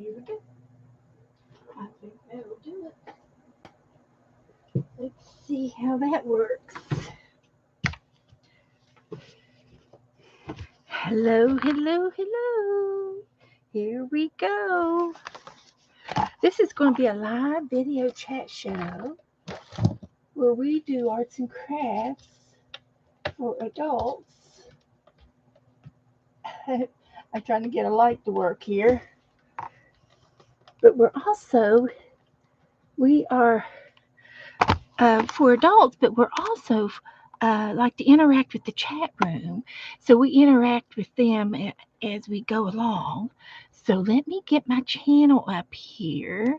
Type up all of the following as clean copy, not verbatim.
Here we go. I think that'll do it. Let's see how that works. Hello, hello, hello. Here we go. This is going to be a live video chat show where we do arts and crafts for adults. I'm trying to get a light to work here. But we are for adults, but we're also like to interact with the chat room. So we interact with them as we go along. So let me get my channel up here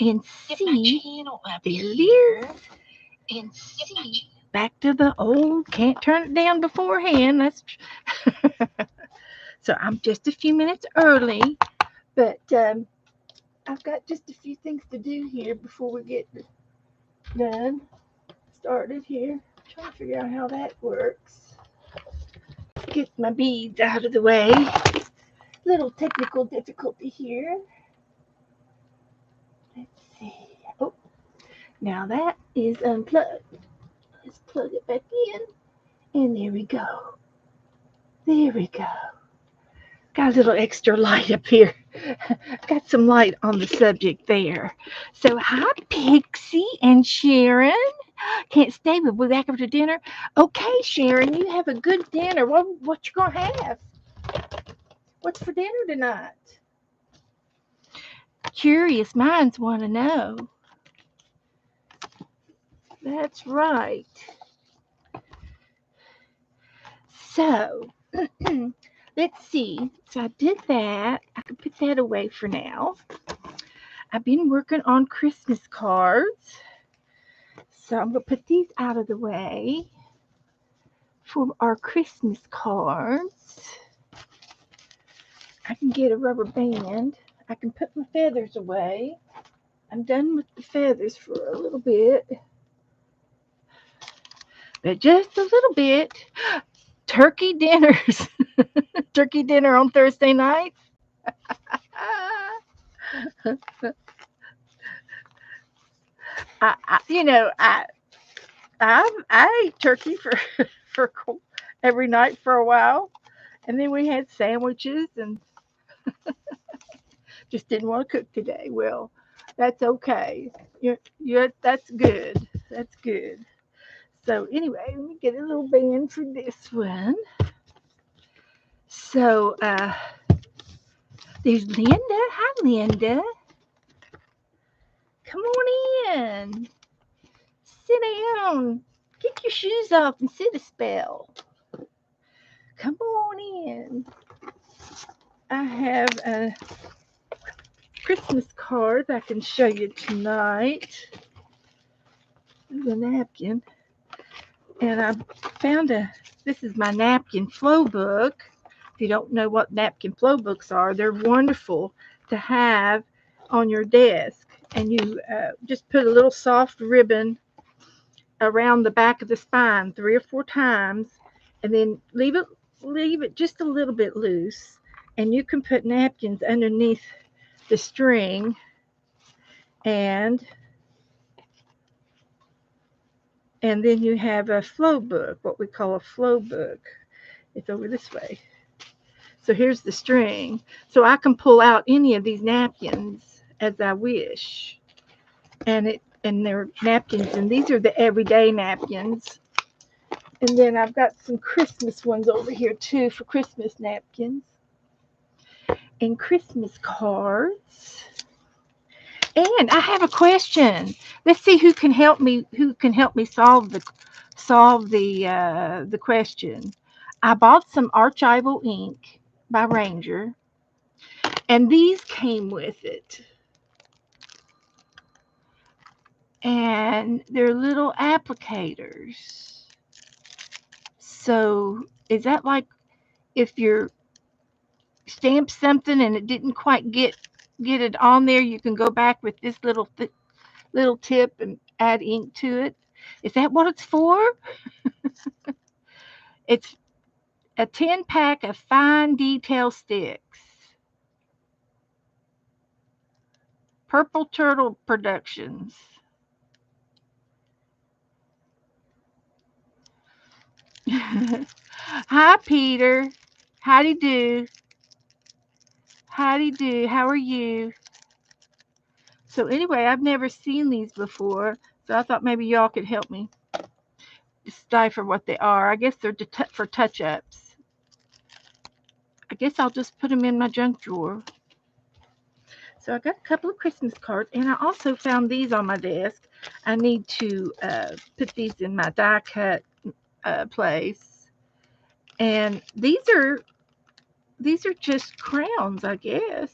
and see. There it is. And see. Back to the old, can't turn it down beforehand. That's so I'm just a few minutes early, but I've got just a few things to do here before we get done. Started here. I'm trying to figure out how that works. Get my beads out of the way. Little technical difficulty here. Let's see. Oh, now that is unplugged. Let's plug it back in. And there we go. There we go. Got a little extra light up here. Got some light on the subject there. So, hi, Pixie and Sharon. Can't stay. We'll be back after dinner. Okay, Sharon, you have a good dinner. What you gonna have? What's for dinner tonight? Curious minds want to know. That's right. So, let's see. So I did that. I can put that away for now. I've been working on Christmas cards. So I'm going to put these out of the way for our Christmas cards. I can get a rubber band. I can put my feathers away. I'm done with the feathers for a little bit. But just a little bit. Turkey dinners. Turkey dinner on Thursday night. I ate turkey for every night for a while, and then we had sandwiches and just didn't want to cook today. Well, that's okay. That's good. That's good. So anyway, let me get a little band for this one. So there's Linda. Hi, Linda. Come on in. Sit down. Get your shoes off and sit a spell. Come on in. I have a Christmas card I can show you tonight. There's a napkin. And I found this is my napkin flow book. If you don't know what napkin flow books are, they're wonderful to have on your desk. And you just put a little soft ribbon around the back of the spine 3 or 4 times, and then leave it just a little bit loose, and you can put napkins underneath the string, and then you have a flow book, what we call a flow book. It's over this way. So here's the string. So I can pull out any of these napkins as I wish. And they're napkins, and these are the everyday napkins. And then I've got some Christmas ones over here too for Christmas napkins and Christmas cards. And I have a question. Let's see who can help me. Who can help me solve the question? I bought some archival ink by Ranger, and these came with it. And they're little applicators. So is that like if you're stamp something and it didn't quite get it on there, you can go back with this little tip and add ink to it? Is that what it's for? It's a 10-pack of fine detail sticks. Purple Turtle Productions. Hi, Peter. Howdy do. Howdy do. How are you? So anyway, I've never seen these before, so I thought maybe y'all could help me decipher what they are. I guess they're for touch-ups. I guess I'll just put them in my junk drawer. So I got a couple of Christmas cards, and I also found these on my desk. I need to put these in my die cut place, and these are just crowns, I guess.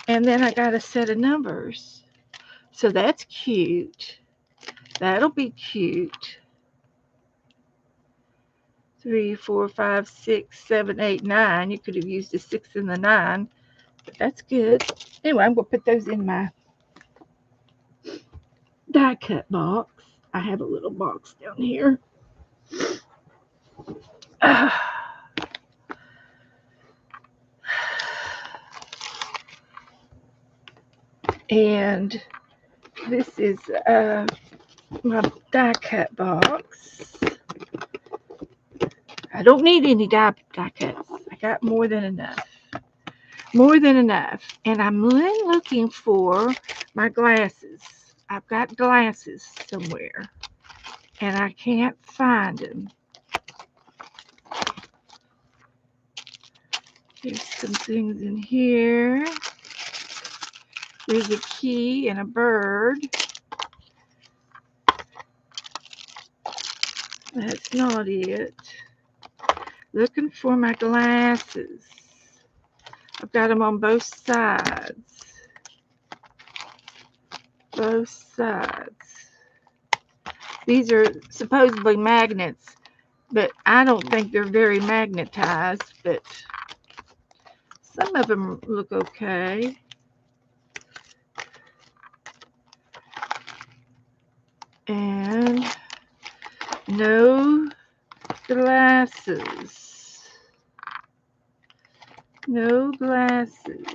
And then I got a set of numbers, so that's cute. That'll be cute. 3, 4, 5, 6, 7, 8, 9. You could have used the 6 and the 9, but that's good. Anyway, I'm going to put those in my die cut box. I have a little box down here. And this is my die cut box. I don't need any die cuts. I got more than enough. More than enough. And I'm looking for my glasses. I've got glasses somewhere, and I can't find them. There's some things in here. There's a key and a bird. That's not it. Looking for my glasses. I've got them on both sides. Both sides. These are supposedly magnets, but I don't think they're very magnetized, but some of them look okay. And no glasses. No glasses.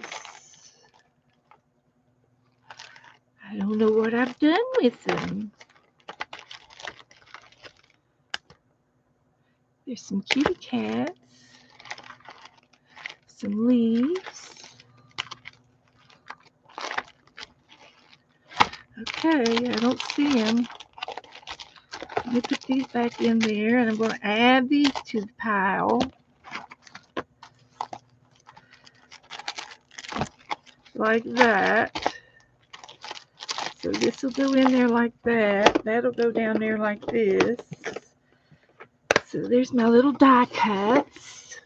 I don't know what I've done with them. There's some kitty cats. Some leaves. Okay, I don't see them. Let me put these back in there, and I'm going to add these to the pile. Like that. So this will go in there like that. That'll go down there like this. So there's my little die cuts.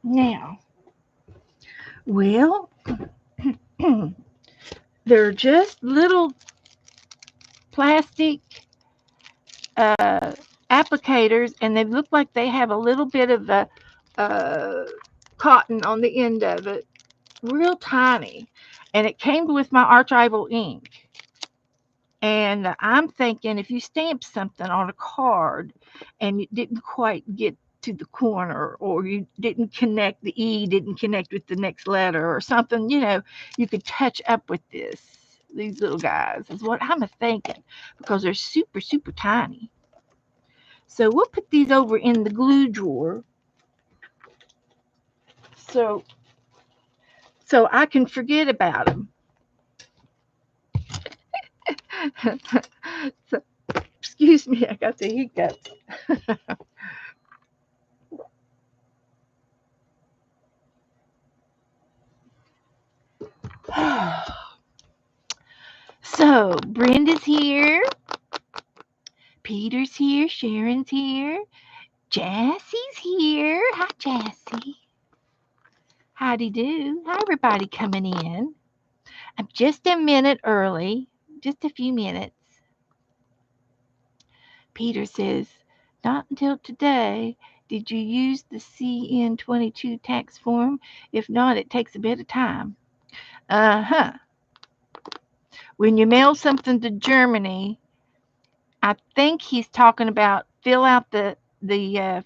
Now, well, they're just little plastic applicators, and they look like they have a little bit of the cotton on the end of it, real tiny. And it came with my archival ink. And I'm thinking if you stamp something on a card and it didn't quite get to the corner, or you didn't connect, the E didn't connect with the next letter or something, you could touch up with these little guys is what I'm thinking, because they're super, super tiny. So we'll put these over in the glue drawer so I can forget about them. So, excuse me, I got the hiccups. So Brenda's here, Peter's here, Sharon's here, Jassie's here. Hi, Jassie. Howdy do. Hi, everybody coming in. I'm just a minute early, just a few minutes. Peter says, not until today did you use the CN22 tax form. If not, it takes a bit of time. Uh-huh. When you mail something to Germany, I think he's talking about fill out the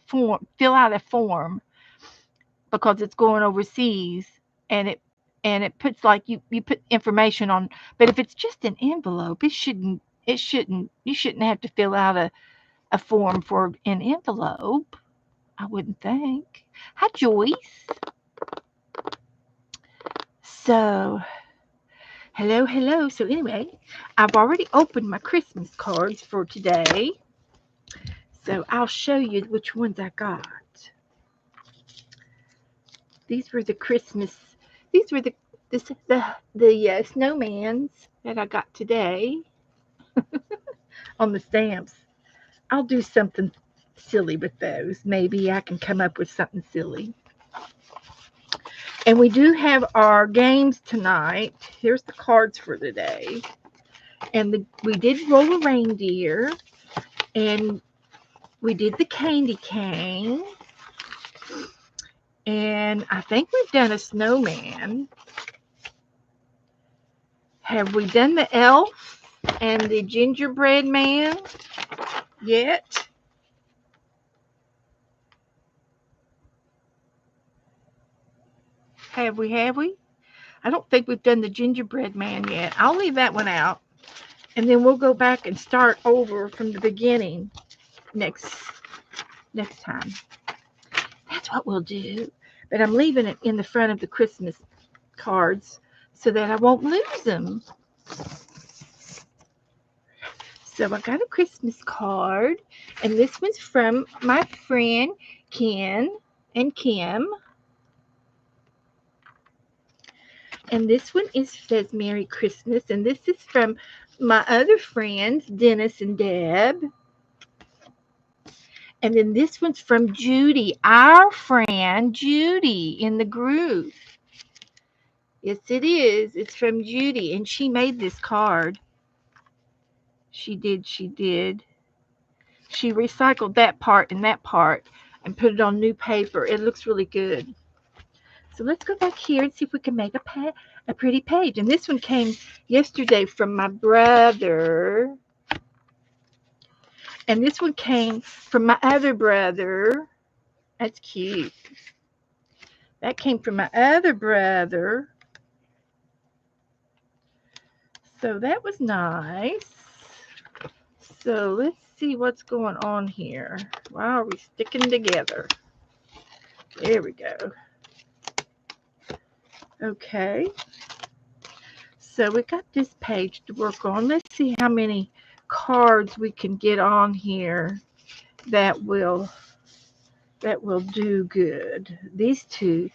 form, fill out a form because it's going overseas, and it puts like you put information on. But if it's just an envelope, you shouldn't have to fill out a form for an envelope. I wouldn't think. Hi, Joyce. So, hello, hello. So, anyway, I've already opened my Christmas cards for today. So, I'll show you which ones I got. These were the Christmas, these were the snowmans that I got today on the stamps. I'll do something silly with those. Maybe I can come up with something silly. And we do have our games tonight. Here's the cards for today. And we did roll a reindeer. And we did the candy cane. And I think we've done a snowman. Have we done the elf and the gingerbread man yet? Have we? I don't think we've done the gingerbread man yet. I'll leave that one out. And then we'll go back and start over from the beginning next time. That's what we'll do. But I'm leaving it in the front of the Christmas cards so that I won't lose them. So I got a Christmas card, and this one's from my friend Ken and Kim. And this one says Merry Christmas, and this is from my other friends, Dennis and Deb. And then this one's from Judy, our friend Judy in the group. Yes, it is. It's from Judy, and she made this card. She did. She recycled that part and that part and put it on new paper. It looks really good. So let's go back here and see if we can make a pretty page. And this one came yesterday from my brother. And this one came from my other brother. That's cute. That came from my other brother. So that was nice. So let's see what's going on here. Why are we sticking together? There we go. Okay. So we got this page to work on. Let's see how many cards we can get on here that will do good. These two,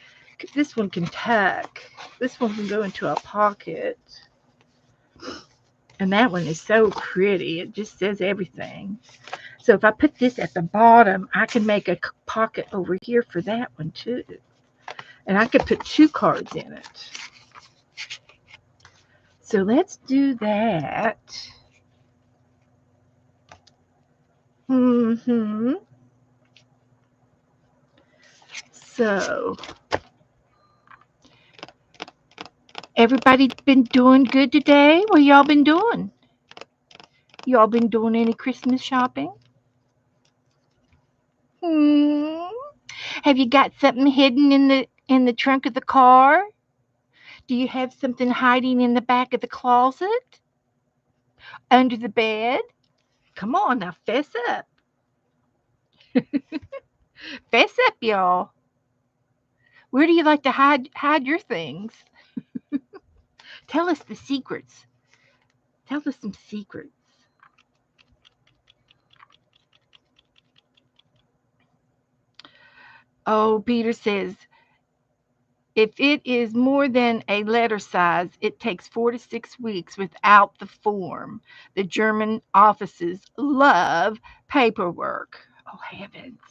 this one can tuck. This one can go into a pocket. And that one is so pretty. It just says everything. So if I put this at the bottom, I can make a pocket over here for that one too. And I could put 2 cards in it. So let's do that. So everybody been doing good today? What y'all been doing? Y'all been doing any Christmas shopping? Have you got something hidden in the trunk of the car? Do you have something hiding in the back of the closet? Under the bed? Come on now, fess up. Fess up, y'all. Where do you like to hide your things? Tell us the secrets. Tell us some secrets. Oh, Peter says, if it is more than a letter size, it takes 4 to 6 weeks without the form. The German offices love paperwork. Oh, heavens.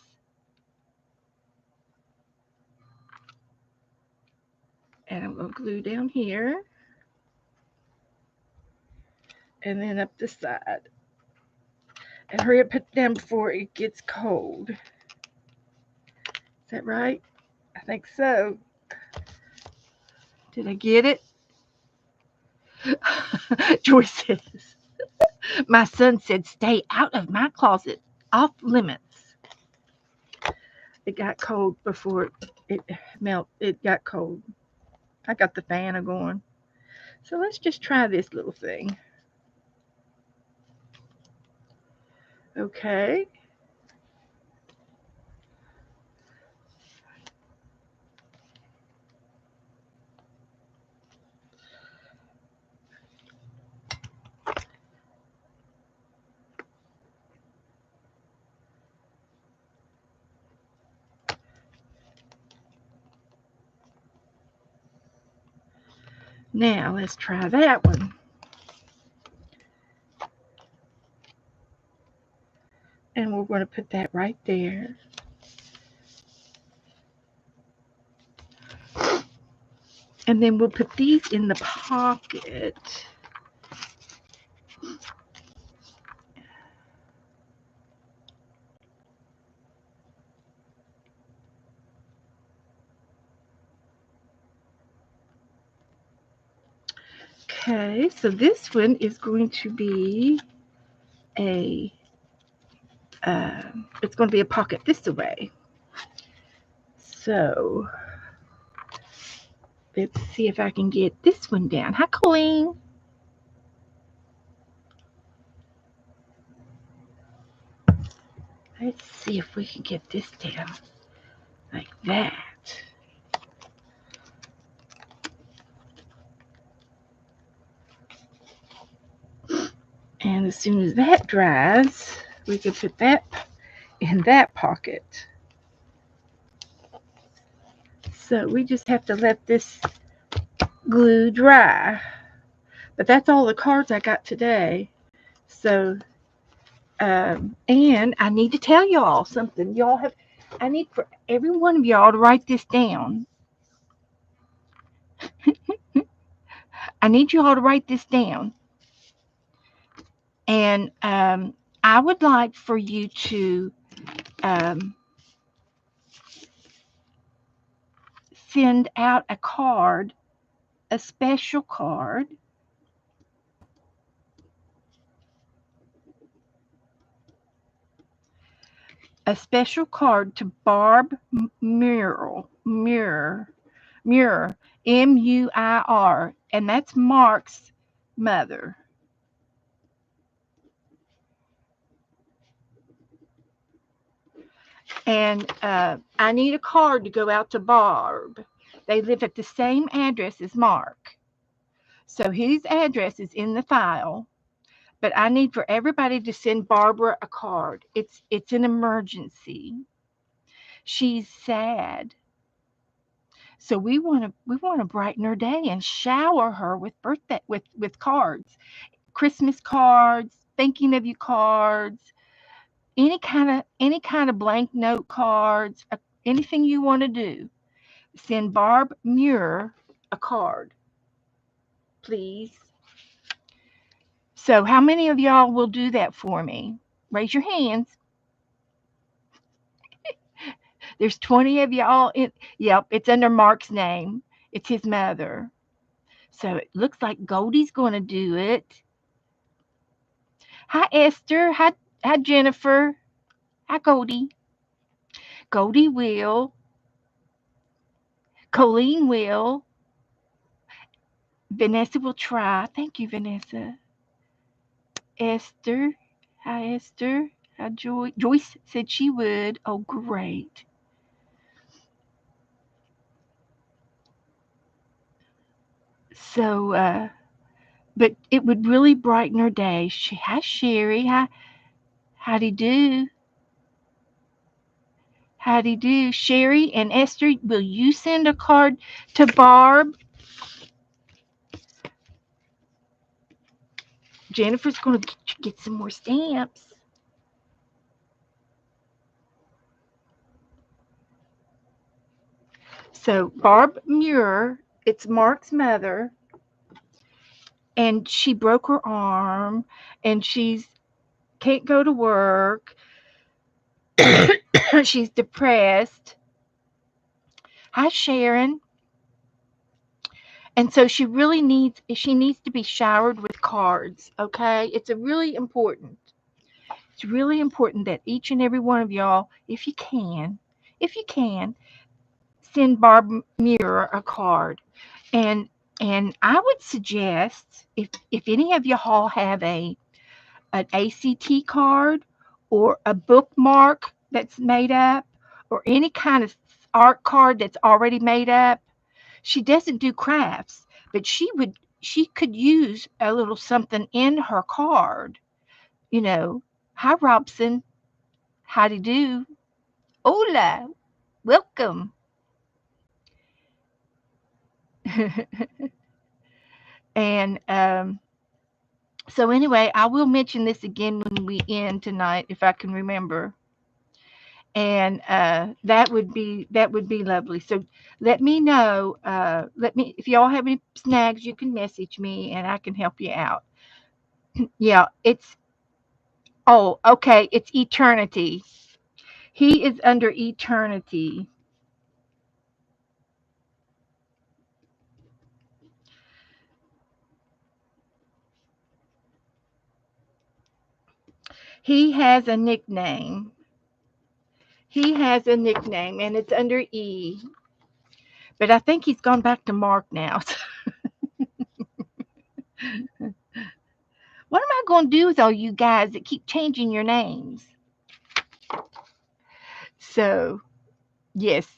And I'm going to glue down here. And then up the side. And hurry up, put it down before it gets cold. Is that right? I think so. Did I get it? Joyce says, my son said, stay out of my closet, off limits. It got cold before it it got cold. I got the fan going. So let's just try this little thing. Okay. Now let's try that one. And we're going to put that right there. And then we'll put these in the pocket. Okay, so this one is going to be it's going to be a pocket this way. So let's see if I can get this one down. Hi, Colleen. Let's see if we can get this down like that. And as soon as that dries, we can put that in that pocket. So we just have to let this glue dry. But that's all the cards I got today. So, and I need to tell y'all something. I need for every one of y'all to write this down. I need you all to write this down. And I would like for you to send out a card, a special card. A special card to Barb Muir, Muir, and that's Mark's mother. And I need a card to go out to Barb. They live at the same address as Mark. So his address is in the file. But I need for everybody to send Barbara a card. It's an emergency. She's sad. So we want to brighten her day and shower her with birthday with cards. Christmas cards, thinking of you cards, any kind of blank note cards, anything you want to do. Send Barb Muir a card, please. So how many of y'all will do that for me? Raise your hands. There's 20 of y'all. Yep, it's under Mark's name. It's his mother. So it looks like Goldie's going to do it. Hi, Esther. Hi, Jennifer. Hi, Goldie. Goldie will. Colleen will. Vanessa will try. Thank you, Vanessa. Esther. Hi, Esther. Hi, Joyce. Joyce said she would. Oh, great. So, but it would really brighten her day. Hi, Sherry. Hi, howdy do. Howdy do. Sherry and Esther, will you send a card to Barb? Jennifer's going to get some more stamps. So Barb Muir, it's Mark's mother, and she broke her arm, and she's can't go to work. She's depressed. Hi, Sharon. And so she needs to be showered with cards. Okay, it's really important. It's really important that each and every one of y'all, if you can, if you can, send Barb Muir a card. And I would suggest, if any of y'all have an ACT card or a bookmark that's made up or any kind of art card that's already made up. She doesn't do crafts, but she could use a little something in her card. You know, hi Robson, how do you do? Hola, welcome. And so anyway, I will mention this again when we end tonight if I can remember. And that would be lovely. So let me know. Let me if y'all have any snags, you can message me and I can help you out. Yeah, it's okay. It's eternity. He is under eternity. He has a nickname. He has a nickname, and it's under E. But I think he's gone back to Mark now. What am I going to do with all you guys that keep changing your names? So yes,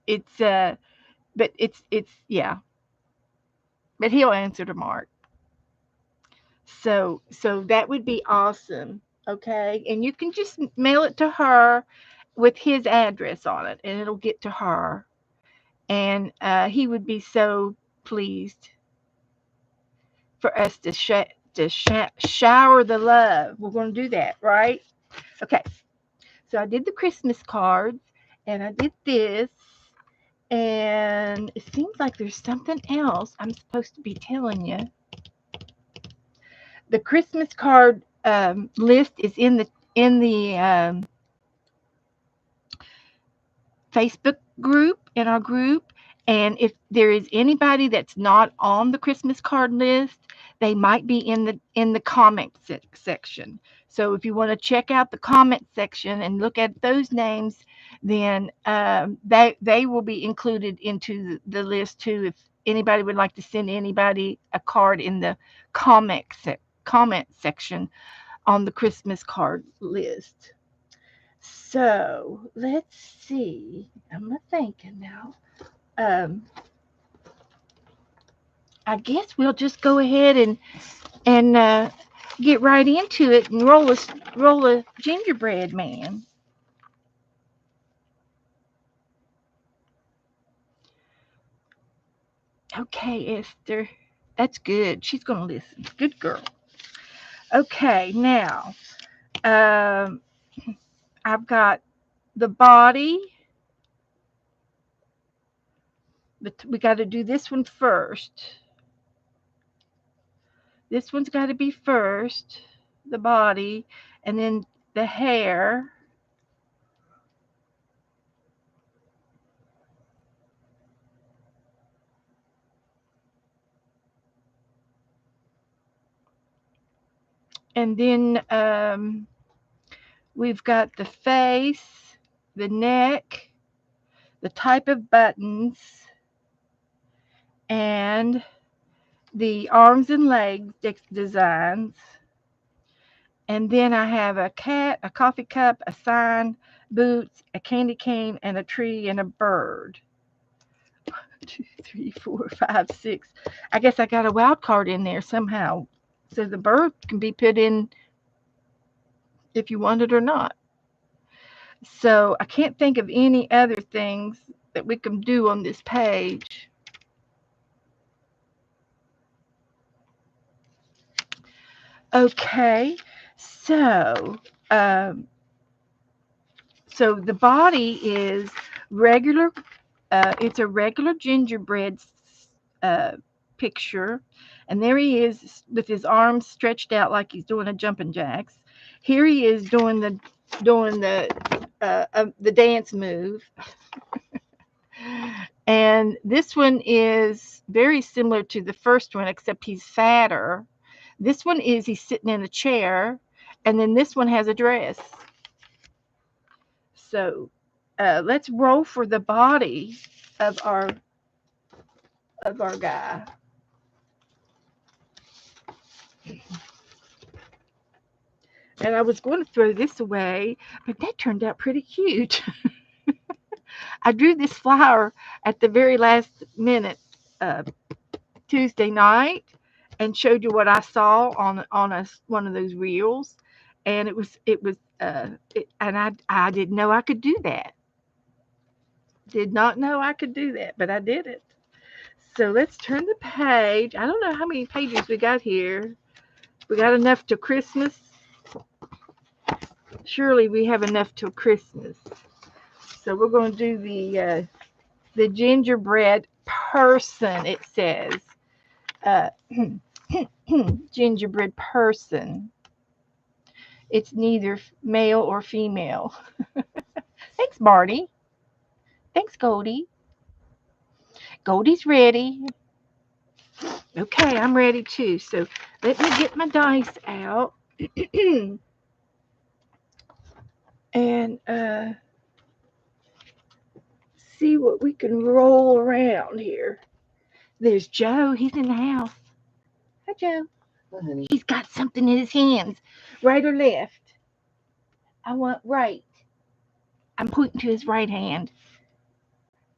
it's but it's yeah. But he'll answer to Mark. So that would be awesome. Okay, and you can just mail it to her with his address on it, and it'll get to her. And he would be so pleased for us to shower the love. We're going to do that, right? Okay. So I did the Christmas cards, and I did this, and it seems like there's something else I'm supposed to be telling you. The Christmas card list is in the Facebook group, in our group. And if there is anybody that's not on the Christmas card list, they might be in the comment section. So if you want to check out the comment section and look at those names, then they will be included into the list too. If anybody would like to send anybody a card in the comment section on the Christmas card list. So let's see. I'm thinking now. Um, I guess we'll just go ahead and get right into it and roll a gingerbread man. Okay, Esther. That's good. She's gonna listen. Good girl. Okay, now um, I've got the body. But we got to do this one first. This one's got to be first, the body, and then the hair. And then we've got the face, the neck, the type of buttons, and the arms and legs designs. And then I have a cat, a coffee cup, a sign, boots, a candy cane, and a tree and a bird. 2, 3, 4, 5, 6. I guess I got a wild card in there somehow. So the bird can be put in if you want it or not. So I can't think of any other things that we can do on this page. Okay, so um, so the body is regular. It's a regular gingerbread uh, picture, and there he is with his arms stretched out like he's doing a jumping jacks. Here he is doing the dance move. And this one is very similar to the first one, except he's fatter. This one is he's sitting in a chair, and then this one has a dress. So let's roll for the body of our guy. And I was going to throw this away, but that turned out pretty cute. I drew this flower at the very last minute Tuesday night and showed you what I saw on one of those reels, and I didn't know I could do that. Did not know I could do that, but I did it. So let's turn the page. I don't know how many pages we got here. We got enough till Christmas. Surely we have enough till Christmas. So we're going to do the gingerbread person. It says gingerbread person. It's neither male or female. Thanks, Marty. Thanks, Goldie. Goldie's ready. Okay, I'm ready too. So let me get my dice out and see what we can roll around here. There's Joe. He's in the house. Hi, Joe. Hi, honey. He's got something in his hands. Right or left? I want right. I'm pointing to his right hand.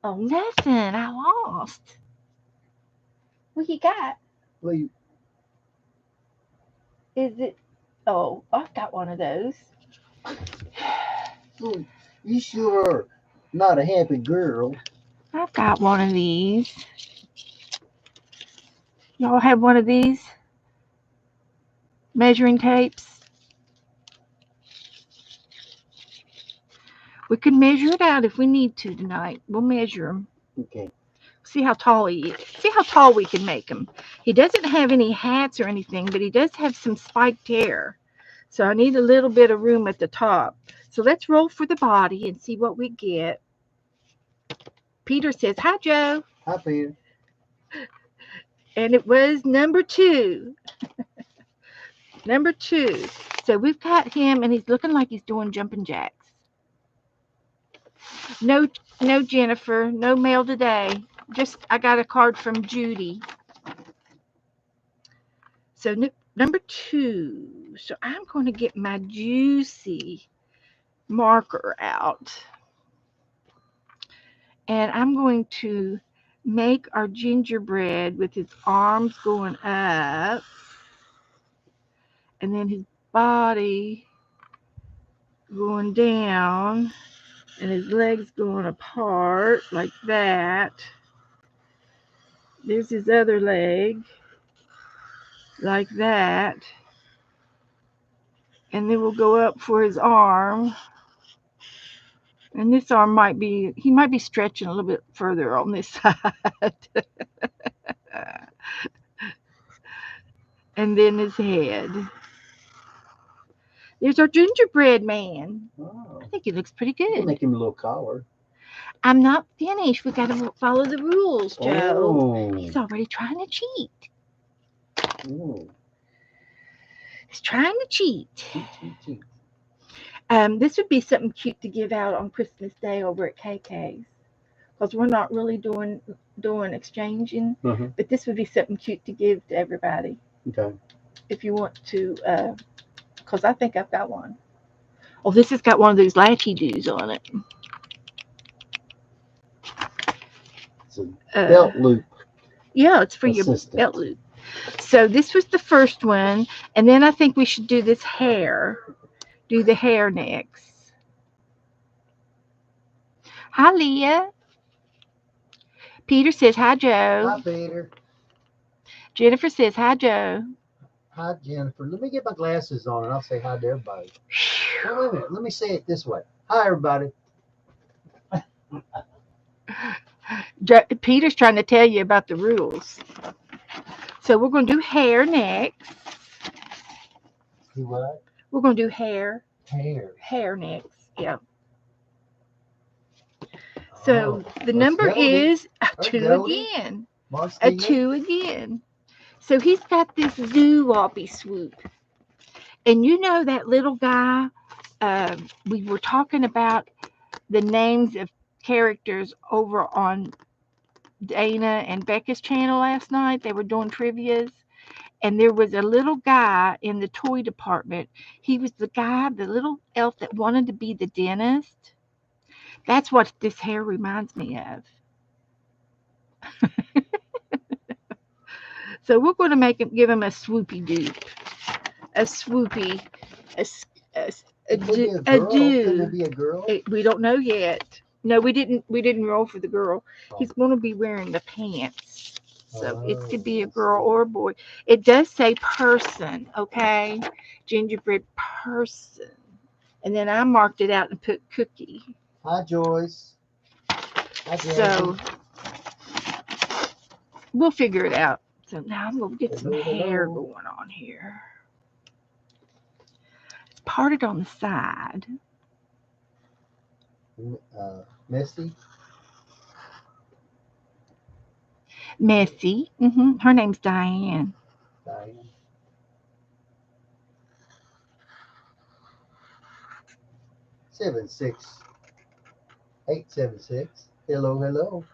Oh, nothing. I lost. What you got? Well, Is it? Oh, I've got one of those. you sure are not a happy girl. I've got one of these. Y'all have one of these measuring tapes? We can measure it out if we need to tonight. We'll measure him. Okay. See how tall he is. See how tall we can make him. He doesn't have any hats or anything, but he does have some spiked hair. So I need a little bit of room at the top. So let's roll for the body and see what we get. Peter says, hi, Joe. Hi, Peter. And it was number 2. Number 2. So we've got him, and he's looking like he's doing jumping jacks. No, Jennifer. No mail today. Just I got a card from Judy. So number 2. So I'm going to get my juicy marker out. And I'm going to make our gingerbread with his arms going up. And then his body going down. And his legs going apart like that. There's his other leg. Like that. And then we'll go up for his arm. And this arm he might be stretching a little bit further on this side. And then his head. There's our gingerbread man. Oh. I think he looks pretty You can good. make him a little collar. I'm not finished. We got to follow the rules, Joe. Oh. He's already trying to cheat. Oh. He's trying to cheat. Cheat. This would be something cute to give out on Christmas Day over at KK's. Because we're not really doing exchanging. Uh-huh. But this would be something cute to give to everybody. Okay. If you want to, because I think I've got one. Oh, this has got one of those latchy doos on it. It's a belt loop. Yeah, it's for assistant. Your belt loop. So this was the first one. And then I think we should do this hair. Do the hair next. Hi, Leah. Peter says, hi, Joe. Hi, Peter. Jennifer says, hi, Joe. Hi, Jennifer. Let me get my glasses on and I'll say hi to everybody. Oh, wait a minute. Let me say it this way. Hi, everybody. Peter's trying to tell you about the rules. So we're going to do hair next. Do what? We're going to do hair. Hair Next. Yeah. So the number go. is a Let's 2 go. again. Marcy. A 2 again. So he's got this doo-woppy swoop. And you know that little guy we were talking about the names of characters over on Dana and Becca's channel last night. They were doing trivias. And there was a little guy in the toy department. He was the guy, the little elf that wanted to be the dentist. That's what this hair reminds me of. So we're going to give him a swoopy doo, a swoopy, a, a, a, It could be a a girl. Could do. it be a girl? We don't know yet. No, we didn't roll for the girl. Oh. He's going to be wearing the pants. So it could be a I girl see. or a boy. It does say person, okay? Gingerbread person. And then I marked it out and put cookie. Hi, Joyce. Hi, Jackie. So we'll figure it out. So now I'm going to get some Hello, hair hello. going on here. It's parted on the side. Misty. Messy. Her name's Diane. Diane. Seven 876. Hello, hello.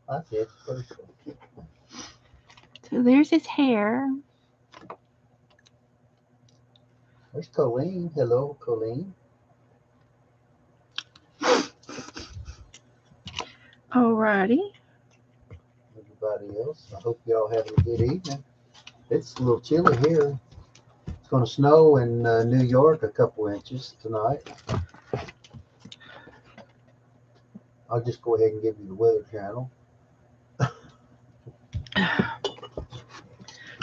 That's it. So there's his hair. There's Colleen. Hello, Colleen. Alrighty. Everybody else. I hope y'all having a good evening. It's a little chilly here. It's going to snow in New York a couple inches tonight. I'll just go ahead and give you the Weather Channel.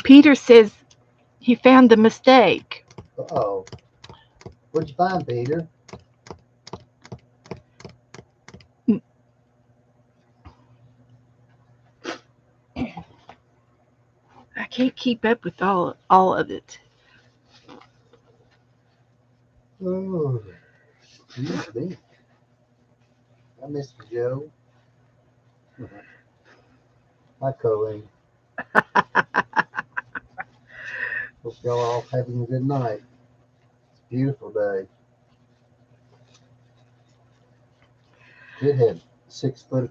Peter says he found the mistake. Uh-oh. What'd you find, Peter? I can't keep up with all of it. Oh, excuse me. Hi, Mr. Joe. Hi, Colleen. Hope y'all all having a good night. It's a beautiful day. Did have 6 foot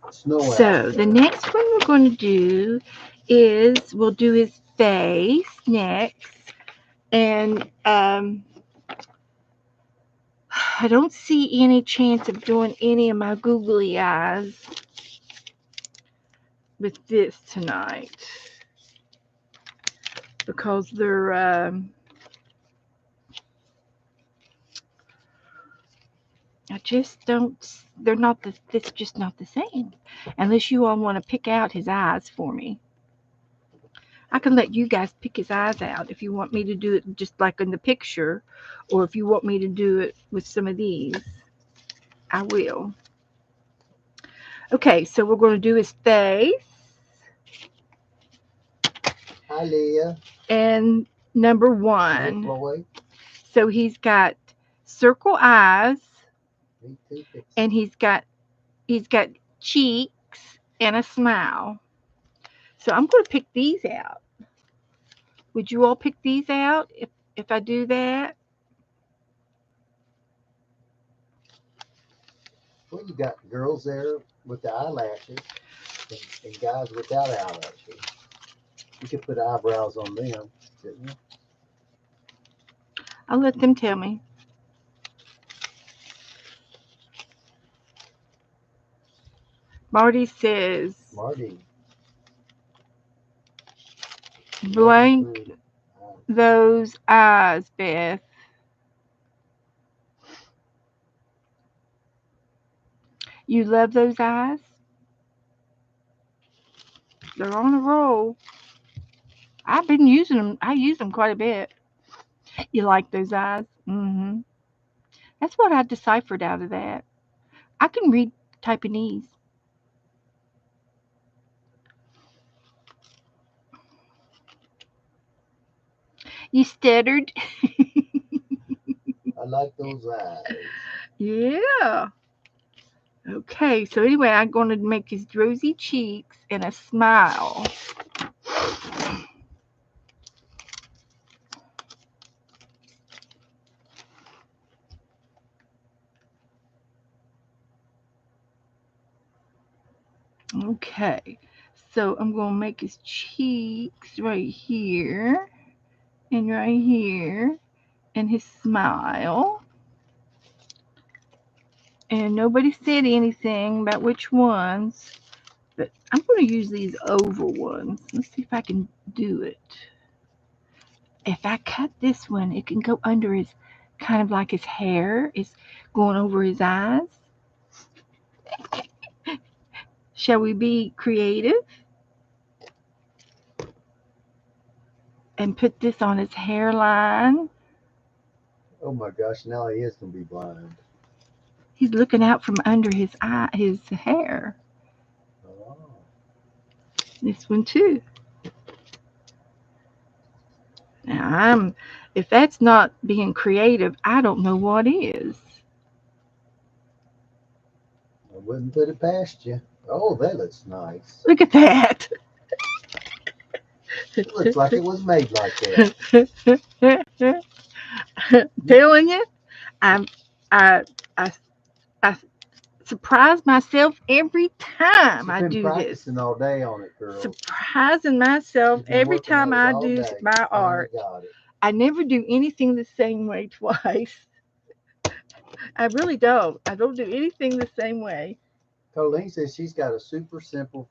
of snow out. So the next one we're going to do is we'll do his face next. And I don't see any chance of doing any of my googly eyes with this tonight because they're I just don't. They're not. It's just not the same, unless you all want to pick out his eyes for me. I can let you guys pick his eyes out if you want me to do it just like in the picture, or if you want me to do it with some of these. I will. Okay, so we're going to do his face. Hi, Leah. And number Hey, 1. Floyd. So he's got circle eyes, Me too. and he's got cheeks and a smile. So I'm going to pick these out. Would you all pick these out if I do that? Well, you got girls there with the eyelashes and guys without eyelashes. You could put eyebrows on them, couldn't you? I'll let them tell me. Marty says Marty. blank those eyes, Beth. You love those eyes? They're on a roll. I've been using them. I use them quite a bit. You like those eyes? That's what I deciphered out of that. I can read Taiwanese. You stuttered? I like those eyes. Yeah. Okay, so anyway, I'm going to make his rosy cheeks and a smile. Okay, so I'm going to make his cheeks right here and right here and his smile. And nobody said anything about which ones, but I'm going to use these oval ones. Let's see if I can do it. If I cut this one, it can go under his, kind of like his hair is going over his eyes. Shall we be creative and put this on his hairline? Oh my gosh, now he is gonna be blind. He's looking out from under his eye, his hair. Oh. This one too. Now if that's not being creative, I don't know what is. I wouldn't put it past you. Oh, that looks nice. Look at that. It looks like it was made like that. Telling you, I'm I I I surprise myself every time You've I been do this. practicing all day on it, girl. Surprising myself You've been every working time at it I all do day. my Finally art. got it. I never do anything the same way twice. I really don't. I don't do anything the same way. Colleen says she's got a super simple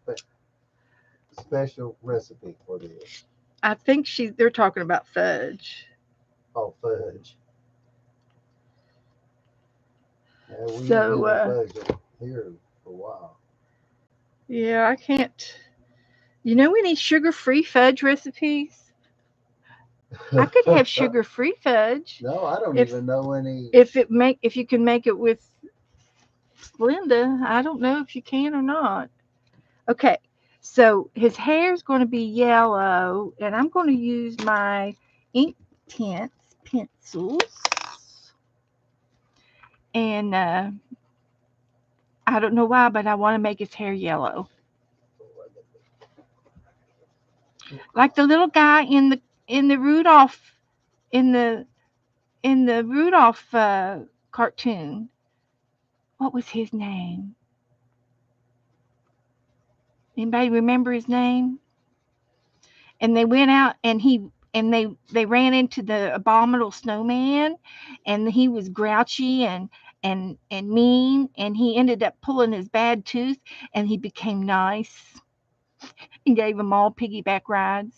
special recipe for this. I think they're talking about fudge. Oh, fudge. Yeah, we ain't So doing fudge here for a while. yeah, I can't. You know any sugar-free fudge recipes? I could have sugar-free fudge No, I don't if even know any. if you can make it with Splenda. I don't know if you can or not. Okay, so his hair is going to be yellow, and I'm going to use my ink tints pencils, and I don't know why, but I want to make his hair yellow, like the little guy in the Rudolph in the Rudolph cartoon. What was his name? Anybody remember his name? And they went out and they ran into the abominable snowman, and he was grouchy and mean, and he ended up pulling his bad tooth, and he became nice and gave them all piggyback rides.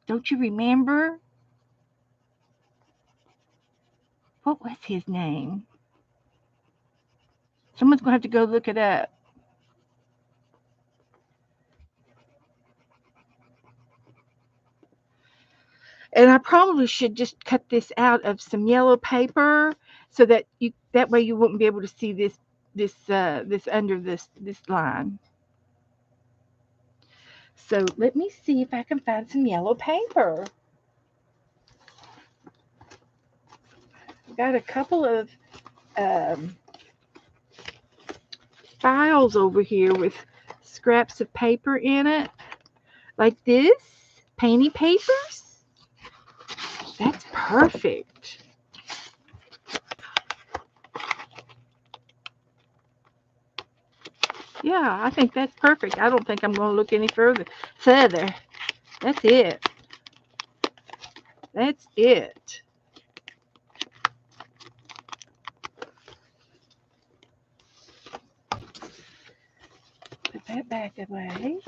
Don't you remember? What was his name? Someone's gonna have to go look it up. And I probably should just cut this out of some yellow paper so that way you wouldn't be able to see this under this line. So let me see if I can find some yellow paper. I've got a couple of um, files over here with scraps of paper in it, like this, painty papers. That's perfect. Yeah, I think that's perfect. I don't think I'm going to look any further. That's it. That's it. Put that back away.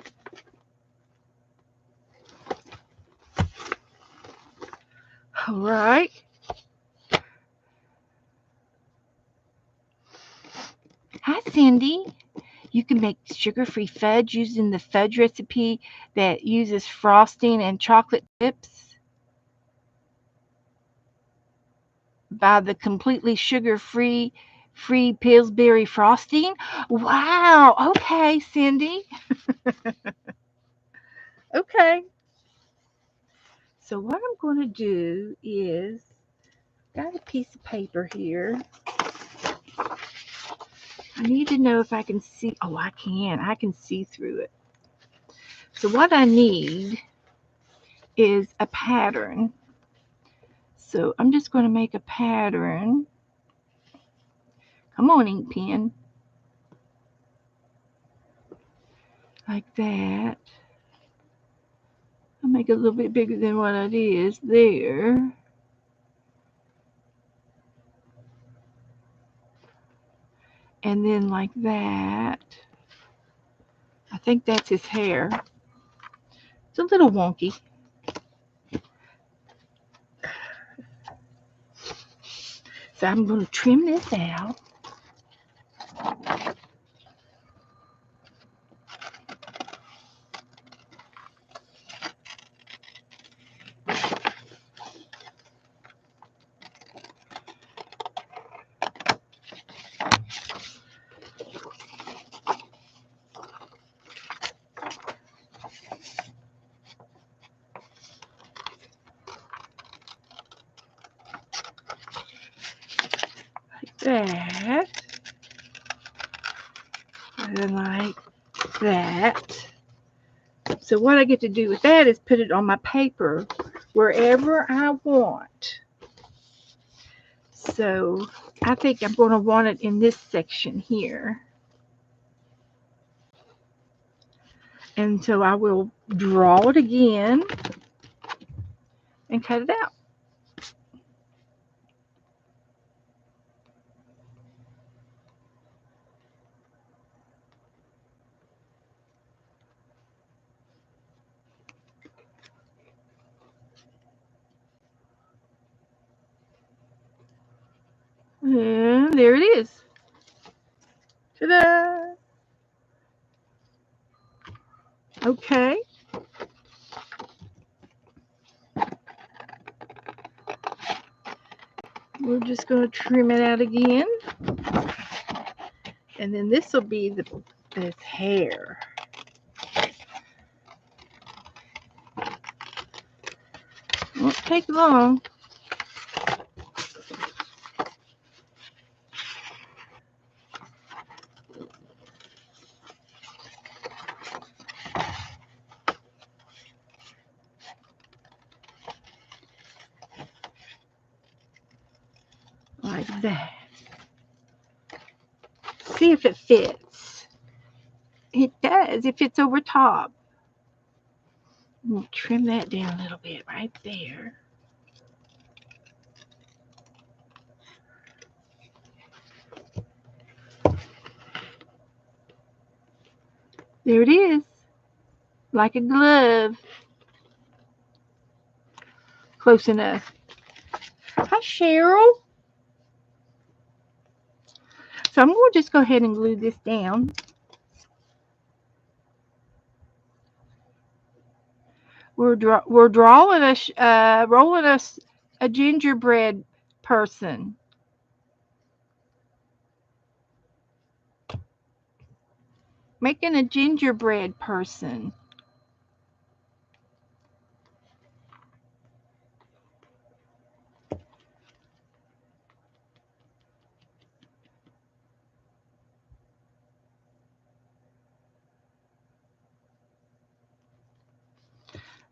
All right. Hi, Cindy. You can make sugar-free fudge using the fudge recipe that uses frosting and chocolate chips by the completely sugar-free Pillsbury frosting. Wow. Okay, Cindy. Okay. So what I'm going to do is got a piece of paper here. I need to know if I can see. Oh, I can. I can see through it. So what I need is a pattern. So I'm just going to make a pattern Come on, ink pen. Like that. I'll make it a little bit bigger than what it is there. And then like that. I think that's his hair. It's a little wonky. So I'm going to trim this out. That. And then like that. So what I get to do with that is put it on my paper wherever I want. So I think I'm going to want it in this section here. And so I will draw it again and cut it out. And there it is. Ta-da! Okay. We're just going to trim it out again. And then this will be this hair. Won't take long. Like that. See if it fits. It does. It fits over top. We'll trim that down a little bit right there. There it is. Like a glove. Close enough. Hi, Cheryl. So I'm going to just go ahead and glue this down. We're drawing rolling a gingerbread person. Making a gingerbread person.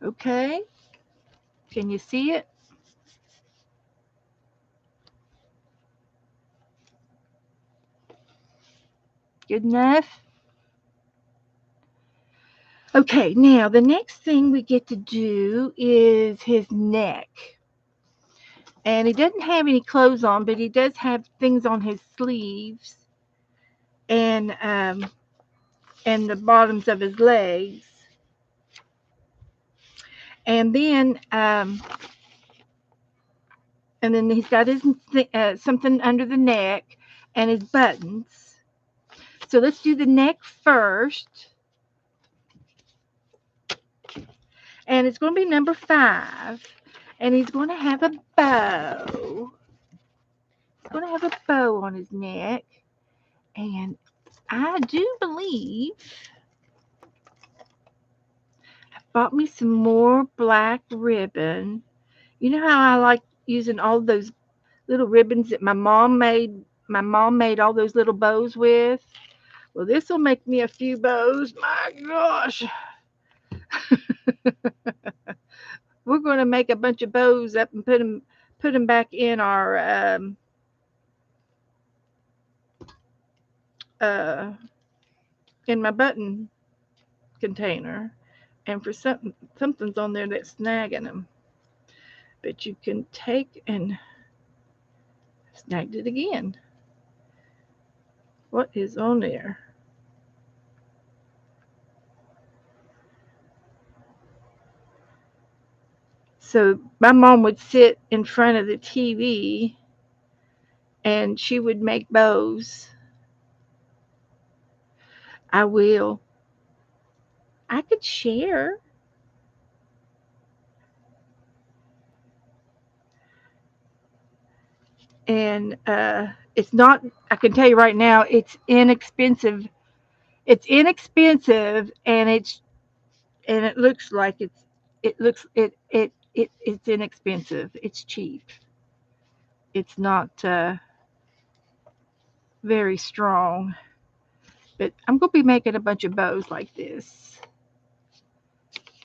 Okay. Can you see it? Good enough? Okay, now the next thing we get to do is his neck. And he doesn't have any clothes on, but he does have things on his sleeves and the bottoms of his legs. And then he's got his something under the neck and his buttons. So let's do the neck first. And it's going to be number 5. And he's going to have a bow. He's going to have a bow on his neck. And I do believe I bought me some more black ribbon. You know how I like using all those little ribbons that my mom made? My mom made all those little bows with. Well, this will make me a few bows. My gosh. We're going to make a bunch of bows up and put them back in our uh, in my button container, and for something's on there that's snagging them. But you can take and snagged it again. What is on there? So my mom would sit in front of the TV and she would make bows. I will. I could share. And it's not, I can tell you right now, it's inexpensive. It's inexpensive and it looks like it's inexpensive. It's cheap. It's not very strong. But I'm going to be making a bunch of bows like this.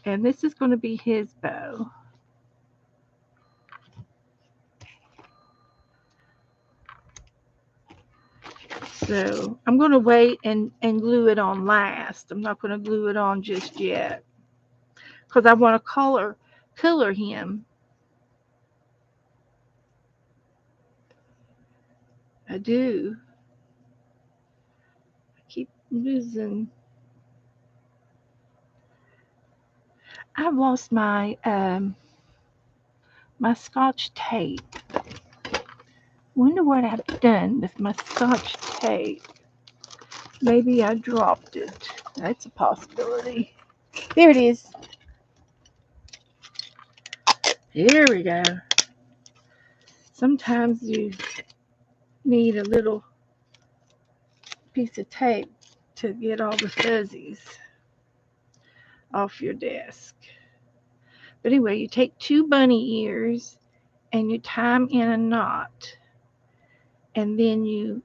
And this is going to be his bow. So I'm going to wait and glue it on last. I'm not going to glue it on just yet. Because I want to color him. I do. I keep losing. I've lost my Scotch tape. Wonder what I've done with my Scotch tape. Maybe I dropped it. That's a possibility. There it is. Here we go. Sometimes you need a little piece of tape to get all the fuzzies off your desk. But anyway, you take 2 bunny ears and you tie them in a knot. And then you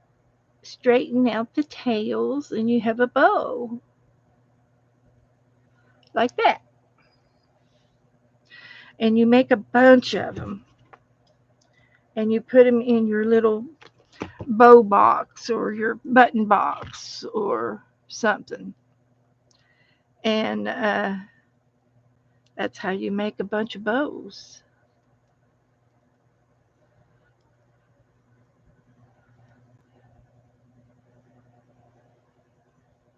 straighten out the tails and you have a bow. Like that. And you make a bunch of them. And you put them in your little bow box or your button box or something. And that's how you make a bunch of bows.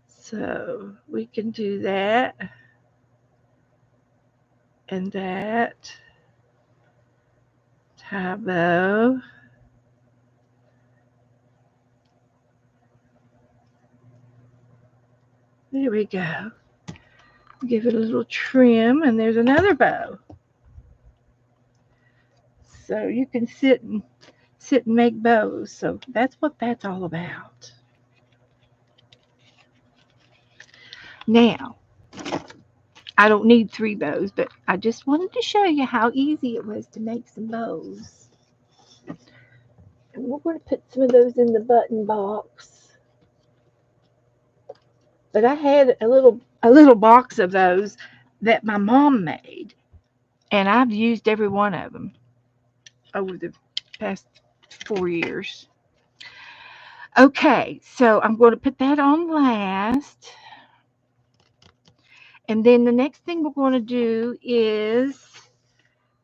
So we can do that and that. Tie bow. There we go. Give it a little trim, and there's another bow. So you can sit and make bows. So that's what that's all about. Now, I don't need 3 bows, but I just wanted to show you how easy it was to make some bows. And we're going to put some of those in the button box. But I had a little box of those that my mom made, and I've used every one of them over the past 4 years. Okay, so I'm going to put that on last. And then the next thing we're going to do is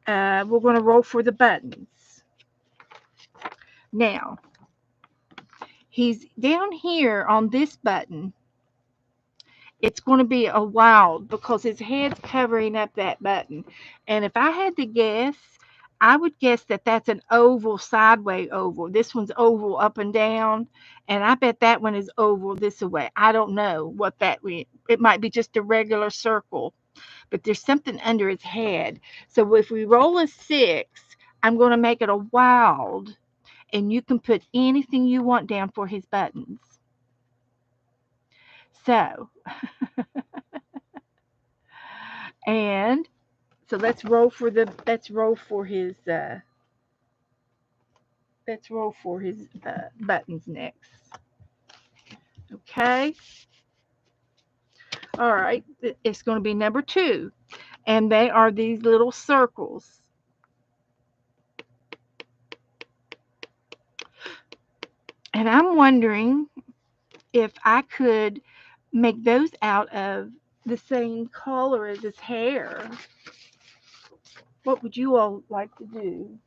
we're going to roll for the buttons. Now, he's down here on this button. It's going to be a wild because his head's covering up that button. And if I had to guess, I would guess that that's an oval, sideways oval. This one's oval up and down. And I bet that one is oval this way. I don't know what that means. It might be just a regular circle. But there's something under his head. So if we roll a 6, I'm going to make it a wild. And you can put anything you want down for his buttons. So, and so let's roll for his buttons next. Okay. All right. It's going to be number 2, and they are these little circles. And I'm wondering if I could make those out of the same color as his hair. What would you all like to do?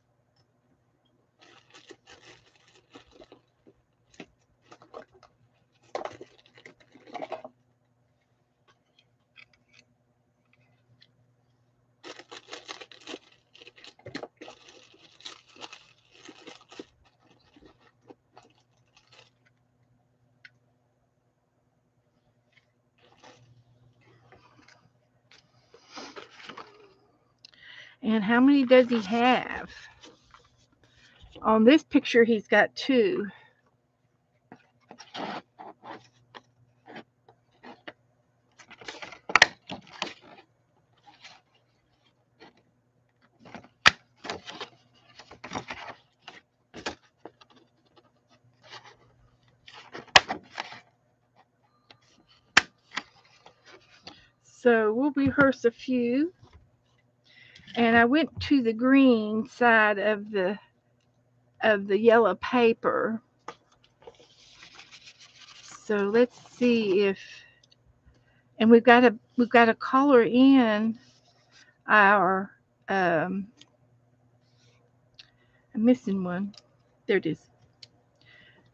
And how many does he have? On this picture, he's got 2. So we'll rehearse a few. And I went to the green side of the yellow paper. So let's see if, and we've got to color in our I'm missing one. There it is.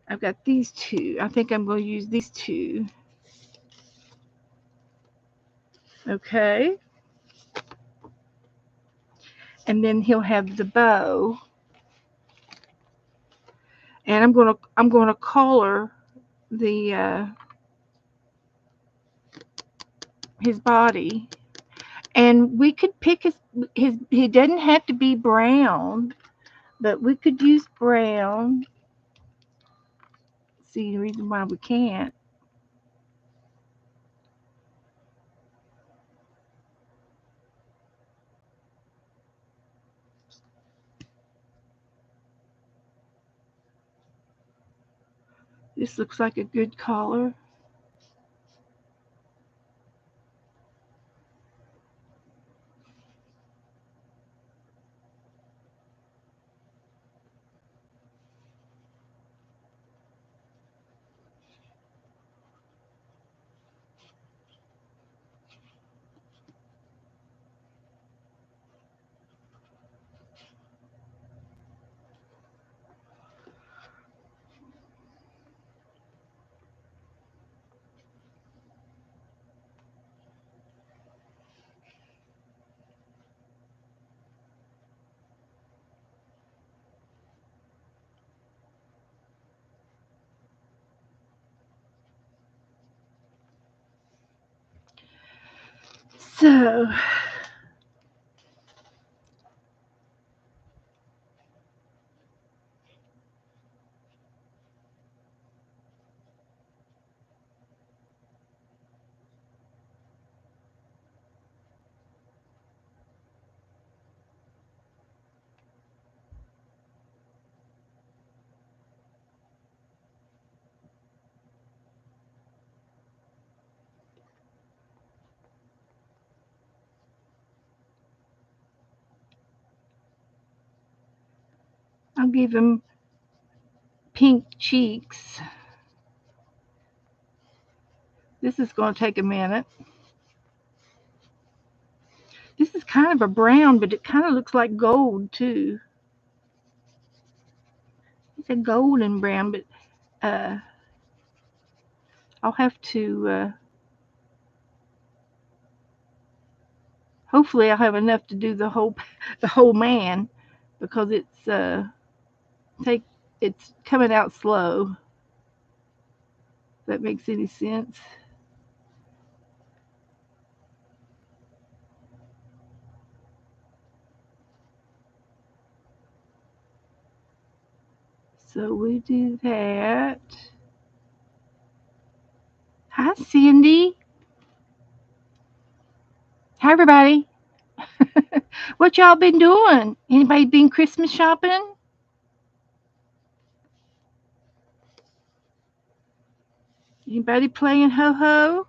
I've got these 2. I think I'm going to use these 2. Okay. And then he'll have the bow. And I'm going to color the his body. And we could pick his he doesn't have to be brown, but we could use brown. See the reason why we can't. This looks like a good color. So I'll give him pink cheeks. This is going to take a minute. This is kind of a brown, but it kind of looks like gold too. It's a golden brown, but I'll have to. Hopefully, I'll have enough to do the whole man, because take it's coming out slow. If that makes any sense. So we do that. Hi, Cindy. Hi, everybody. What y'all been doing? Anybody been Christmas shopping? Anybody playing ho-ho?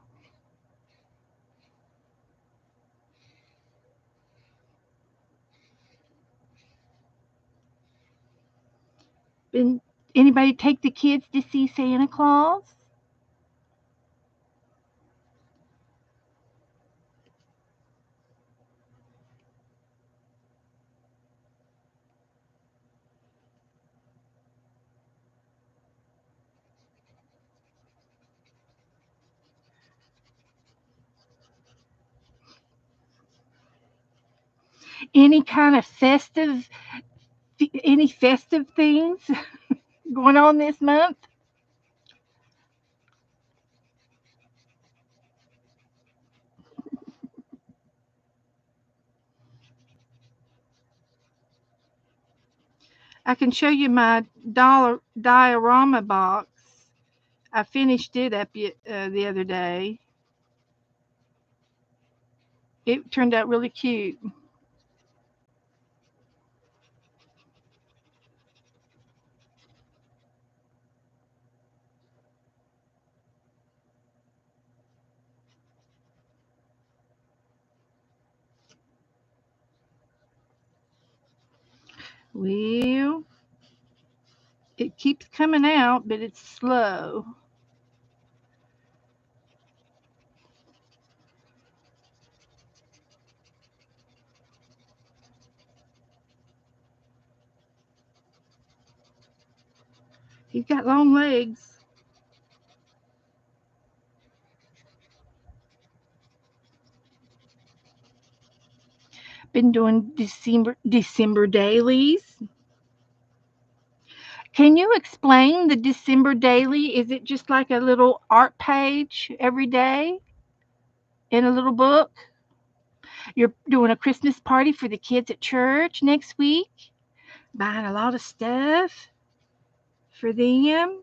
Been anybody take the kids to see Santa Claus? Any kind of any festive things going on this month? I can show you my dollar diorama box. I finished it up the other day. It turned out really cute. Well, it keeps coming out, but it's slow. He's got long legs. Been doing December dailies. Can you explain the December daily? Is it just like a little art page every day in a little book? You're doing a Christmas party for the kids at church next week, buying a lot of stuff for them.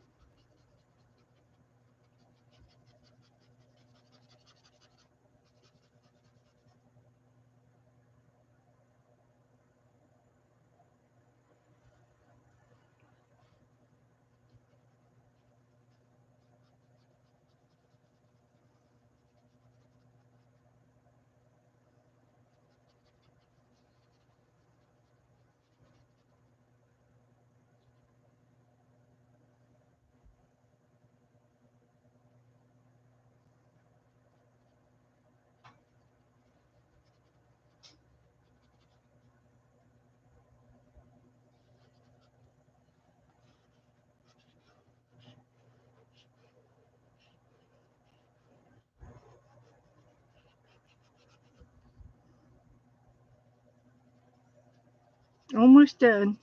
Almost done.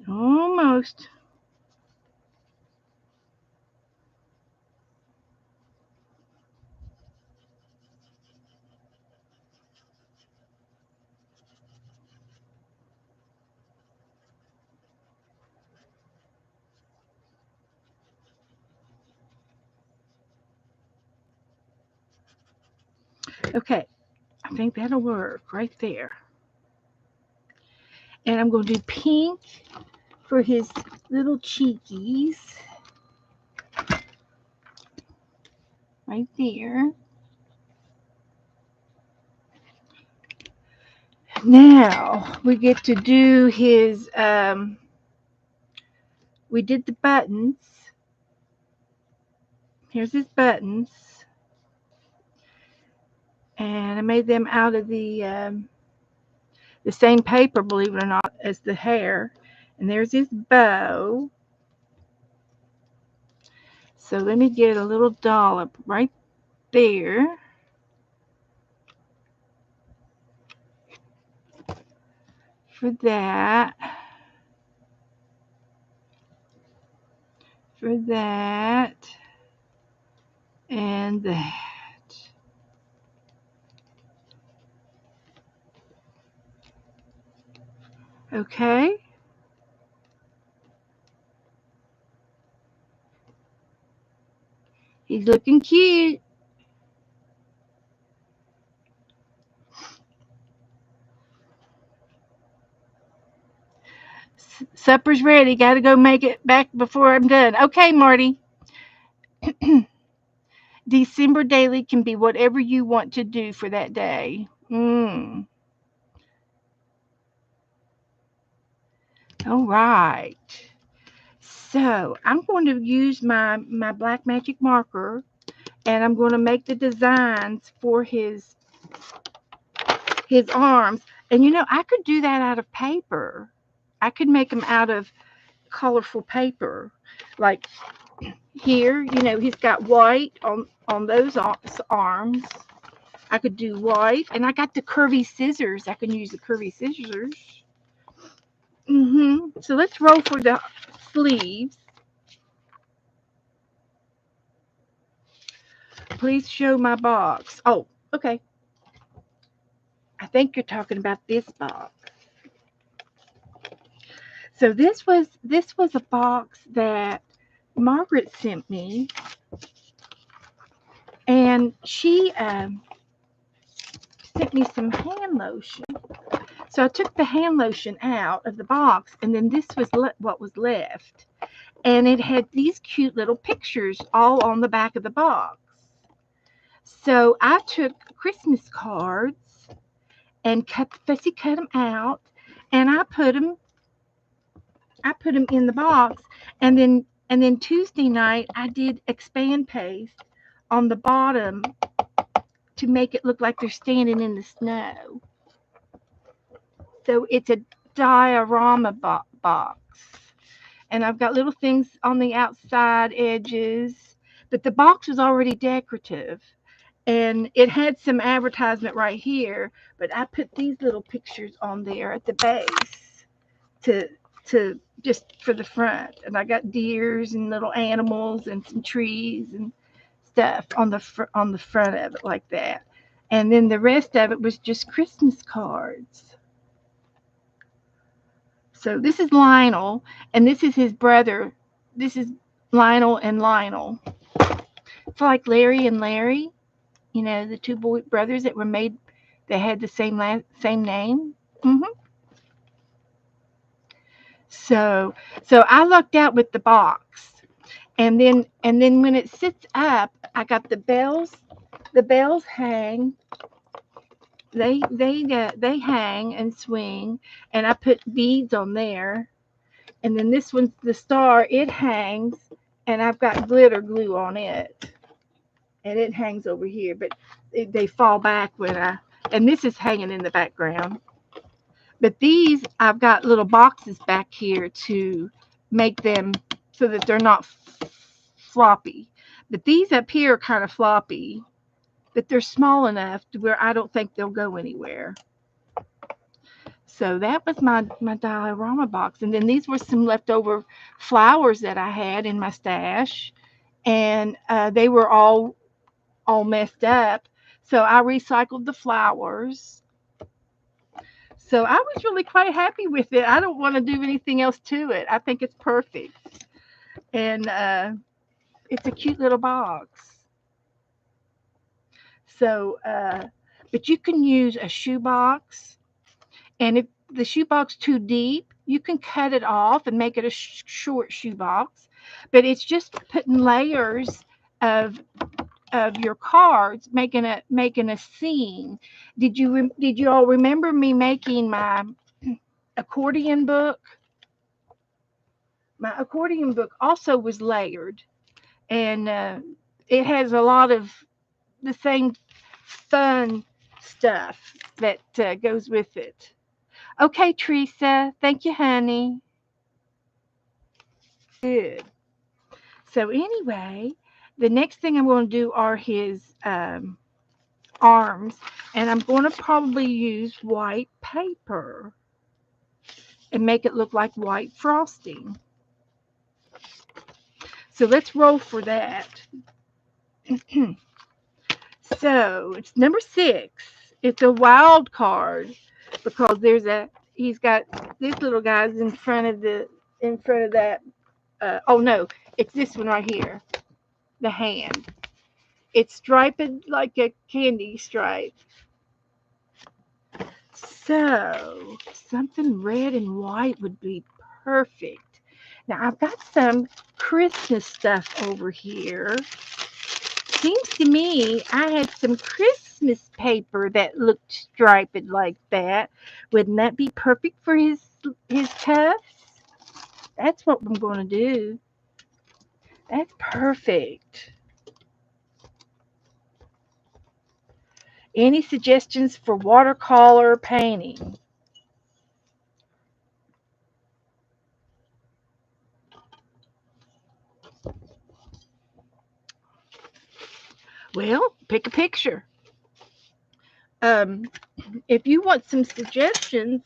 Almost. Okay, I think that'll work right there. And I'm going to do pink for his little cheekies right there. Now we get to do his, we did the buttons. Here's his buttons. And I made them out of the same paper, believe it or not, as the hair. And there's his bow. So let me get a little dollop right there. For that. For that. And that. Okay. He's looking cute. Supper's ready. Got to go make it back before I'm done. Okay, Marty. December daily can be whatever you want to do for that day. All right. So I'm going to use my black magic marker, and I'm going to make the designs for his arms. And I could do that out of paper. I could make them out of colorful paper. Like here, he's got white on those arms. I could do white, and I got the curvy scissors. I can use the curvy scissors. So let's roll for the sleeves. Please show my box. Oh, okay. I think you're talking about this box. So this was a box that Margaret sent me, and she sent me some hand lotion. So I took the hand lotion out of the box, and then this was what was left. And it had these cute little pictures all on the back of the box. So I took Christmas cards and fussy cut them out, and I put them in the box, and then Tuesday night I did expand paste on the bottom to make it look like they're standing in the snow. So it's a diorama box. And I've got little things on the outside edges, but the box was already decorative. And it had some advertisement right here, but I put these little pictures on there at the base to just for the front. And I got deers and little animals and some trees and stuff on the front of it like that. And then the rest of it was just Christmas cards. So this is Lionel, and this is his brother. This is Lionel and Lionel. It's like Larry and Larry, the two brothers that were made. They had the same name. So I lucked out with the box, and then when it sits up, I got the bells. The bells hang. They hang and swing, and I put beads on there. And then this one's the star. It hangs, and I've got glitter glue on it, and it hangs over here. But they fall back and this is hanging in the background. But these, I've got little boxes back here to make them so that they're not floppy. But these up here are kind of floppy, but they're small enough to where I don't think they'll go anywhere. So that was my diorama box. And then these were some leftover flowers that I had in my stash. And they were all messed up. So I recycled the flowers. So I was really quite happy with it. I don't want to do anything else to it. I think it's perfect. And it's a cute little box. So, but you can use a shoebox. And if the shoebox too deep, you can cut it off and make it a short shoebox. But it's just putting layers of your cards, making a scene. Did you all remember me making my accordion book? My accordion book also was layered, and it has a lot of the same fun stuff that goes with it. Okay, Teresa. Thank you, honey. Good. So anyway, the next thing I'm going to do are his arms, and I'm going to probably use white paper and make it look like white frosting. So let's roll for that. So it's number 6. It's a wild card because he's got this little guy's in front of that. Oh no, it's this one right here, the hand. It's striped like a candy stripe. So something red and white would be perfect. Now I've got some Christmas stuff over here. Seems to me I had some Christmas paper that looked striped like that. Wouldn't that be perfect for his cuffs? That's what I'm going to do. That's perfect. Any suggestions for watercolor painting? Well, pick a picture. Um, if you want some suggestions,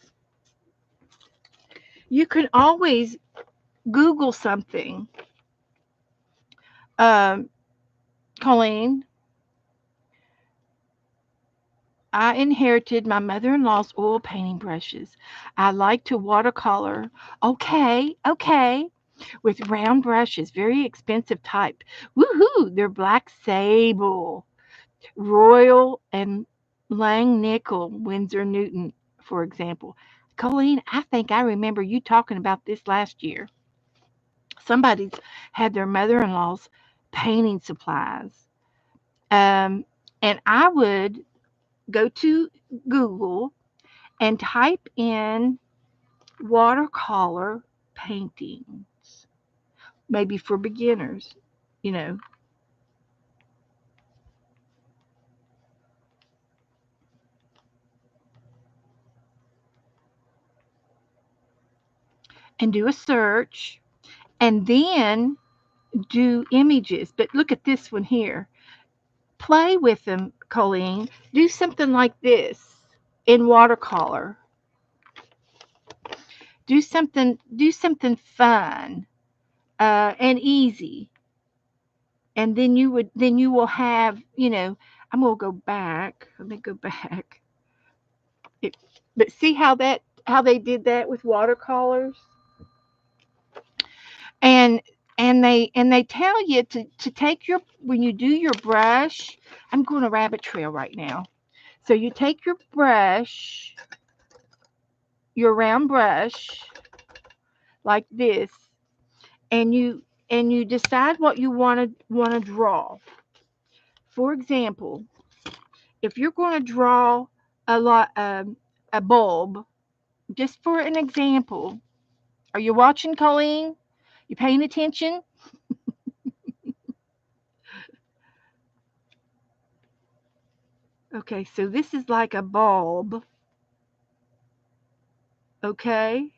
you can always Google something. Um, Colleen, I inherited my mother in law's oil painting brushes. I like to watercolor. Okay, okay. With round brushes, very expensive type. Woohoo! They're black sable, royal, and Lang nickel, Winsor Newton, for example. Colleen, I think I remember you talking about this last year. Somebody's had their mother in law's painting supplies. Um, and I would go to Google and type in watercolor paintings, maybe for beginners, you know, and do a search and then do images. But look at this one here. Play with them, Colleen. Do something like this in watercolor. Do something fun and easy. And then you will have, I'm gonna go back. Let me go back. It, but see how they did that with watercolors? And and they tell you to take your when you do your brush. I'm going a rabbit trail right now. So you take your brush, your round brush, like this, and you decide what you want to draw. For example, if you're going to draw a bulb, just for an example, are you watching, Colleen? You paying attention? Okay, so this is like a bulb. Okay,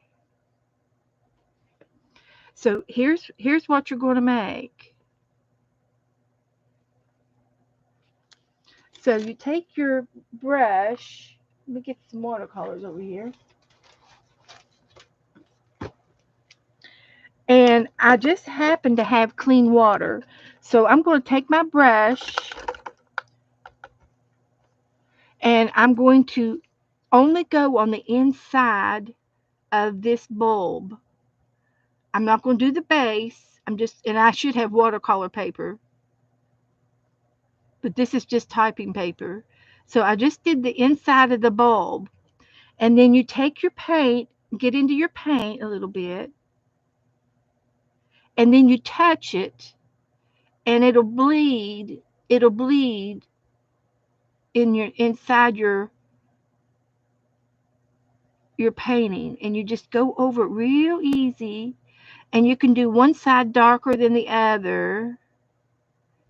so here's what you're going to make. So you take your brush. Let me get some watercolors over here. And I just happen to have clean water. So I'm going to take my brush and I'm going to only go on the inside of this bulb. I'm not going to do the base. And I should have watercolor paper, but this is just typing paper. So I just did the inside of the bulb. And then you take your paint, get into your paint a little bit, and then you touch it and it'll bleed in your inside your painting, and you just go over it real easy, and you can do one side darker than the other.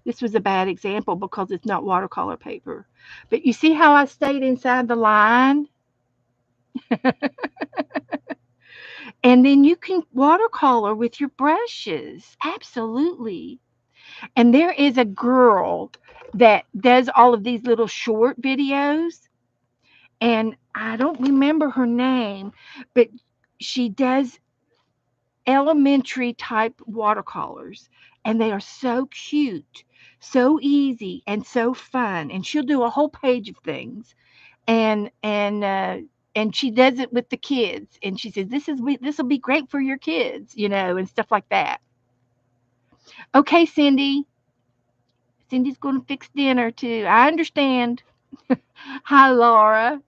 This was a bad example because it's not watercolor paper, but you see how I stayed inside the line. And then you can watercolor with your brushes, absolutely. And there is a girl that does all of these little short videos, and I don't remember her name, but she does elementary type watercolors, and they are so cute, so easy, and so fun. And she'll do a whole page of things, and she does it with the kids, and she says this will be great for your kids, and stuff like that. Okay, Cindy's going to fix dinner too. I understand. Hi, Laura.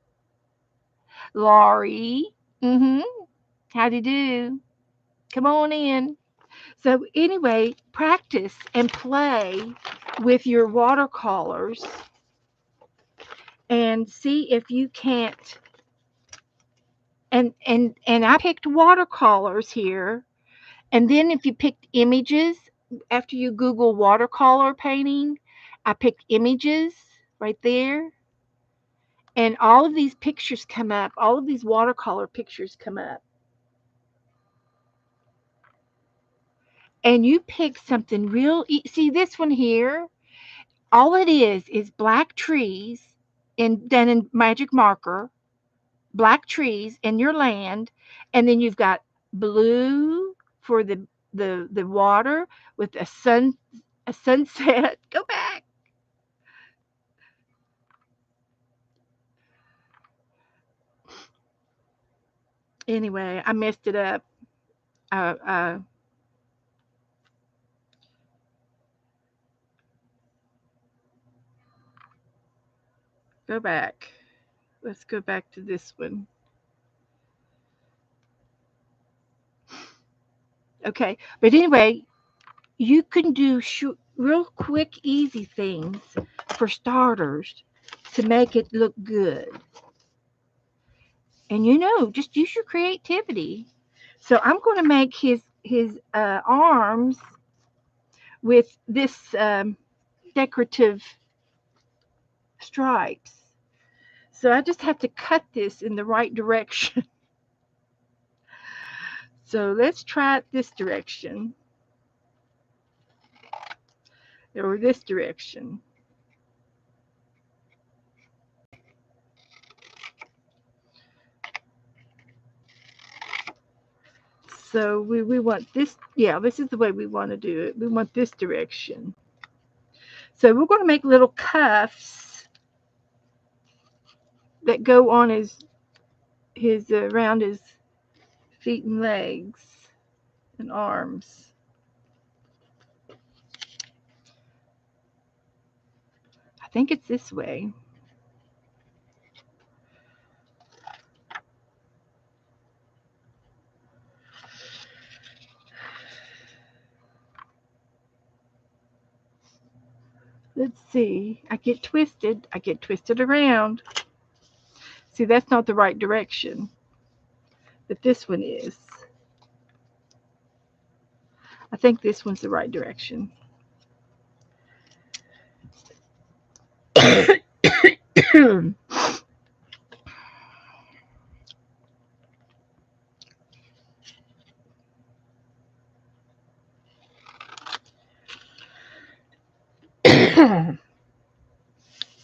Laurie. Mm-hmm. How do you do? Come on in. So anyway, practice and play with your watercolors and see if you can't. And I picked watercolors here. And then if you picked images, after you Google watercolor painting, I picked images right there. And all of these pictures come up. All of these watercolor pictures come up. And you pick something see this one here. All it is black trees done in magic marker, black trees in your land, and then you've got blue for the water with a sunset. Go back. Anyway, I messed it up. Uh, uh, go back. Let's go back to this one. Okay, but anyway, you can do real quick, easy things for starters to make it look good. And just use your creativity. So I'm going to make his arms with this decorative stripes. So I just have to cut this in the right direction. So let's try it this direction or this direction. So we want this, yeah, this is the way we want to do it. We want this direction. So we're going to make little cuffs that go on his around his feet and legs and arms. I think it's this way. Let's see. I get twisted around. See, that's not the right direction, but this one is. I think this one's the right direction.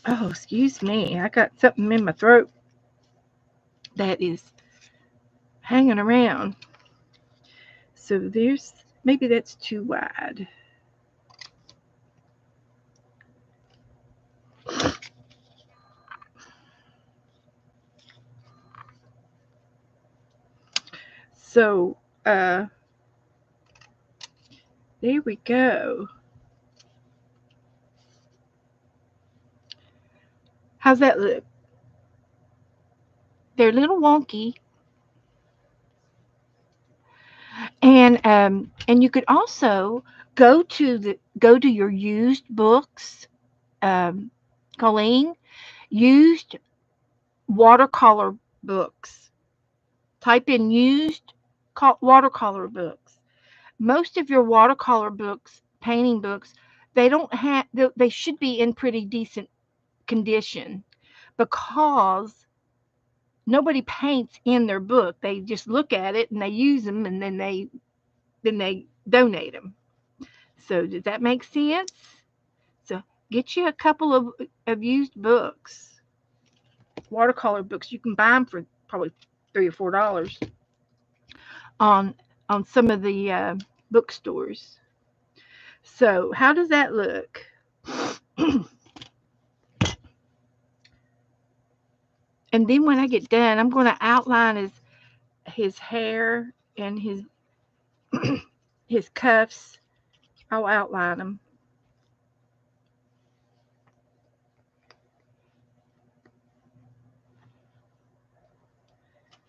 Oh, excuse me. I got something in my throat that is hanging around. So maybe that's too wide. So, there we go. How's that look? They're a little wonky. And you could also go to your used books, Colleen, used watercolor books. Type in used watercolor books. Most of your watercolor books, painting books, they should be in pretty decent condition because nobody paints in their book. They just look at it and they use them and then they donate them. So does that make sense? So get you a couple of used books, watercolor books. You can buy them for probably $3 or $4 on some of the bookstores. So how does that look? And then when I get done, I'm going to outline his hair and his his cuffs. I'll outline them.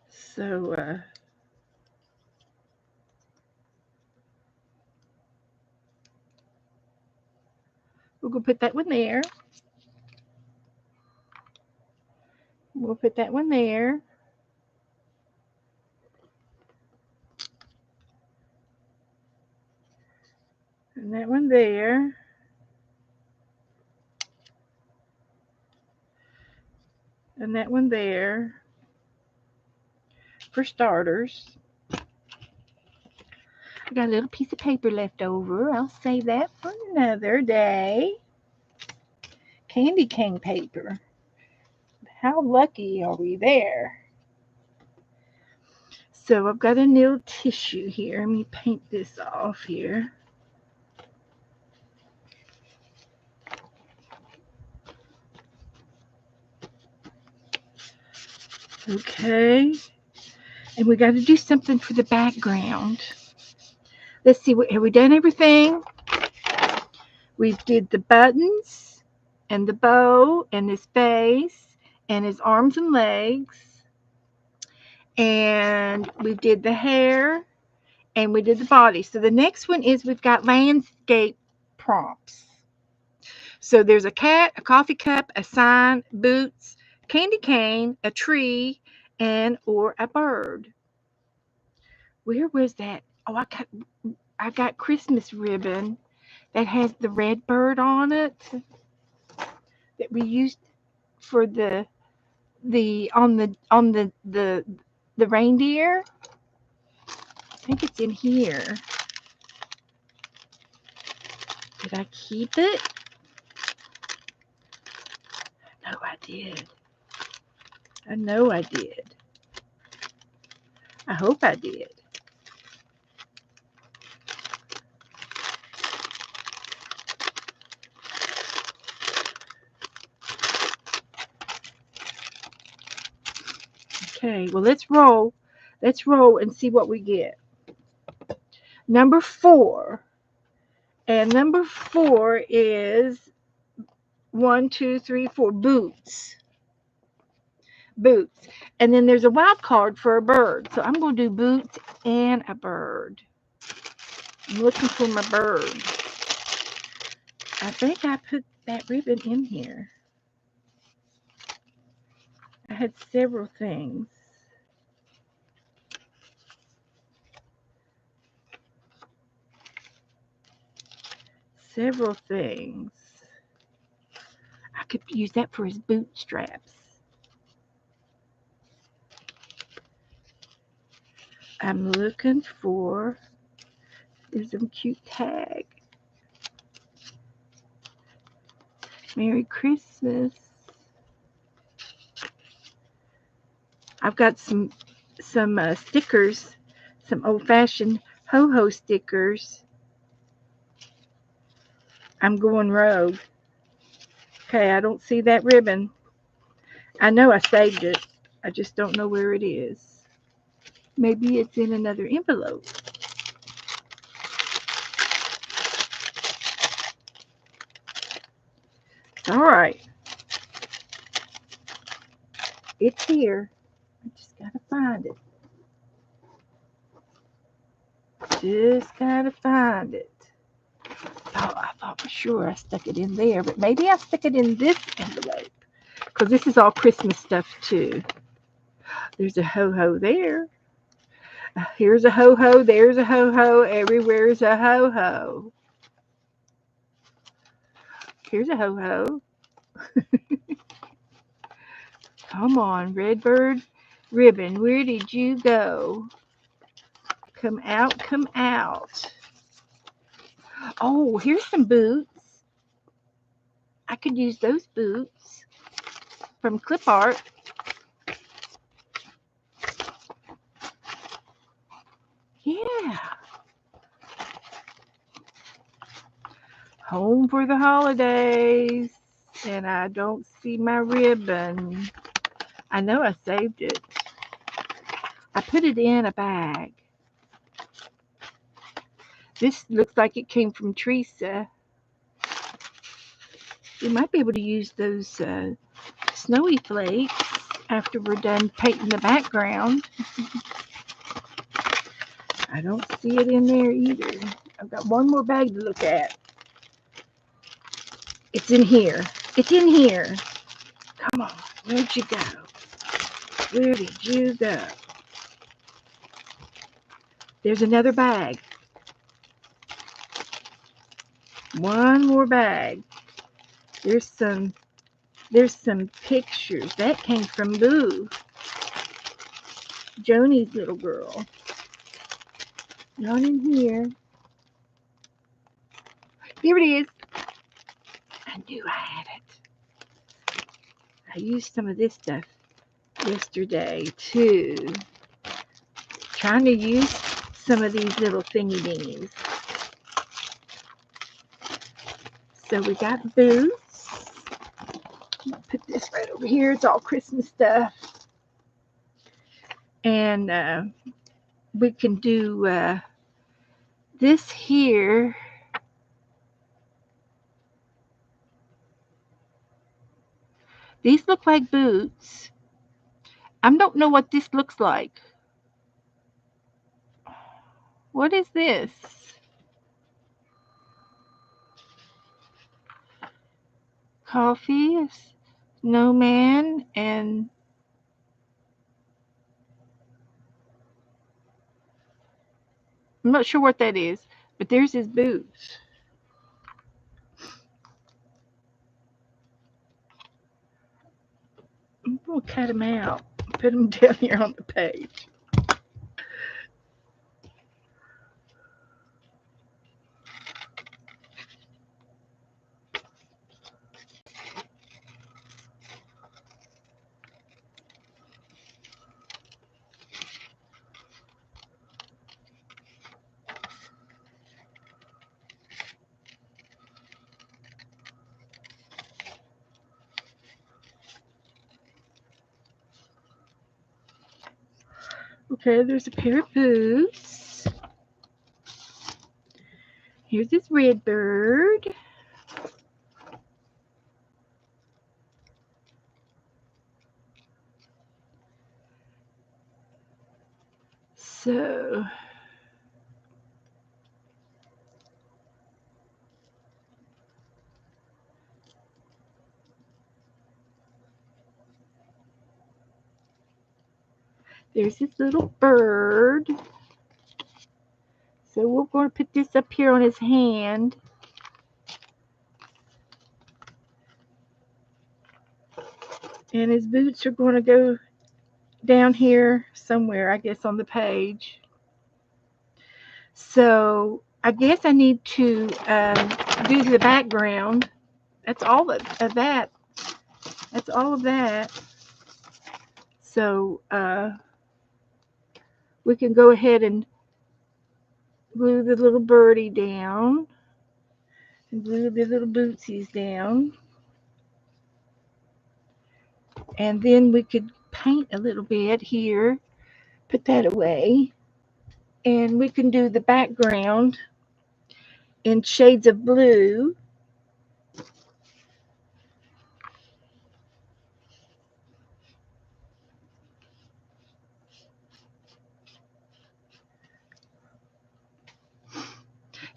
So we're going to put that one there. We'll put that one there. And that one there. And that one there. For starters. I got a little piece of paper left over. I'll save that for another day. Candy cane paper. How lucky are we there? So I've got a nail tissue here. Let me paint this off here. Okay. And we got to do something for the background. Let's see, have we done everything? We did the buttons and the bow and his face and his arms and legs. And we did the hair and we did the body. So the next one is we've got landscape prompts. So there's a cat, a coffee cup, a sign, boots, candy cane, a tree, and or a bird. Where was that? Oh, I got Christmas ribbon that has the red bird on it that we used for the reindeer. I think it's in here. Did I keep it? No, I did. I know I did. I hope I did. Okay, well, let's roll. Let's roll and see what we get. Number 4. And number 4 is 1, 2, 3, 4 boots. Boots. And then there's a wild card for a bird. So I'm going to do boots and a bird. I'm looking for my bird. I think I put that ribbon in here. I had several things. Several things. I could use that for his bootstraps. I'm looking for, there's some cute tag. Merry Christmas. I've got some stickers, some old-fashioned ho-ho stickers. I'm going rogue. Okay, I don't see that ribbon. I know I saved it. I just don't know where it is. Maybe it's in another envelope. All right. It's here. I just got to find it. Just got to find it. Oh, I thought for sure I stuck it in there, but maybe I stuck it in this envelope because this is all Christmas stuff too. There's a ho-ho there. Here's a ho-ho. There's a ho-ho. Everywhere's a ho-ho. Here's a ho-ho. Come on, Redbird ribbon. Where did you go? Come out, come out. Oh, here's some boots. I could use those boots from Clip Art. Yeah. Home for the holidays. And I don't see my ribbon. I know I saved it. I put it in a bag. This looks like it came from Teresa. We might be able to use those snowy flakes after we're done painting the background. I don't see it in there either. I've got one more bag to look at. It's in here. It's in here. Come on. Where'd you go? Where did you go? There's another bag. One more bag. There's some pictures. That came from Boo. Joni's little girl. Not in here. Here it is. I knew I had it. I I used some of this stuff yesterday too. Trying to use some of these little thingy dingies. So we got boots. Put this right over here. It's all Christmas stuff. And we can do this here. These look like boots. I don't know what this looks like. What is this? Coffee, snowman, and I'm not sure what that is, but there's his boots. I'm going to cut them out. Put them down here on the page. Okay, there's a pair of boots. Here's this red bird. So there's this little bird. So we're going to put this up here on his hand. And his boots are going to go down here somewhere, I guess, on the page. So I guess I need to do the background. That's all of that. That's all of that. So we can go ahead and glue the little birdie down and glue the little bootsies down. And then we could paint a little bit here, put that away. And we can do the background in shades of blue.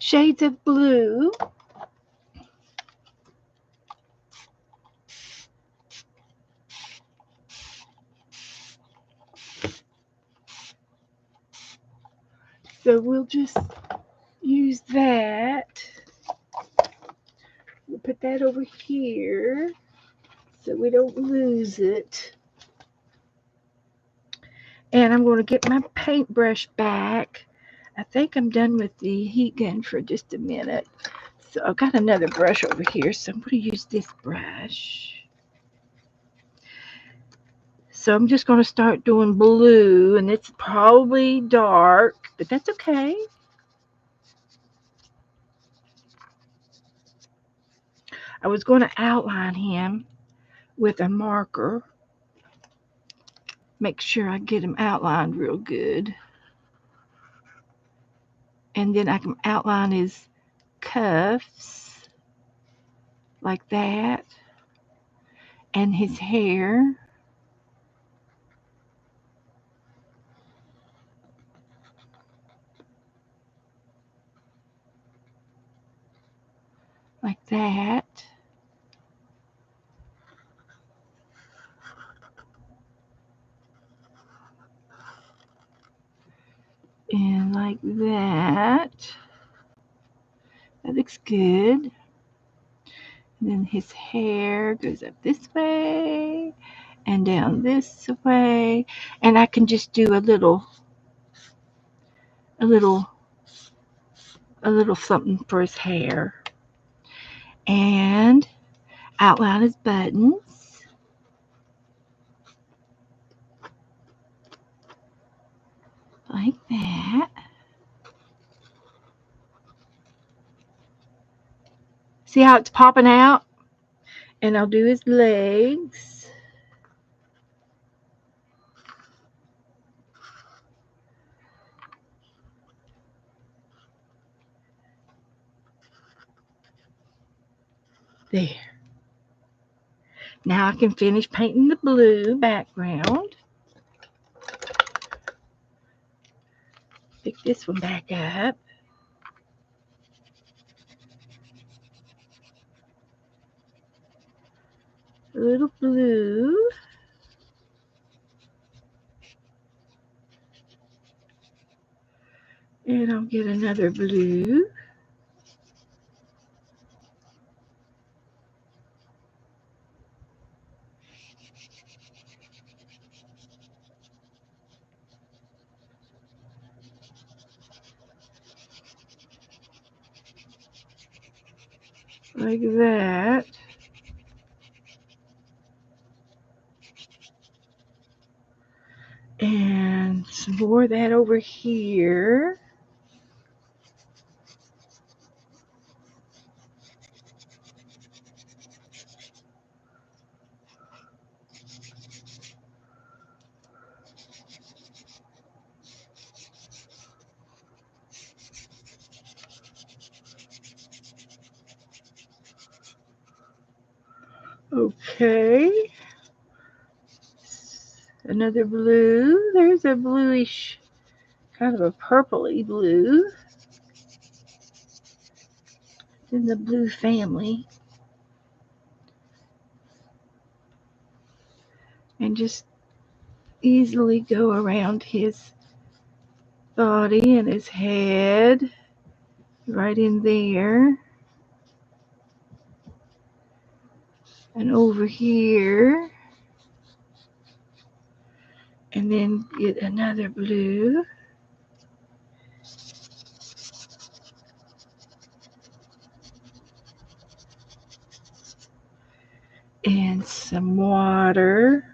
Shades of blue. So we'll just use that. We'll put that over here so we don't lose it. And I'm going to get my paintbrush back. I think I'm done with the heat gun for just a minute. So I've got another brush over here, so I'm going to use this brush. So I'm just going to start doing blue, and it's probably dark, but that's okay. I was going to outline him with a marker. Make sure I get him outlined real good. And then I can outline his cuffs like that, and his hair. Like that. And like that. That looks good. And then his hair goes up this way and down this way. And I can just do a little something for his hair. And outline his buttons. like that. See how it's popping out? And I'll do his legs. There. Now I can finish painting the blue background. Pick this one back up. A little blue. And I'll get another blue. Like that. And some more of that over here. Okay. Another blue. There's a bluish, kind of a purpley blue. It's in the blue family. And just easily go around his body and his head. Right in there. And over here. And then get another blue. And some water.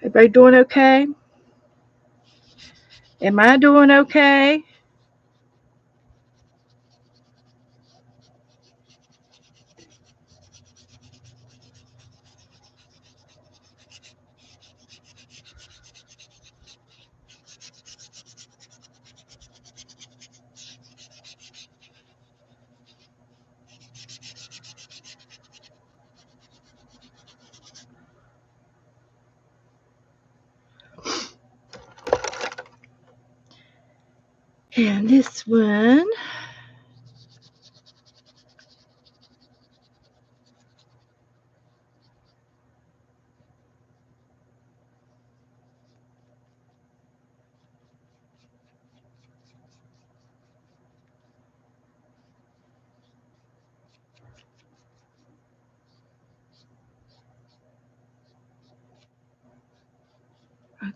Everybody doing okay? Am I doing okay? And this one.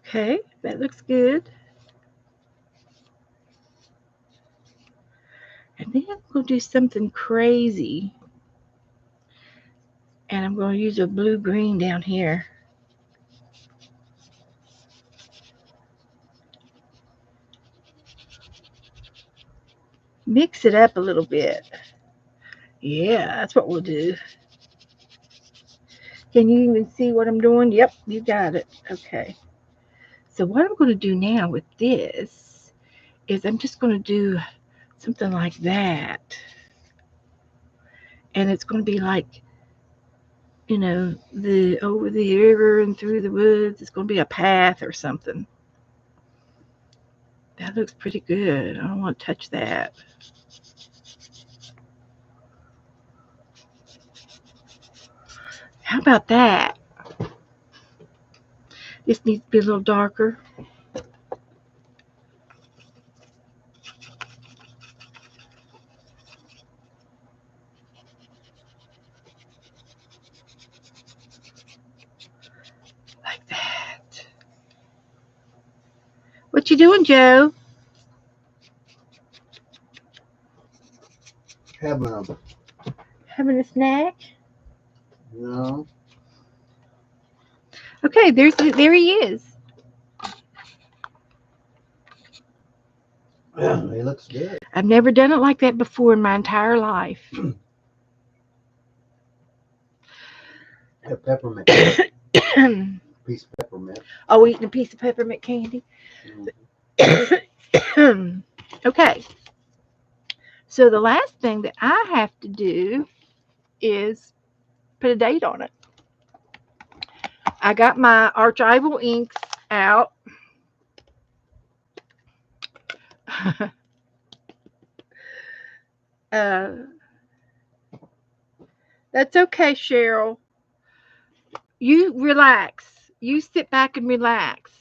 Okay, that looks good. And then I'm going to do something crazy. And I'm going to use a blue-green down here. Mix it up a little bit. Yeah, that's what we'll do. Can you even see what I'm doing? Yep, you got it. Okay. So what I'm going to do now with this is I'm just going to do something like that. And it's going to be like, you know, over the river and through the woods. It's going to be a path or something. That looks pretty good. I don't want to touch that. How about that? This needs to be a little darker. Like that. What you doing, Joe? Having a, Having a snack? no, Okay, there he is. he looks good. I've never done it like that before in my entire life. Have peppermint, piece of peppermint. Oh, eating a piece of peppermint candy. Mhm. Okay, so the last thing that I have to do is put a date on it. I got my archival inks out. uh, that's okay, Cheryl. You relax. You sit back and relax.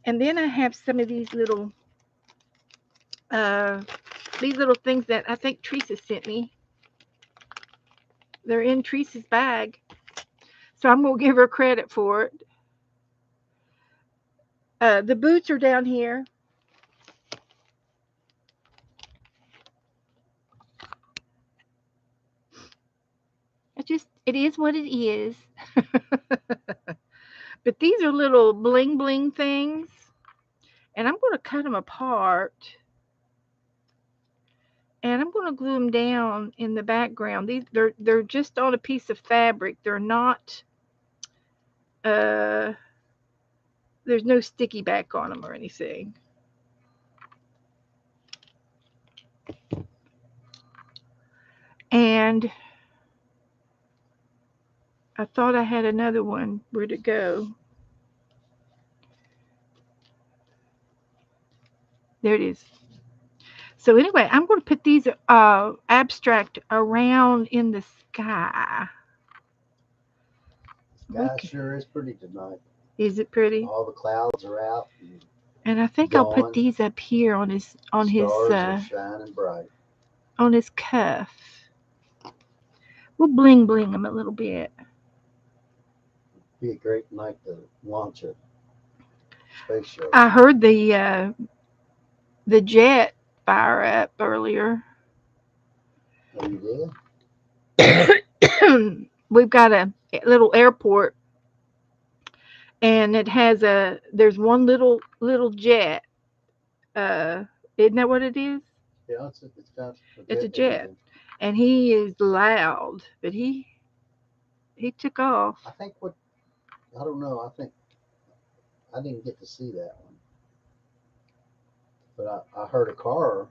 And then I have some of uh, these little things that I think Teresa sent me. They're in Teresa's bag, so I'm gonna give her credit for it. The boots are down here. It is what it is. But these are little bling bling things, and I'm gonna cut them apart, and I'm gonna glue them down in the background. They're just on a piece of fabric. They're not. Uh, there's no sticky back on them or anything. And I thought I had another one. Where'd it go? There it is. So anyway, I'm going to put these abstract around in the sky. Sky sure is pretty tonight. Is it pretty? All the clouds are out. And I think I'll put these up here on his Stars are shining bright. On his cuff. We'll bling bling him a little bit. Be a great night to launch a space shuttle. I heard the jet fire up earlier. Oh, you did? We've got a little airport, and it has there's one little jet. Isn't that what it is? Yeah, it's a jet, engine. And he is loud, but he took off. I don't know. I think I didn't get to see that one, but I heard a car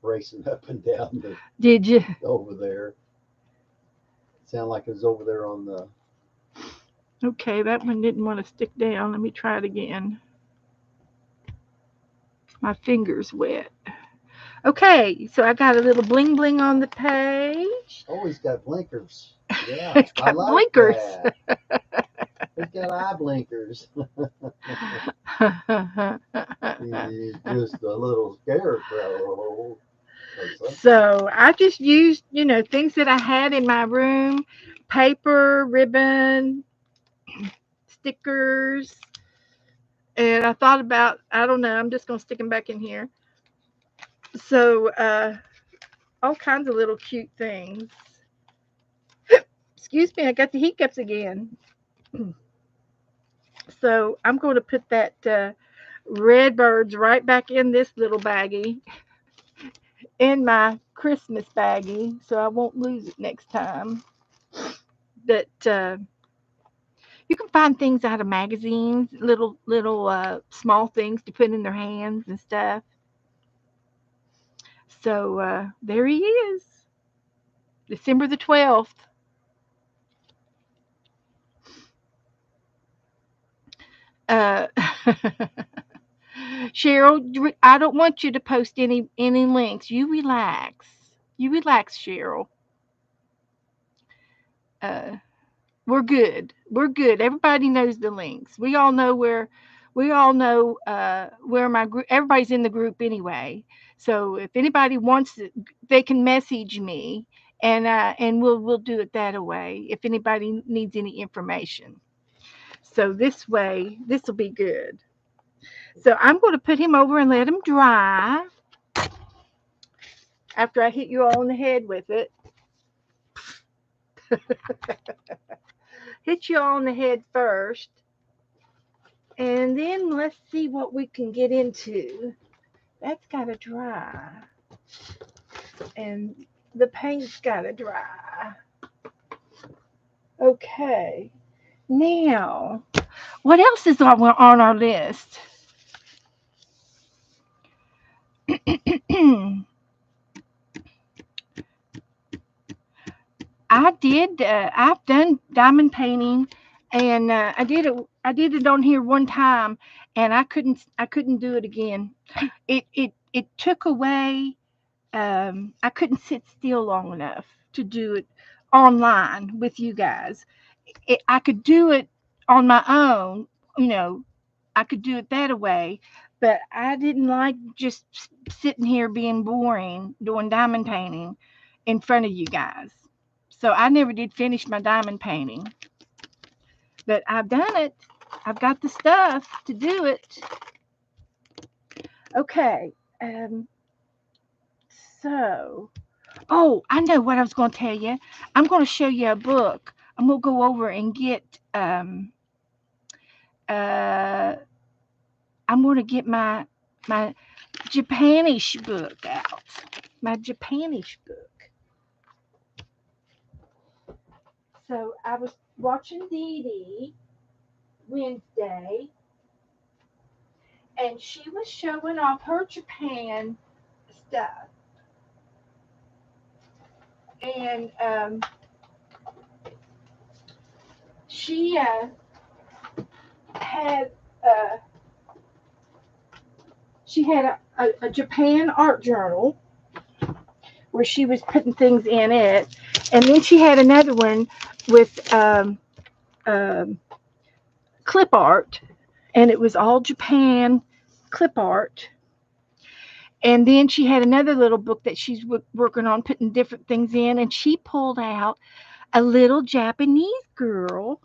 racing up and down the. Did you? Over there. It sounded like it was over there on the. Okay, that one didn't want to stick down. Let me try it again. My finger's wet. Okay, so I got a little bling bling on the page. Oh, he's got blinkers. Yeah, it's got blinkers. He's got eye blinkers. He's just a little scarecrow. So I just used, things that I had in my room: paper, ribbon, stickers. And I thought about, I don't know, I'm just going to stick them back in here. So, all kinds of little cute things. Excuse me, I got the hiccups again. So, I'm going to put that red birds right back in this little baggie, in my Christmas baggie, so I won't lose it next time. But you can find things out of magazines, little small things to put in their hands and stuff. So there he is, December the 12th. Cheryl, I don't want you to post any links. You relax. Cheryl. We're good. Everybody knows the links. We all know where my group. Everybody's in the group anyway. So if anybody wants it, they can message me, and we'll do it that way if anybody needs any information. So this way, this will be good. So I'm going to put him over and let him dry after I hit you all in the head with it. Hit you all in the head first. And then let's see what we can get into. That's got to dry. And the paint's got to dry. Okay. Now, what else is on our list? I've done diamond painting, and I did it on here one time, and I couldn't do it again. It took away. I couldn't sit still long enough to do it online with you guys. I could do it on my own, you know, I could do it that way, but I didn't like just sitting here being boring doing diamond painting in front of you guys. So I never did finish my diamond painting, but I've done it. I've got the stuff to do it. Okay. Um, so, oh, I know what I was going to tell you. I'm going to show you a book. I'm going to go over and get uh, I'm going to get my Japanish book out. My Japanish book. So I was watching Dee Dee Wednesday, and she was showing off her Japan stuff. And she had uh, she had a Japan art journal where she was putting things in it, and then she had another one with um, clip art, and it was all Japan clip art. And then she had another little book that she's working on putting different things in, and she pulled out a little Japanese girl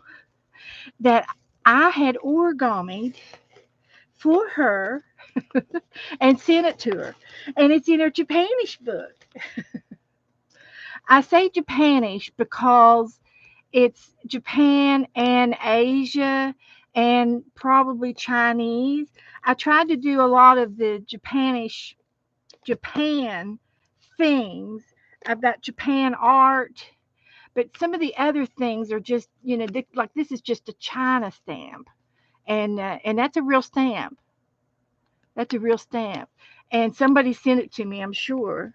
that I had origamied for her and sent it to her. And it's in her Japanish book. I say Japanish because it's Japan and Asia and probably Chinese. I tried to do a lot of the Japan things. I've got Japan art, but some of the other things are just, like this is just a China stamp, and that's a real stamp. That's a real stamp, and somebody sent it to me, I'm sure.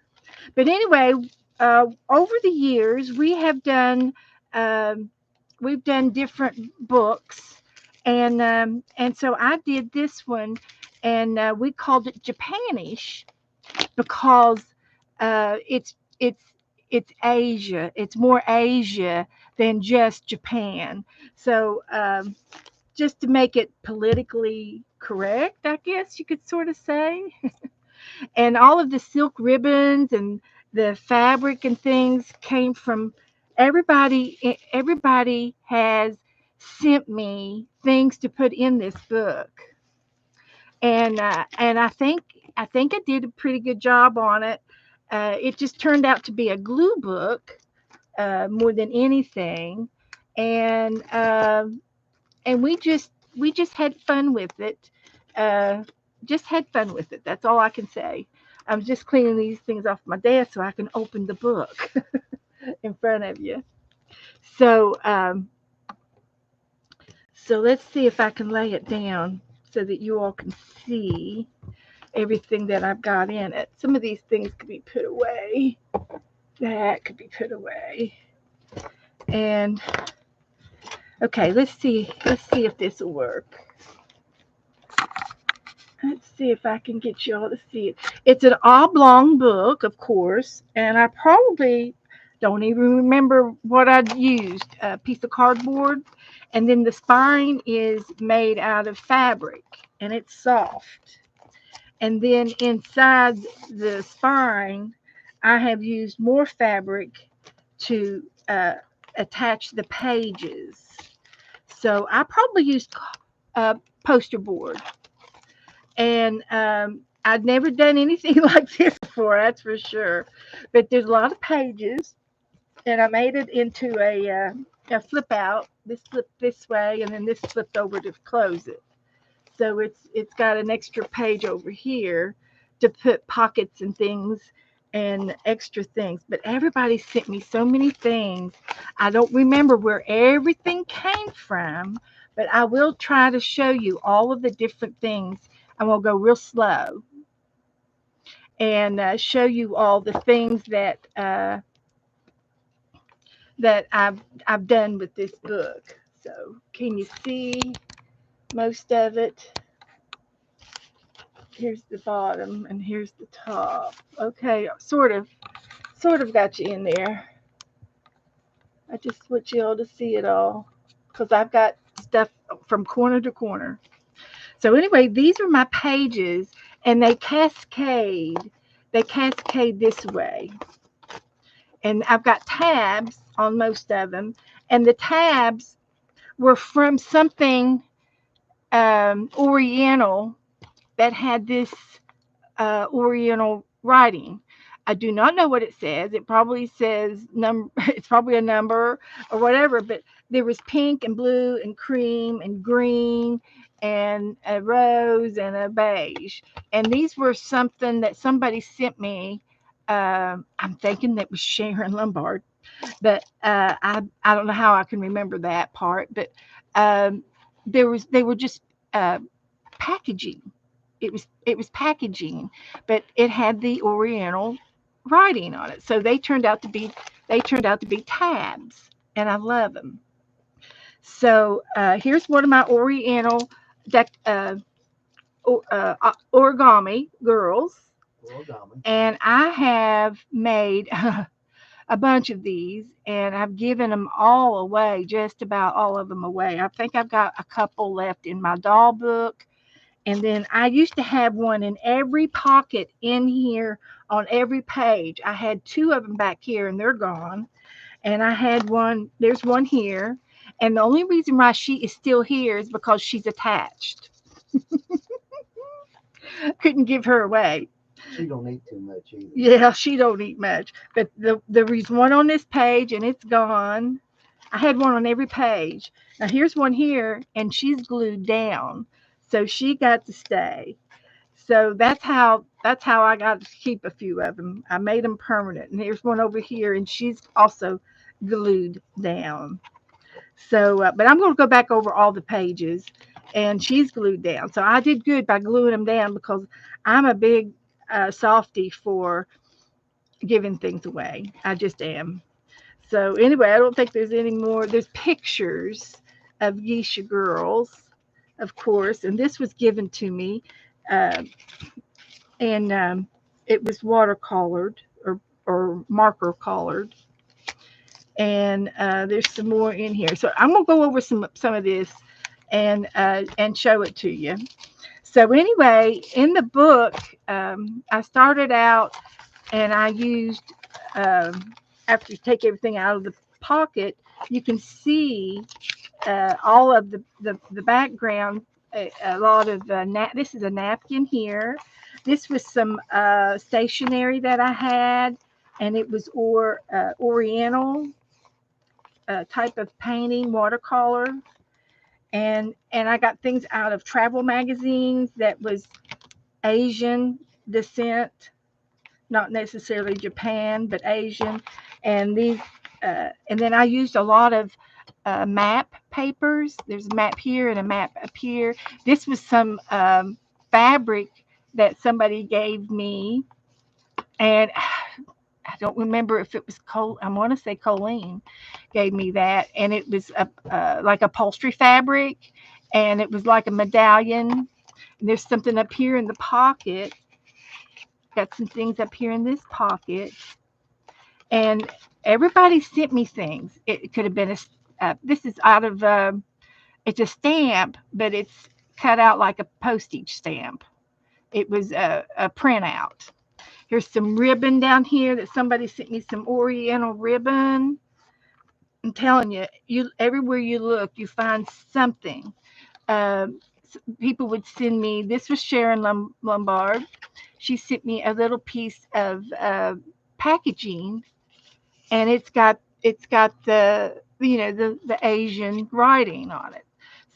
But anyway, over the years um, we've done different books, and so I did this one, and we called it Japanish because it's it's Asia. It's more Asia than just Japan. So just to make it politically correct, I guess you could sort of say. And all of the silk ribbons and the fabric and things came from everybody. Everybody has sent me things to put in this book, and I think I did a pretty good job on it. It just turned out to be a glue book more than anything, and and we just had fun with it. Uh, just had fun with it. That's all I can say. I'm just cleaning these things off my desk so I can open the book in front of you. So so let's see if I can lay it down so that you all can see everything that I've got in it. Some of these things could be put away. That could be put away. And okay, let's see. Let's see if this will work. Let's see if I can get you all to see it. It's an oblong book, of course, and I probably don't even remember what I used. A piece of cardboard, and then the spine is made out of fabric, and it's soft. And then inside the spine, I have used more fabric to attach the pages. So I probably used poster board, and I'd never done anything like this before, that's for sure. But there's a lot of pages, and I made it into a flip out. This flip this way, and then this flipped over to close it. So it's got an extra page over here to put pockets and things and extra things. But everybody sent me so many things. I don't remember where everything came from, but I will try to show you all of the different things. I'm gonna go real slow and show you all the things that I've done with this book. So can you see most of it? Here's the bottom and here's the top. Okay, sort of got you in there. I just want you all to see it all because I've got stuff from corner to corner. So anyway, these are my pages, and they cascade. They cascade this way, and I've got tabs on most of them, and the tabs were from something Oriental that had this Oriental writing. I do not know what it says. It probably says number. It's probably a number or whatever. But there was pink and blue and cream and green and a rose and a beige. And these were something that somebody sent me. I'm thinking that was Sharon Lombard, but I don't know how I can remember that part. But um, they were just uh, packaging. It was packaging, but it had the Oriental writing on it. So they turned out to be tabs, and I love them. So here's one of my Oriental origami girls, Origami. and I have made a bunch of these, and I've given them all away, just about all of them away. I think I've got a couple left in my doll book. And then I used to have one in every pocket in here on every page. I had two of them back here and they're gone. And I had one, there's one here. And the only reason why she is still here is because she's attached. Couldn't give her away. She don't eat too much either. Yeah, she don't eat much. But there is one on this page and it's gone. I had one on every page. Now here's one here and she's glued down. So she got to stay. So that's how I got to keep a few of them. I made them permanent. And here's one over here, and she's also glued down. So, but I'm going to go back over all the pages, and she's glued down. So I did good by gluing them down because I'm a big softie for giving things away. I just am. So anyway, I don't think there's any more. There's pictures of Geisha girls, of course, and this was given to me. Uh, and it was watercolored or marker colored. And there's some more in here. So I'm gonna go over some of this and show it to you. So anyway, in the book, I started out and I used after you take everything out of the pocket, you can see all of the background. A lot of this is a napkin here. This was some stationery that I had, and it was Oriental type of painting, watercolor, and I got things out of travel magazines that was Asian descent, not necessarily Japan, but Asian, and these. And then I used a lot of map papers. There's a map here and a map up here. This was some fabric that somebody gave me, and I don't remember if it was I want to say Colleen gave me that, and it was like upholstery fabric, and it was like a medallion. And there's something up here in the pocket. Got some things up here in this pocket, and everybody sent me things. It could have been this is out of it's a stamp, but it's cut out like a postage stamp. It was a printout. Here's some ribbon down here that somebody sent me, some Oriental ribbon. I'm telling you, everywhere you look, you find something. People would send me. This was Sharon Lombard. She sent me a little piece of packaging, and it's got the Asian writing on it.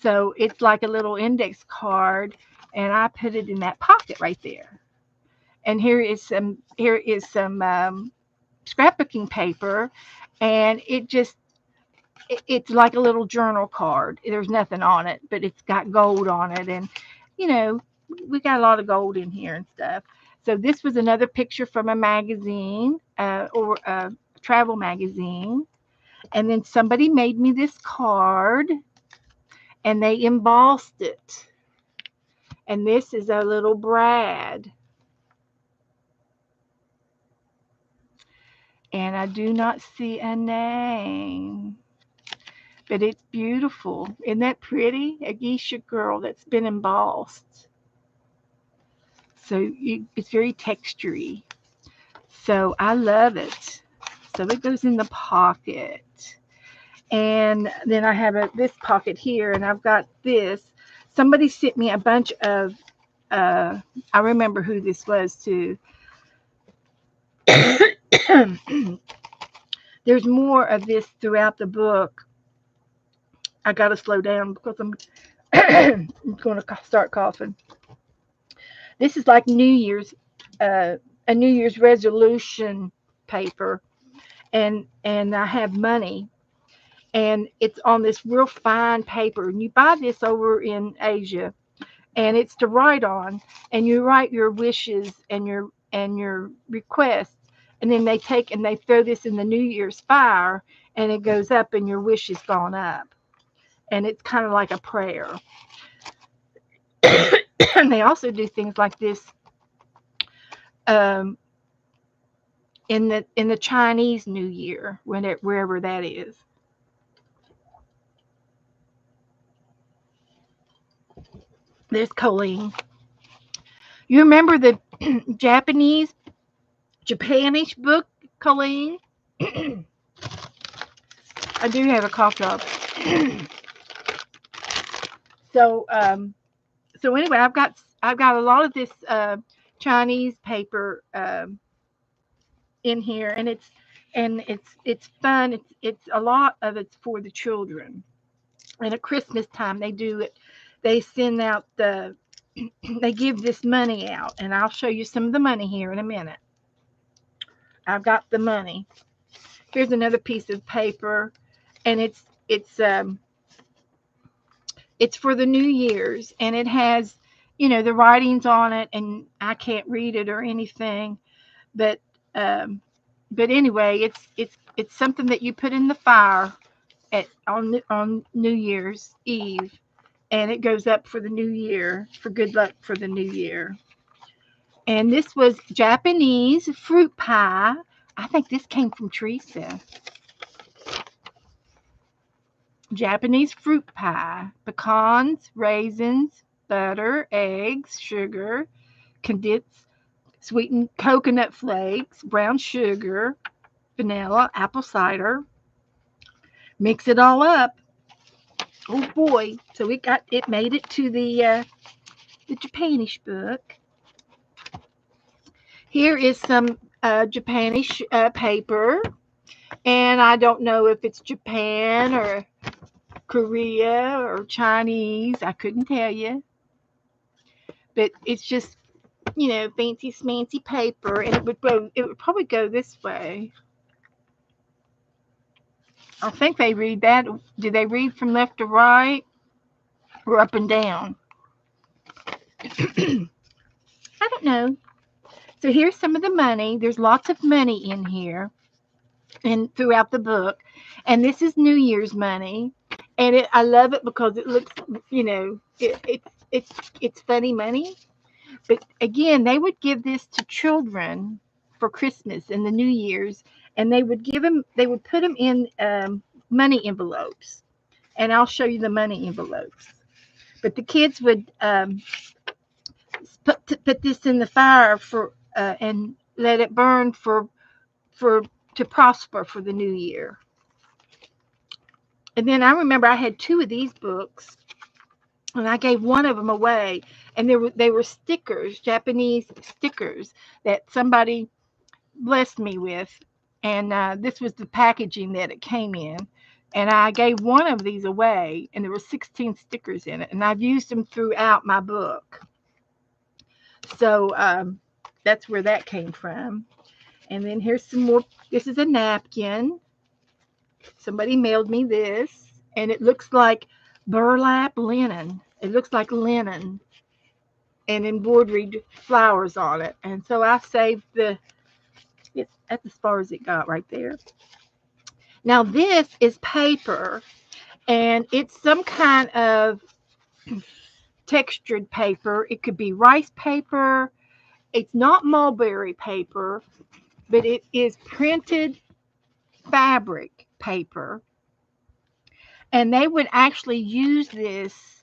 So it's like a little index card, and I put it in that pocket right there. And here is some scrapbooking paper, and it's like a little journal card. There's nothing on it, but it's got gold on it, and you know we got a lot of gold in here and stuff. So this was another picture from a magazine, or a travel magazine, and then somebody made me this card, and they embossed it. And this is a little Brad, and I do not see a name. But it's beautiful. Isn't that pretty? A geisha girl that's been embossed. So it's very textury. So I love it. So it goes in the pocket. And then I have this pocket here, and I've got this. Somebody sent me a bunch of, I remember who this was too. There's more of this throughout the book. I got to slow down because I'm going to start coughing. This is like a New Year's resolution paper, and I have money, and it's on this real fine paper. And you buy this over in Asia, and it's to write on, and you write your wishes and your requests, and then they take and they throw this in the New Year's fire, and it goes up, and your wish has gone up, and it's kind of like a prayer. And they also do things like this um, in the Chinese New Year, wherever that is. There's Colleen. You remember the Japanish book, Colleen? I do have a cough drop. so so anyway, I've got a lot of this Chinese paper in here, and it's fun. It's a lot of it's for the children. And at Christmas time, they do it. They send out they give this money out, and I'll show you some of the money here in a minute. I've got the money. Here's another piece of paper, and it's for the New Year's, and it has the writings on it, and I can't read it or anything, but um, but anyway, it's something that you put in the fire on New Year's Eve, and it goes up for the new year, for good luck for the new year. And this was Japanese fruit pie. I think this came from Teresa. Japanese fruit pie: pecans, raisins, butter, eggs, sugar, condensed sweetened coconut flakes, brown sugar, vanilla, apple cider. Mix it all up. Oh boy! So it made it to the Japanish book. Here is some Japanish paper, and I don't know if it's Japan or Korea or Chinese. I couldn't tell you, but it's just fancy smancy paper, and it would probably go this way. I think they read that. Do they read from left to right or up and down? I don't know. So here's some of the money. There's lots of money in here and throughout the book. And this is New Year's money. And I love it because it looks, it's funny money. But again, they would give this to children for Christmas and the New Year's, and they would put them in money envelopes. And I'll show you the money envelopes. But the kids would put this in the fire and let it burn for to prosper for the new year. And then I remember I had two of these books, and I gave one of them away. And they were stickers, Japanese stickers that somebody blessed me with. And this was the packaging that it came in. And I gave one of these away, and there were 16 stickers in it. And I've used them throughout my book. So that's where that came from. And then here's some more. This is a napkin. Somebody mailed me this, and it looks like burlap linen. It looks like linen and embroidered flowers on it. And so I saved that's as far as it got right there. Now this is paper, and it's some kind of textured paper. It could be rice paper. It's not mulberry paper, but it is printed fabric paper. And they would actually use this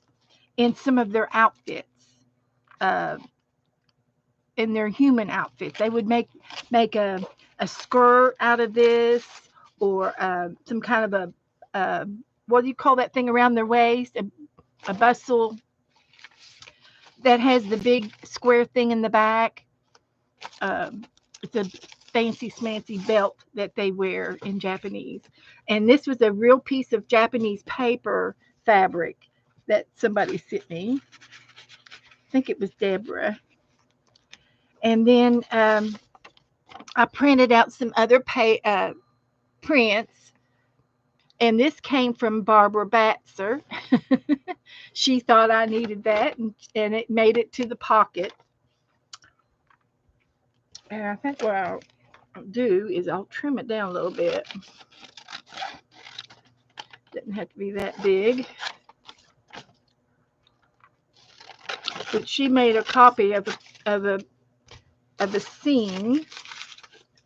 in some of their outfits, uh, in their human outfits. They would make a skirt out of this, or some kind of a what do you call that thing around their waist? A bustle that has the big square thing in the back. It's a fancy smancy belt that they wear in Japanese. And this was a real piece of Japanese paper fabric that somebody sent me. I think it was Deborah. And then I printed out some other prints. And this came from Barbara Batzer. She thought I needed that, and it made it to the pocket. And I think what I'll do is I'll trim it down a little bit. Doesn't have to be that big. But she made a copy of a scene,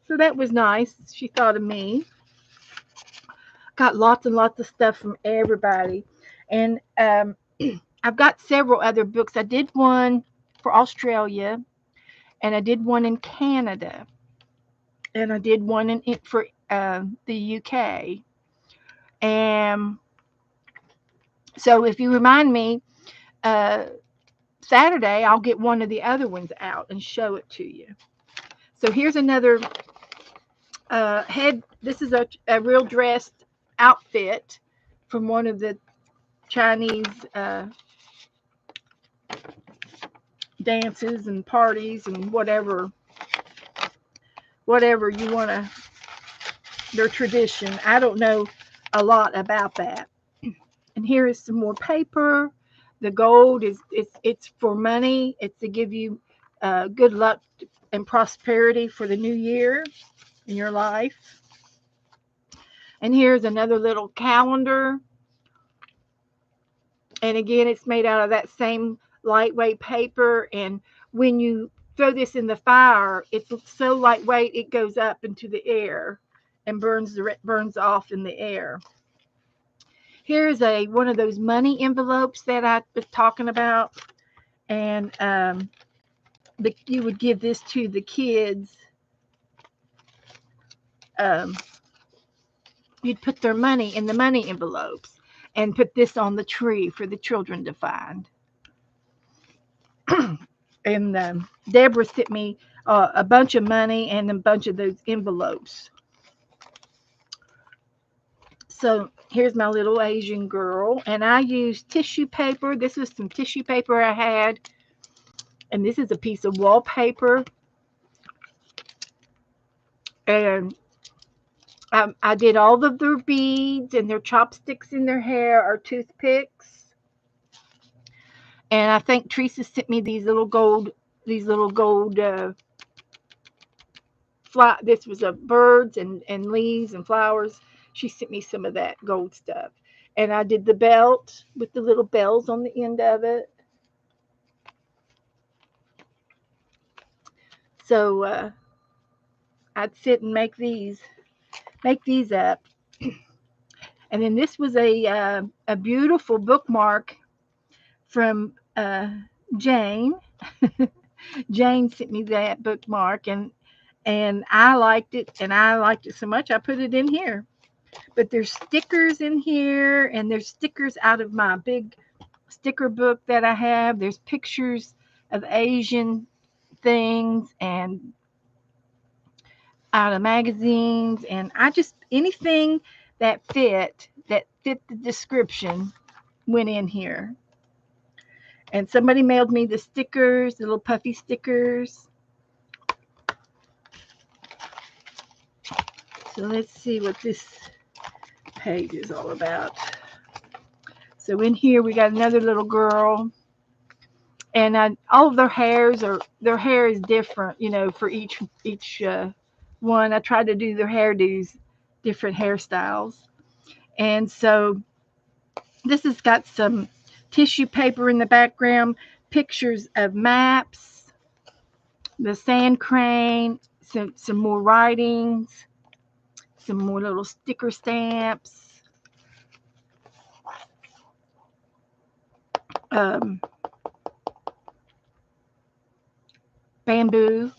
so that was nice. She thought of me. Got lots and lots of stuff from everybody, and I've got several other books. I did one for Australia, and I did one in Canada, and I did one for the UK. And so if you remind me, Saturday I'll get one of the other ones out and show it to you. So here's another head. This is a real dressed outfit from one of the Chinese dances and parties and whatever you want to, their tradition. I don't know a lot about that. And here is some more paper. The gold it's for money. It's to give you good luck and prosperity for the new year in your life. And here's another little calendar. And again, it's made out of that same lightweight paper. And when you throw this in the fire, it's so lightweight it goes up into the air and burns off in the air. Here's one of those money envelopes that I was talking about, and you would give this to the kids. You'd put their money in the money envelopes and put this on the tree for the children to find. And Deborah sent me a bunch of money and a bunch of those envelopes. So here's my little Asian girl, and I used tissue paper. This was some tissue paper I had, and this is a piece of wallpaper. And I did all of their beads and their chopsticks in their hair or toothpicks. And I think Teresa sent me these little gold this was birds and leaves and flowers. She sent me some of that gold stuff. And I did the belt with the little bells on the end of it. So I'd sit and make these up. And then this was a beautiful bookmark from Jane. Jane sent me that bookmark, and and I liked it, and I liked it so much I put it in here. But there's stickers in here, and there's stickers out of my big sticker book that I have. There's pictures of Asian things and out of magazines, and I just anything that fit the description went in here. And somebody mailed me the stickers, the little puffy stickers. So let's see what this page is all about. So in here we got another little girl, and all of their hair is different, for each one. I tried to do their hairdos, different hairstyles, and so this has got some tissue paper in the background, pictures of maps, the sand crane, some more writings, some more little sticker stamps, um, bamboo,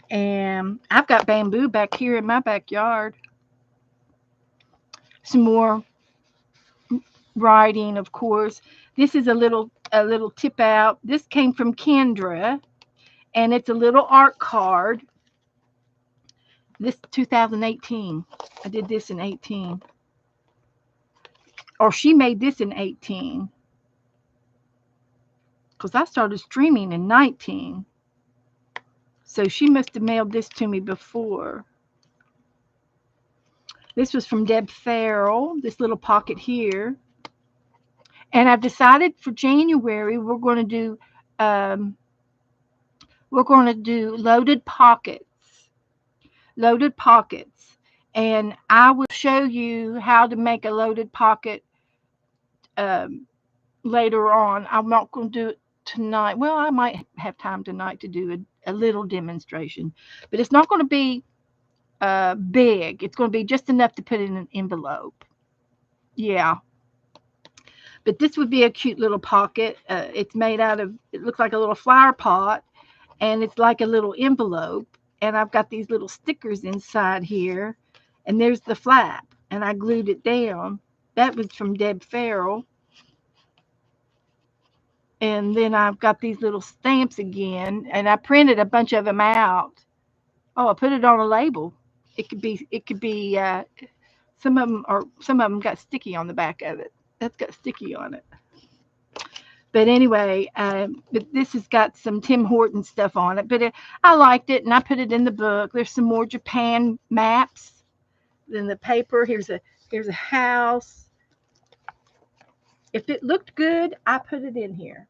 and I've got bamboo back here in my backyard. Some more writing, of course. This is a little tip out. This came from Kendra, and it's a little art card. This 2018. I did this in 18. Or she made this in 18. Because I started streaming in 19. So she must have mailed this to me before. This was from Deb Farrell, this little pocket here. And I've decided for January um, we're going to do loaded pockets. Loaded pockets. And I will show you how to make a loaded pocket um, later on. I'm not going to do it tonight. Well, I might have time tonight to do a little demonstration, but it's not going to be big. It's going to be just enough to put in an envelope. Yeah. But this would be a cute little pocket. It's made out of, it looks like a little flower pot, and it's like a little envelope. And I've got these little stickers inside here, and there's the flap, and I glued it down. That was from Deb Farrell. And then I've got these little stamps again, and I printed a bunch of them out. Oh, I put it on a label. It could be some of them got sticky on the back of it. That's got sticky on it. But anyway, but this has got some Tim Horton stuff on it. But I liked it, and I put it in the book. There's some more Japan maps. Then the paper. Here's a house. If it looked good, I put it in here.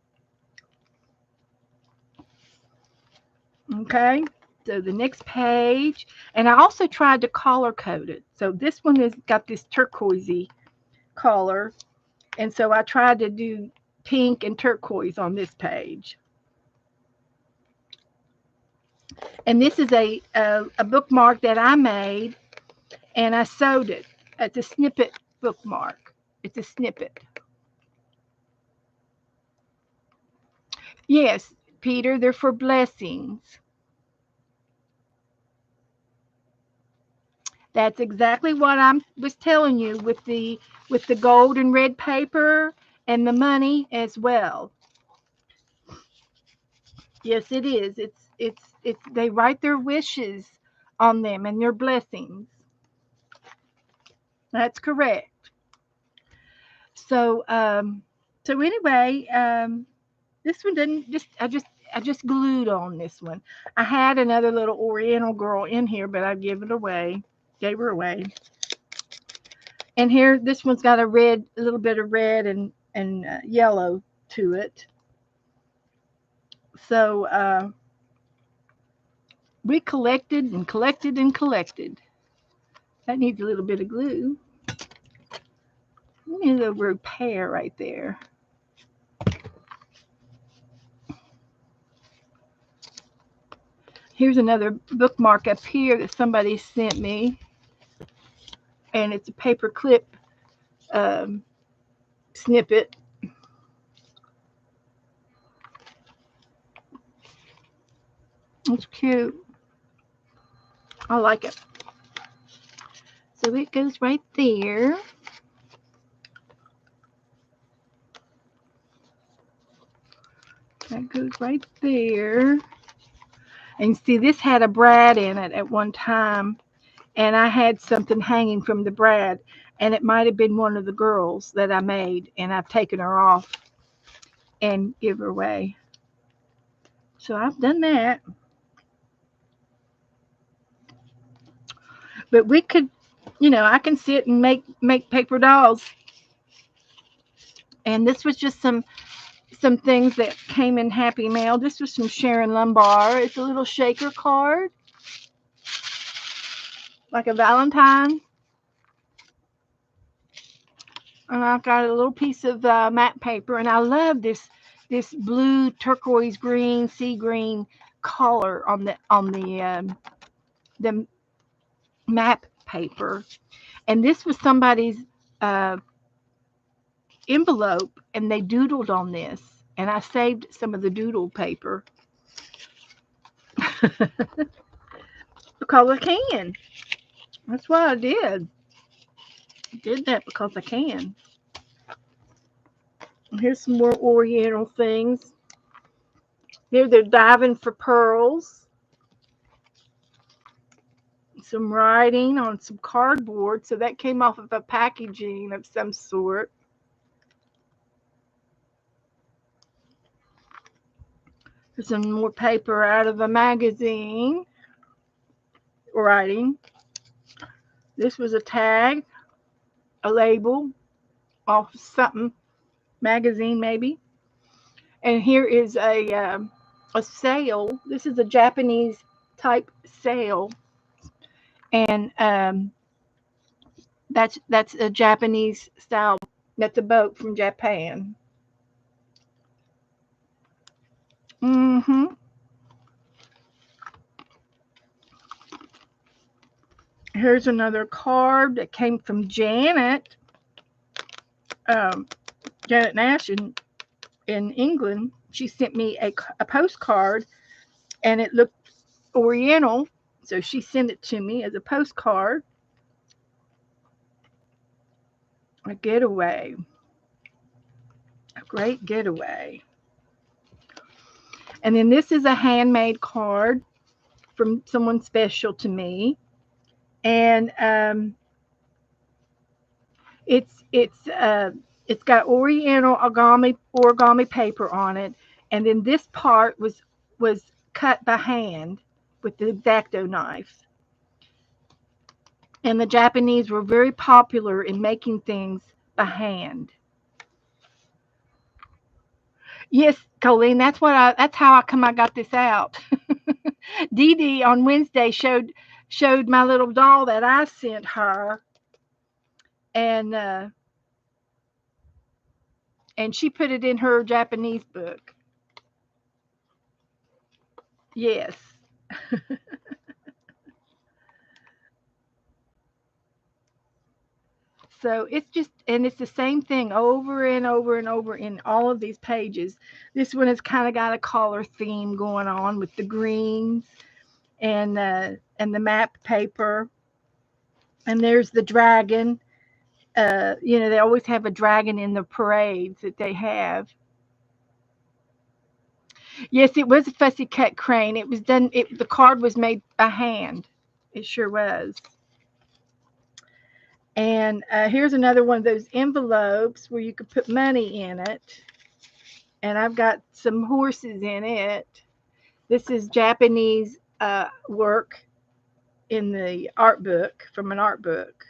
Okay. So the next page, and I also tried to color code it. So this one has got this turquoisey color, and so I tried to do pink and turquoise on this page. And this is a bookmark that I made, and I sewed it. It's a snippet bookmark. It's a snippet. Yes, Peter, they're for blessings. That's exactly what I was telling you with the gold and red paper and the money as well. Yes, it is. It's they write their wishes on them and their blessings. That's correct. So so anyway, this one didn't just I just glued on this one. I had another little Oriental girl in here, but I gave her away. And here, this one's got a little bit of red and yellow to it. So we collected and collected and collected. That needs a little bit of glue. Need a repair right there. Here's another bookmark up here that somebody sent me, and it's a paper clip um, snippet. It's cute. I like it. So it goes right there. That goes right there. And see, this had a brad in it at one time, and I had something hanging from the brad, and it might have been one of the girls that I made, and I've taken her off and give her away. So I've done that. But we could, I can sit and make paper dolls. And this was just some things that came in Happy Mail. This was from Sharon Lumbar. It's a little shaker card, like a Valentine. And I've got a little piece of matte paper, and I love this blue, turquoise, green, sea green color on the map paper. And this was somebody's uh, envelope, and they doodled on this, and I saved some of the doodle paper because I can. That's what I did. I did that because I can. Here's some more Oriental things. Here they're diving for pearls. Some writing on some cardboard. So that came off of a packaging of some sort. There's some more paper out of a magazine. Writing. This was a tag, a label off something, magazine maybe. And here is a sail. This is a Japanese type sail, and that's a Japanese style. That's a boat from Japan. Hmm. Here's another card that came from um, Janet Nash in England. She sent me a postcard, and it looked Oriental, so she sent it to me as a postcard. A getaway, a great getaway. And then this is a handmade card from someone special to me, and it's got Oriental origami paper on it, and then this part was cut by hand with the X-Acto knife. And the Japanese were very popular in making things by hand. Yes, Colleen, that's how I got this out. Dee Dee on Wednesday showed my little doll that I sent her, and she put it in her Japanese book. Yes. So it's the same thing over and over and over in all of these pages. This one has kind of got a color theme going on with the greens and the map paper. And there's the dragon. They always have a dragon in the parades that they have. Yes, it was a fussy cut crane. It was done. The card was made by hand. It sure was. And here's another one of those envelopes where you could put money in it. And I've got some horses in it. This is Japanese work in the art book, from an art book.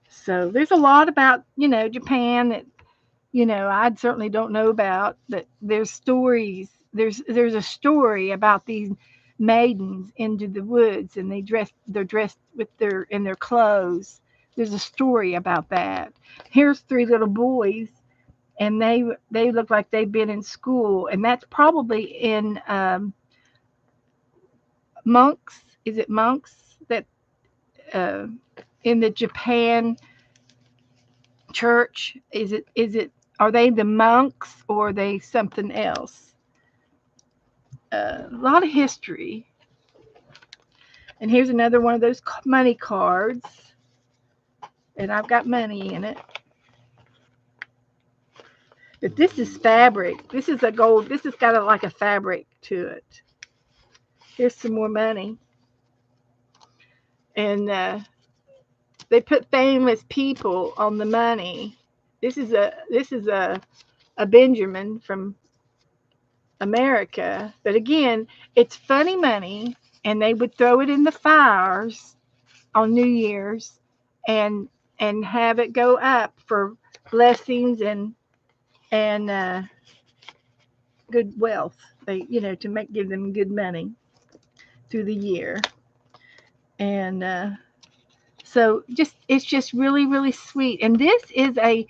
So there's a lot about, Japan that, I certainly don't know about, but there's stories. There's a story about these maidens into the woods, and they're dressed with their clothes. There's a story about that. Here's three little boys, and they look like they've been in school, and that's probably in monks. Is it monks that uh, in the Japan church? Is it are they the monks, or are they something else? a lot of history. And here's another one of those money cards, and I've got money in it. But this is fabric. This is a gold. This has got like a fabric to it. Here's some more money, and they put famous people on the money. This is a Benjamin from America. But again, it's funny money, and they would throw it in the fires on New Year's, and have it go up for blessings and good wealth. They to give them good money through the year, and so it's just really really sweet. And this is a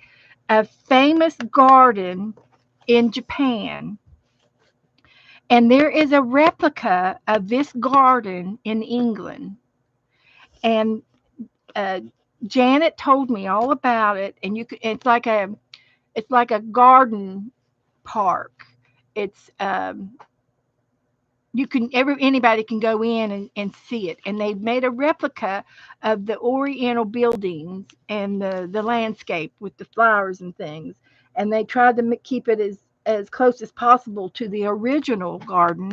famous garden in Japan. And there is a replica of this garden in England. And uh, Janet told me all about it. And it's like a garden park. It's you can anybody can go in and see it. And they've made a replica of the Oriental buildings and the landscape with the flowers and things. And they tried to keep it as close as possible to the original garden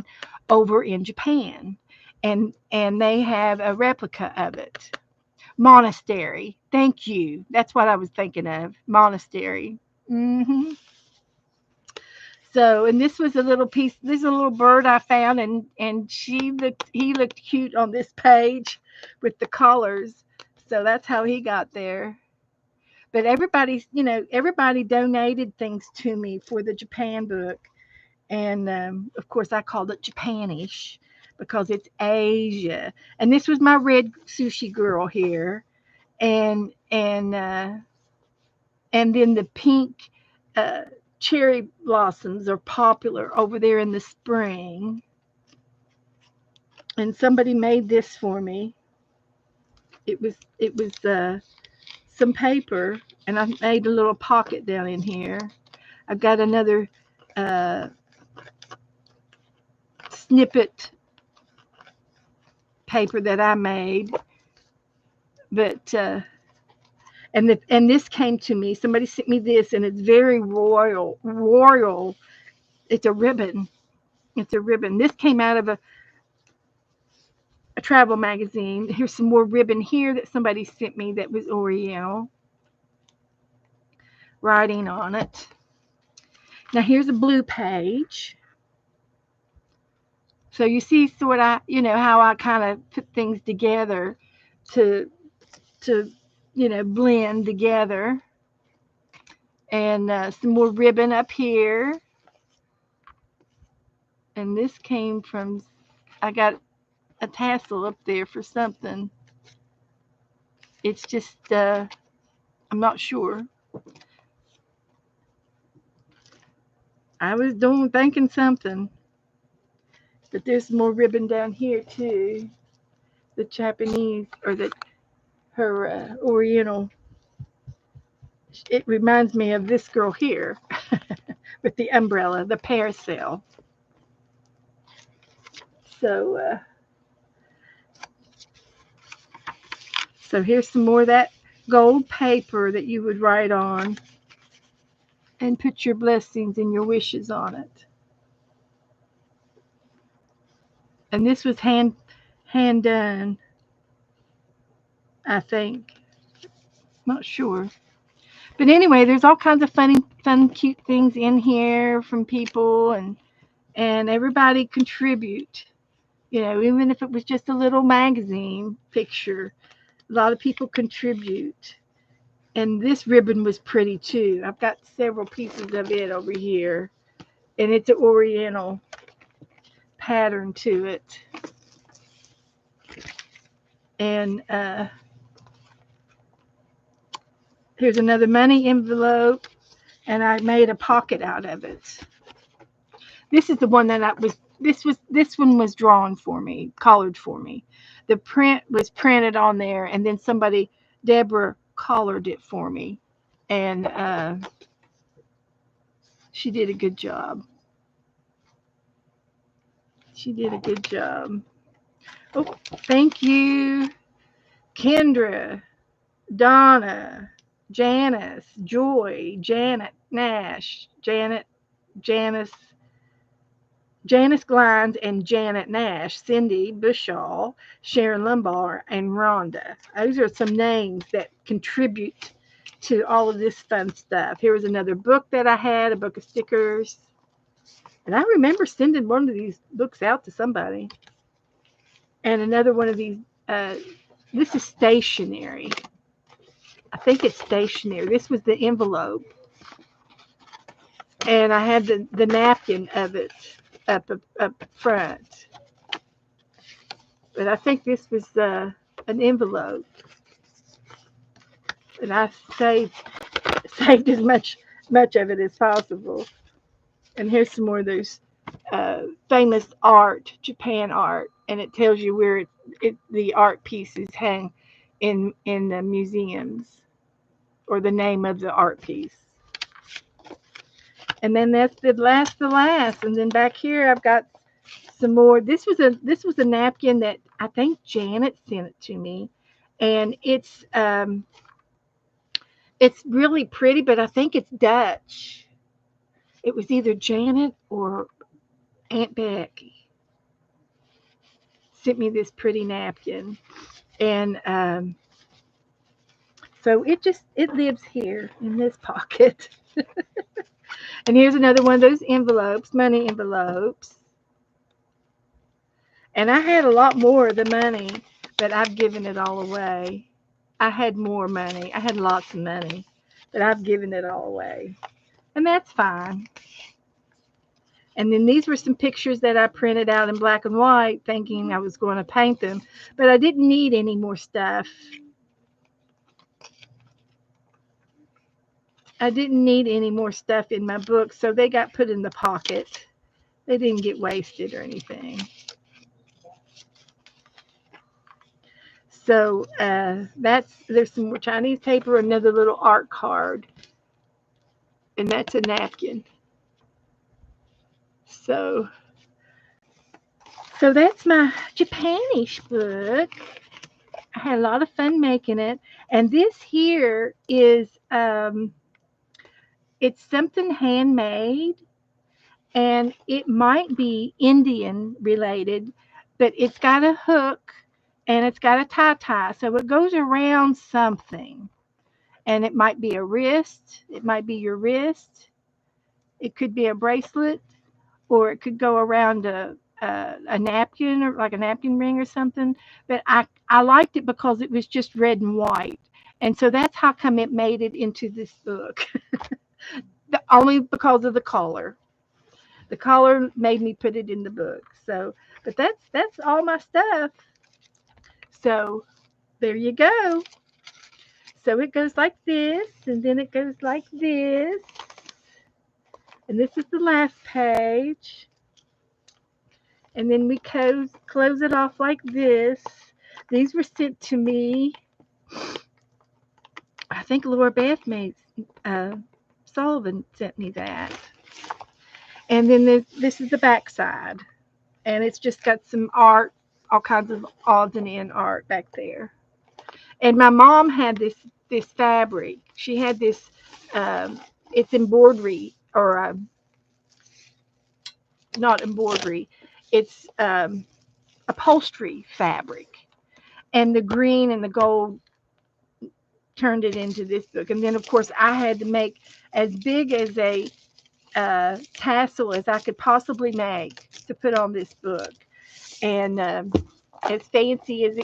over in Japan. And they have a replica of it. Monastery. Thank you. That's what I was thinking of. Monastery. Hmm. So, and this was a little piece. This is a little bird I found, and he looked cute on this page with the colors. So that's how he got there. But everybody donated things to me for the Japan book, and of course I called it Japanish because it's Asia. And this was my red sushi girl here, and and then the pink uh, cherry blossoms are popular over there in the spring. And somebody made this for me. It was some paper, and I made a little pocket down in here. I've got another uh, snippet paper that I made, but and this came to me. Somebody sent me this, and it's very royal. It's a ribbon. It's a ribbon. This came out of a travel magazine. Here's some more ribbon here that somebody sent me that was Oriental writing on it. Now here's a blue page. So you see sort of, how I kind of put things together to to blend together. And some more ribbon up here. And this came from, I got a tassel up there for something. It's just I'm not sure. I was thinking something. But there's more ribbon down here too. The Japanese or her Oriental. It reminds me of this girl here with the umbrella, the parasol. So so here's some more of that gold paper that you would write on and put your blessings and your wishes on it. And this was hand done, I think. Not sure. But anyway, there's all kinds of fun, cute things in here from people, and everybody contribute. Even if it was just a little magazine picture, a lot of people contribute. And this ribbon was pretty too. I've got several pieces of it over here, and it's an Oriental pattern to it. And here's another money envelope, and I made a pocket out of it. This is the one that this one was drawn for me, colored for me. The print was printed on there, and then Deborah, colored it for me, and she did a good job. She did a good job. Oh, thank you, Kendra, Donna, Janice, Joy, Janet Nash, Janice, Janice Glines, and Janet Nash, Cindy Bushall, Sharon Lumbar, and Rhonda. Those are some names that contribute to all of this fun stuff. Here was another book that I had, a book of stickers. And I remember sending one of these books out to somebody. And another one of these, this is stationery. I think it's stationery. This was the envelope. And I had the napkin of it up front. But I think this was an envelope. And I saved as much of it as possible. And here's some more of those famous art, Japan art, and it tells you where the art pieces hang in the museums, or the name of the art piece. And then that's the last. And then back here I've got some more. This was a napkin that I think Janet sent it to me, and it's really pretty, but I think it's Dutch. It was either Janet or Aunt Becky sent me this pretty napkin, and so it lives here in this pocket. And here's another one of those envelopes, money envelopes. And I had a lot more of the money, but I've given it all away. I had more money. I had lots of money, but I've given it all away. And that's fine. And then these were some pictures that I printed out in black and white, thinking I was going to paint them, but I didn't need any more stuff. I didn't need any more stuff in my book, so they got put in the pocket. They didn't get wasted or anything. So there's some more Chinese paper, another little art card, and that's a napkin. So that's my Japanish book. I had a lot of fun making it, and this here is it's something handmade, and it might be Indian related, but it's got a hook and it's got a tie, so it goes around something. And it might be a wrist, it might be your wrist, it could be a bracelet, or it could go around a napkin, or like a napkin ring or something. But I liked it because it was just red and white. And so that's how come it made it into this book. Only because of the color. The color made me put it in the book. So, but that's all my stuff. So there you go. So it goes like this, and then it goes like this. And this is the last page. And then we close it off like this. These were sent to me. I think Laura Beth Sullivan sent me that. And then this is the back side. And it's just got some art, all kinds of odds and end art back there. And my mom had this fabric. She had this, it's embroidery, or not embroidery, it's upholstery fabric. And the green and the gold turned it into this book. And then, of course, I had to make as big as a tassel as I could possibly make to put on this book. And as fancy as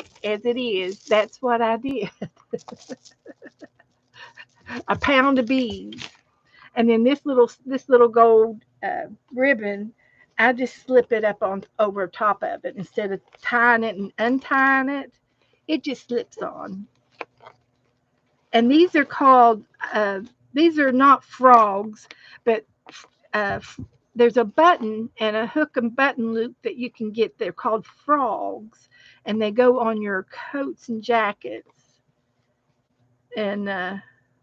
it is, that's what I did. A pound of beads. And then this little gold ribbon, I just slip it up on over top of it instead of tying it and untying it. It just slips on. And these are called, these are not frogs, but there's a button and a hook and button loop that you can get. They're called frogs, and they go on your coats and jackets. And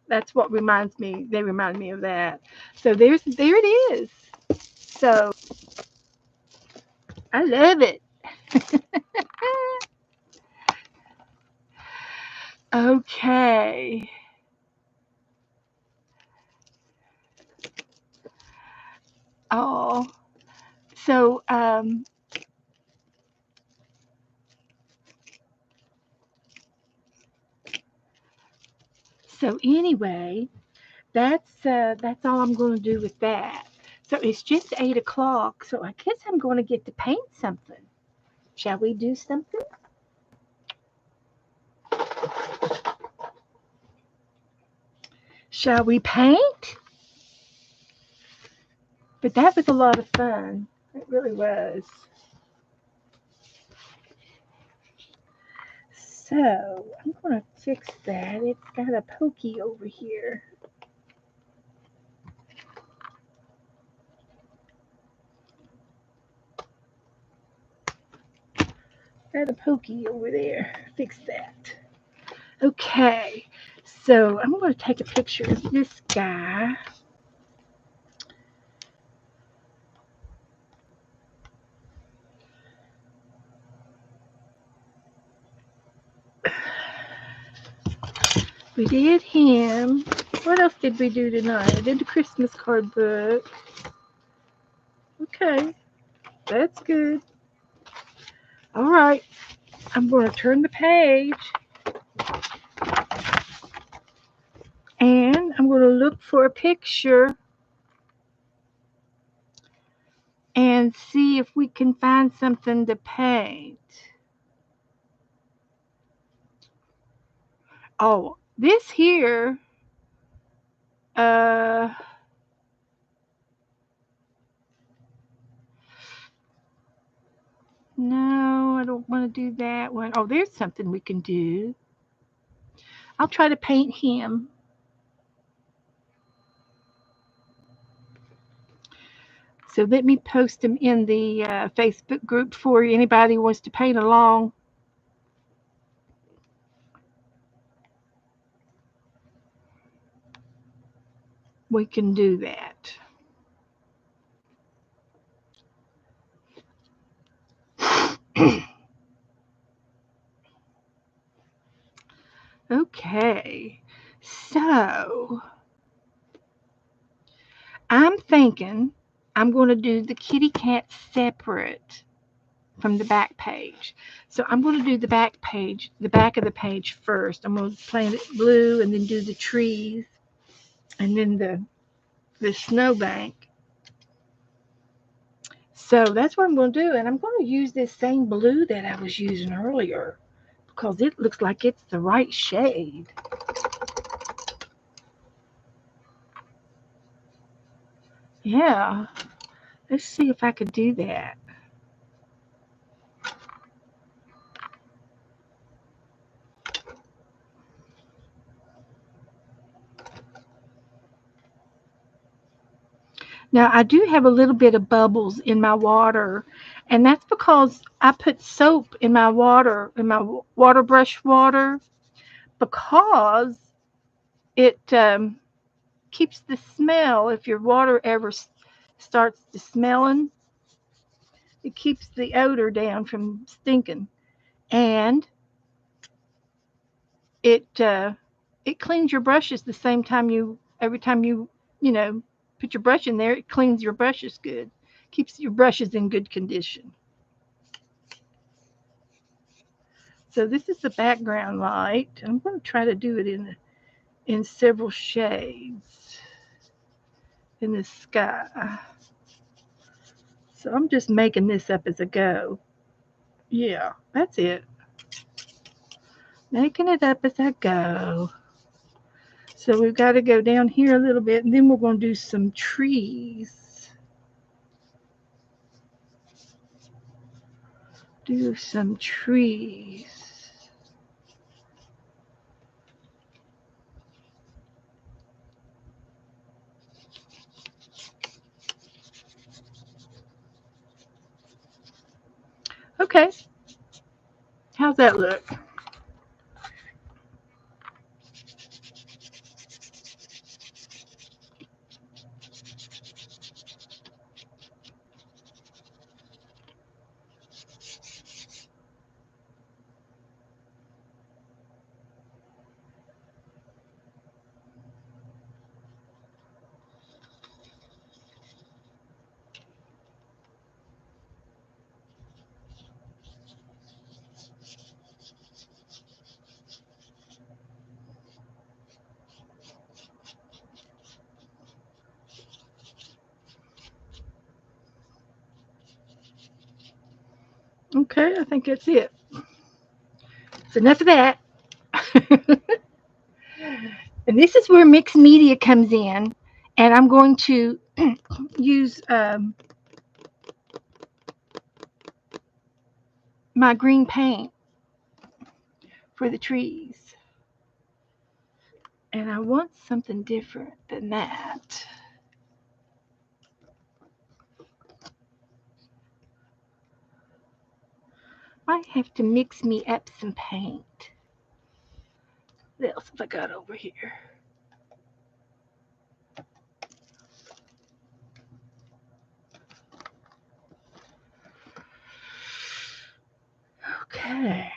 that's what reminds me. They remind me of that. So there it is. So I love it. Okay. Oh, so so anyway, that's all I'm going to do with that. So it's just 8 o'clock. So I guess I'm going to get to paint something. Shall we do something? Shall we paint? But that was a lot of fun. It really was. So I'm going to fix that. It's got a pokey over here. Got a pokey over there. Fix that. Okay. So I'm going to take a picture of this guy. We did him. What else did we do tonight? I did the Christmas card book. Okay, that's good. All right, I'm going to turn the page and I'm going to look for a picture and see if we can find something to paint. Oh, this here, uh, no, I don't want to do that one. Oh, there's something we can do. I'll try to paint him. So let me post them in the Facebook group for you. Anybody who wants to paint along, we can do that. Okay, so I'm thinking I'm going to do the kitty cat separate from the back page. So I'm going to do the back page, the back of the page first. I'm going to paint it blue and then do the trees and then the snowbank. So that's what I'm going to do. And I'm going to use this same blue that I was using earlier because it looks like it's the right shade. Yeah. Let's see if I could do that. Now, I do have a little bit of bubbles in my water, and that's because I put soap in my water brush water, because it keeps the smell. If your water ever starts to smelling, it keeps the odor down from stinking, and it cleans your brushes the same time every time you know put your brush in there. It cleans your brushes good, keeps your brushes in good condition. So this is the background light. I'm going to try to do it in several shades in the sky. So I'm just making this up as I go. Yeah, that's it. Making it up as I go. So we've got to go down here a little bit, and then we're going to do some trees. Do some trees. Okay, how's that look? Okay, I think that's it. So enough of that. And this is where mixed media comes in. And I'm going to use my green paint for the trees. And I want something different than that. I have to mix me up some paint. What else have I got over here? Okay.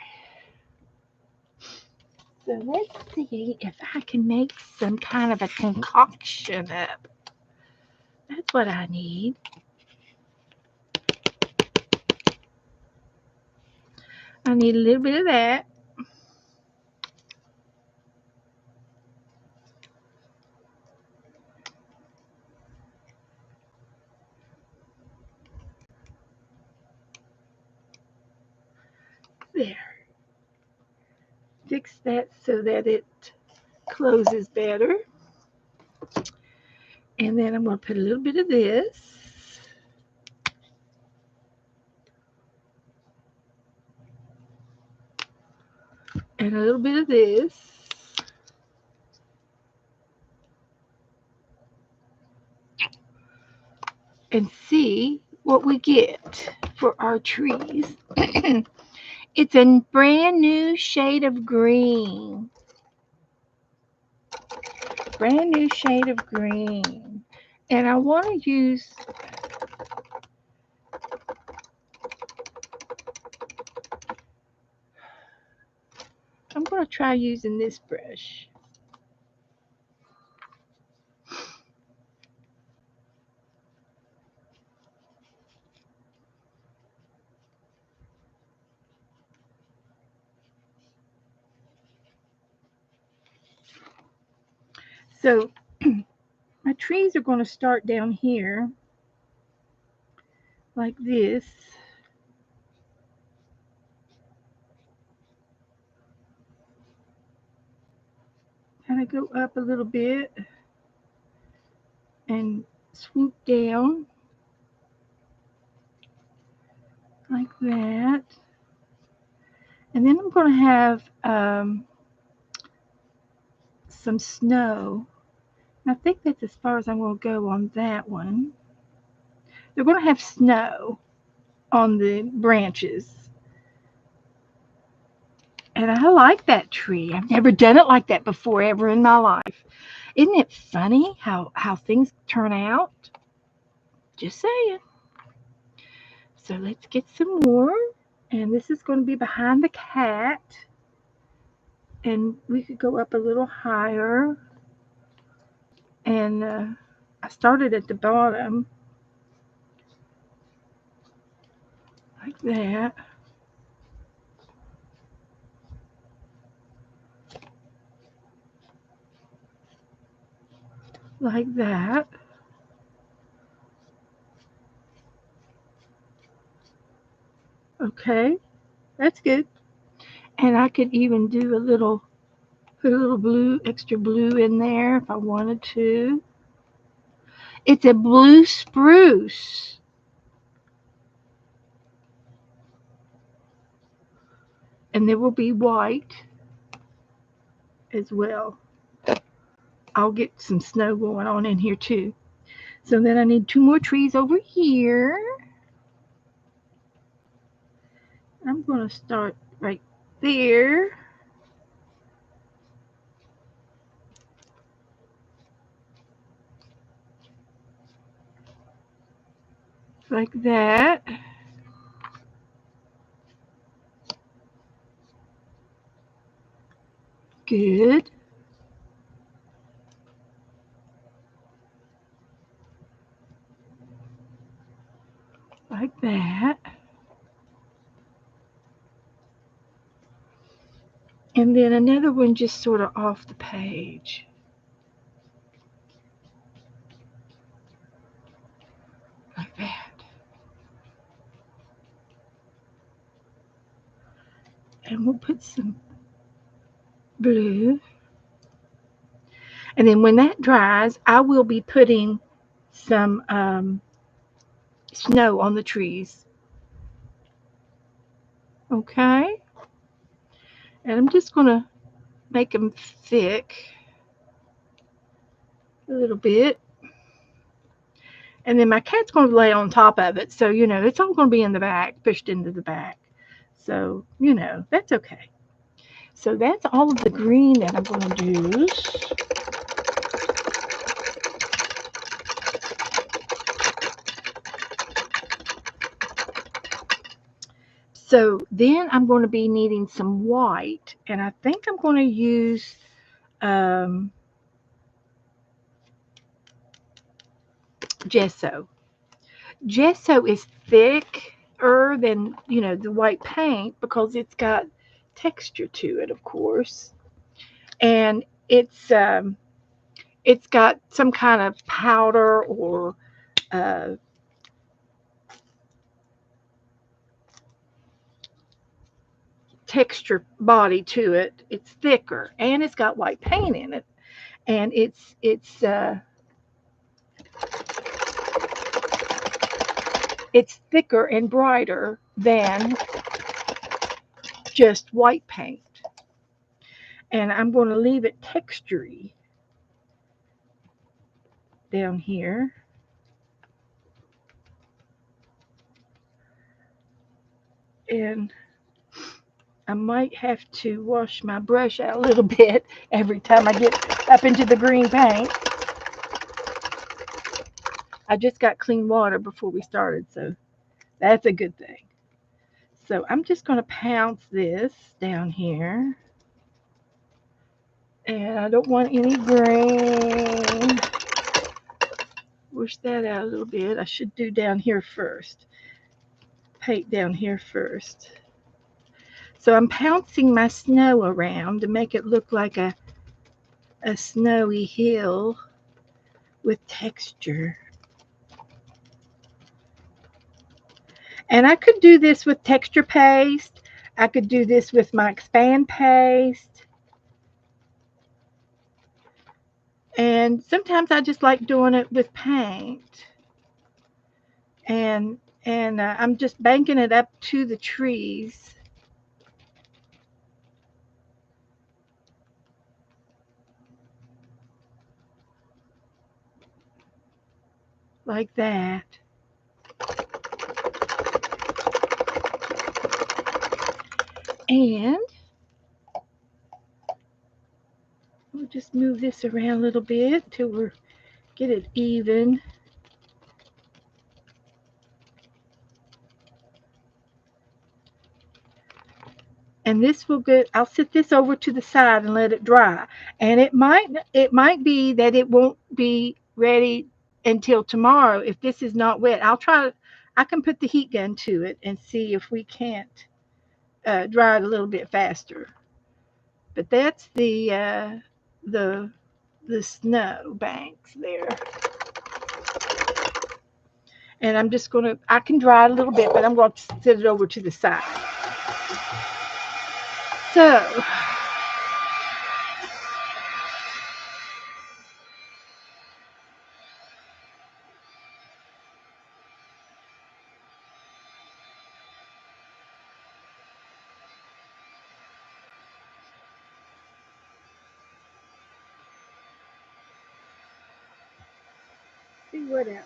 So let's see if I can make some kind of a concoction up. That's what I need. I need a little bit of that. There. Fix that so that it closes better. And then I'm going to put a little bit of this. And a little bit of this. And see what we get for our trees. It's a brand new shade of green. Brand new shade of green. And I want to use I'm going to try using this brush. So my trees are going to start down here like this. Kind of go up a little bit and swoop down like that. And then I'm going to have some snow. I think that's as far as I'm going to go on that one. They're going to have snow on the branches. And I like that tree. I've never done it like that before ever in my life. Isn't it funny how things turn out? Just saying. So let's get some more. And this is going to be behind the cat. And we could go up a little higher. And I started at the bottom. Like that. Like that. Okay. That's good. And I could even do put a little blue, extra blue in there if I wanted to. It's a blue spruce. And there will be white as well. I'll get some snow going on in here too. So then I need two more trees over here. I'm going to start right there. Like that. Good. Like that. And then another one just sort of off the page. Like that. And we'll put some blue. And then when that dries, I will be putting some snow on the trees. Okay? And I'm just going to make them thick a little bit. And then my cat's going to lay on top of it. So, it's all going to be in the back, pushed into the back. So, that's okay. So that's all of the green that I'm going to use. So then I'm going to be needing some white. And I think I'm going to use um, gesso. Gesso is thicker than, the white paint because it's got texture to it, of course. And it's got some kind of powder or uh, texture body to it. It's thicker and it's got white paint in it, and it's thicker and brighter than just white paint. And I'm going to leave it textury down here. And I might have to wash my brush out a little bit every time I get up into the green paint. I just got clean water before we started, so that's a good thing. So I'm just going to pounce this down here. And I don't want any green. Push that out a little bit. I should do down here first. Paint down here first. So I'm pouncing my snow around to make it look like a snowy hill with texture. And I could do this with texture paste. I could do this with my expand paste. And sometimes I just like doing it with paint. And I'm just banking it up to the trees. Like that. And we'll just move this around a little bit till we get it even. And this will get, I'll set this over to the side and let it dry. And it might be that it won't be ready until tomorrow if this is not wet. I can put the heat gun to it and see if we can't dry it a little bit faster. But that's the the snow banks there. And I can dry it a little bit, but I'm going to set it over to the side. So, see what else.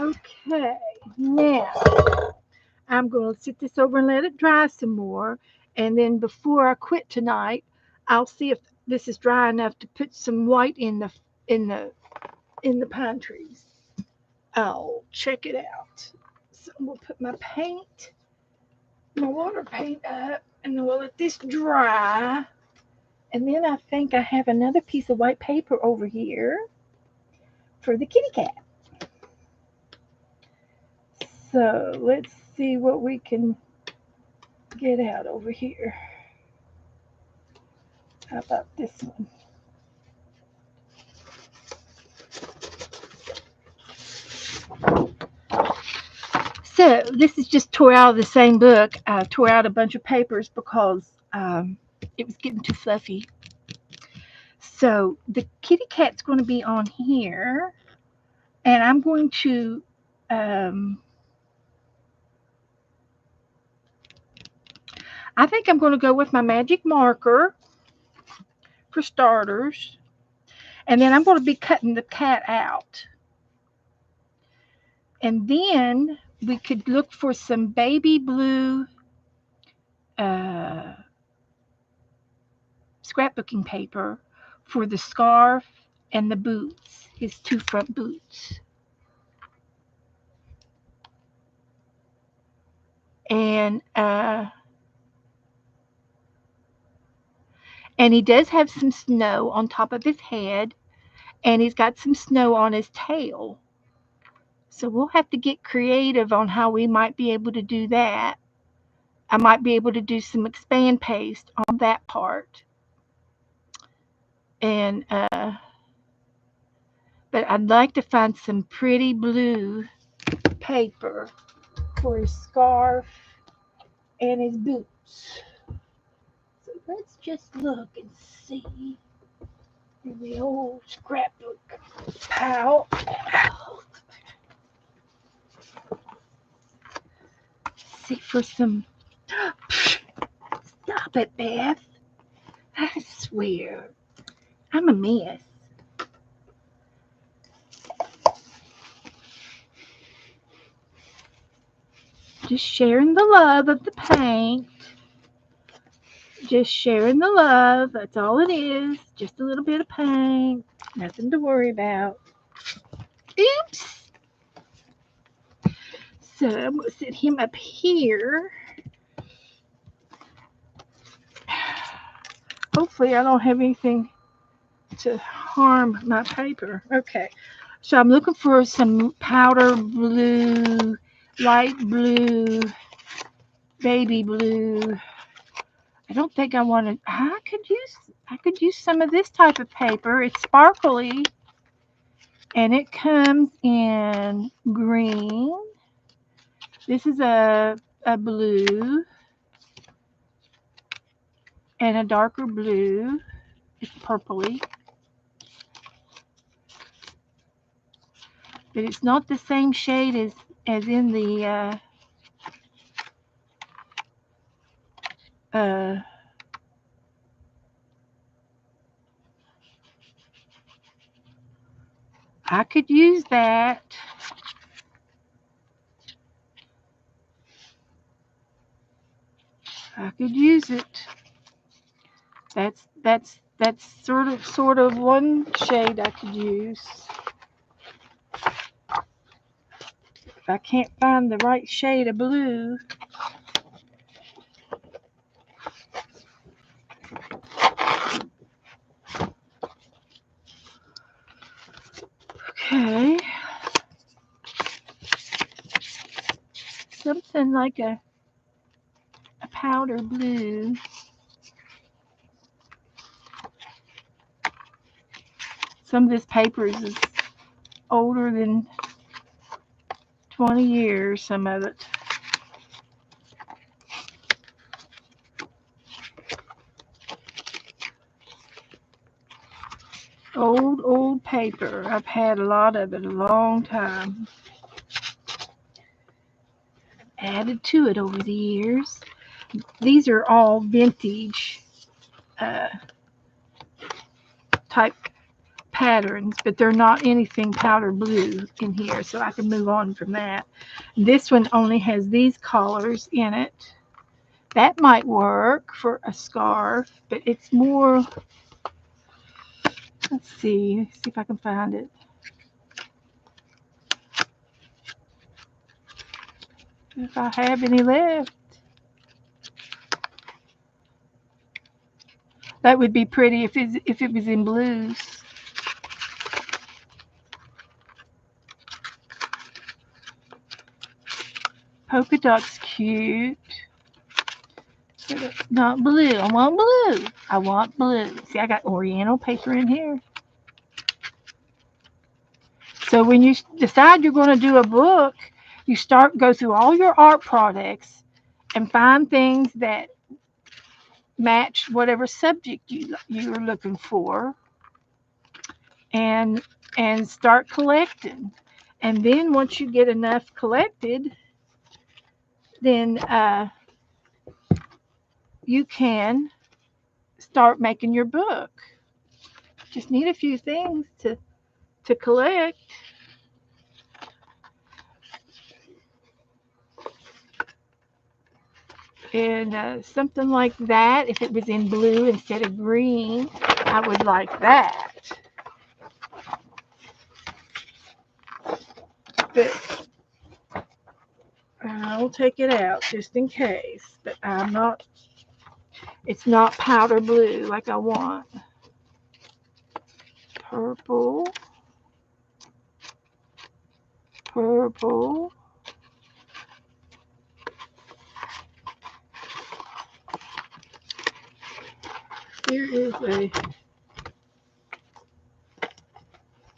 Okay, now I'm going to sit this over and let it dry some more. And then before I quit tonight, I'll see if this is dry enough to put some white in the in the pine trees. I'll check it out. So we'll put my paint, my water paint up, and then we'll let this dry. And then I think I have another piece of white paper over here for the kitty cat. So let's see what we can get out over here. How about this one? So this is just tore out of the same book. I tore out a bunch of papers because it was getting too fluffy. So the kitty cat's going to be on here, and I'm going to I think I'm going to go with my magic marker for starters, and then I'm going to be cutting the cat out. And then we could look for some baby blue scrapbooking paper for the scarf and the boots, his two front boots. And he does have some snow on top of his head, and he's got some snow on his tail. So we'll have to get creative on how we might be able to do that. I might be able to do some expand paste on that part. And but I'd like to find some pretty blue paper for his scarf and his boots. So let's just look and see in the old scrapbook pile. See for some. Stop it, Beth. I swear, I'm a mess. Just sharing the love of the paint. Just sharing the love. That's all it is. Just a little bit of paint. Nothing to worry about. Oops. So I'm going to set him up here. Hopefully I don't have anything to harm my paper. Okay. So I'm looking for some powder blue, light blue, baby blue. I don't think I want to. I could use some of this type of paper. It's sparkly, and it comes in green. This is a blue and a darker blue. It's purpley, but it's not the same shade as in the I could use that. I could use it. That's sort of one shade I could use. If I can't find the right shade of blue. Okay. Something like a powder blue. Some of this paper is older than 20 years, some of it. Old paper. I've had a lot of it a long time. Added to it over the years. These are all vintage type patterns, but they're not anything powder blue in here, so I can move on from that. This one only has these colors in it. That might work for a scarf, but it's more, let's see if I can find it. If I have any left. That would be pretty if it was in blues. Polka dot's cute. But it's not blue. I want blue. I want blue. See, I got Oriental paper in here. So when you decide you're going to do a book, you go through all your art products and find things that match whatever subject you're looking for, and start collecting. And then once you get enough collected, then you can start making your book. Just need a few things to collect. And something like that, if it was in blue instead of green, I would like that. But I'll take it out just in case. But it's not powder blue like I want. Purple. Purple. Here is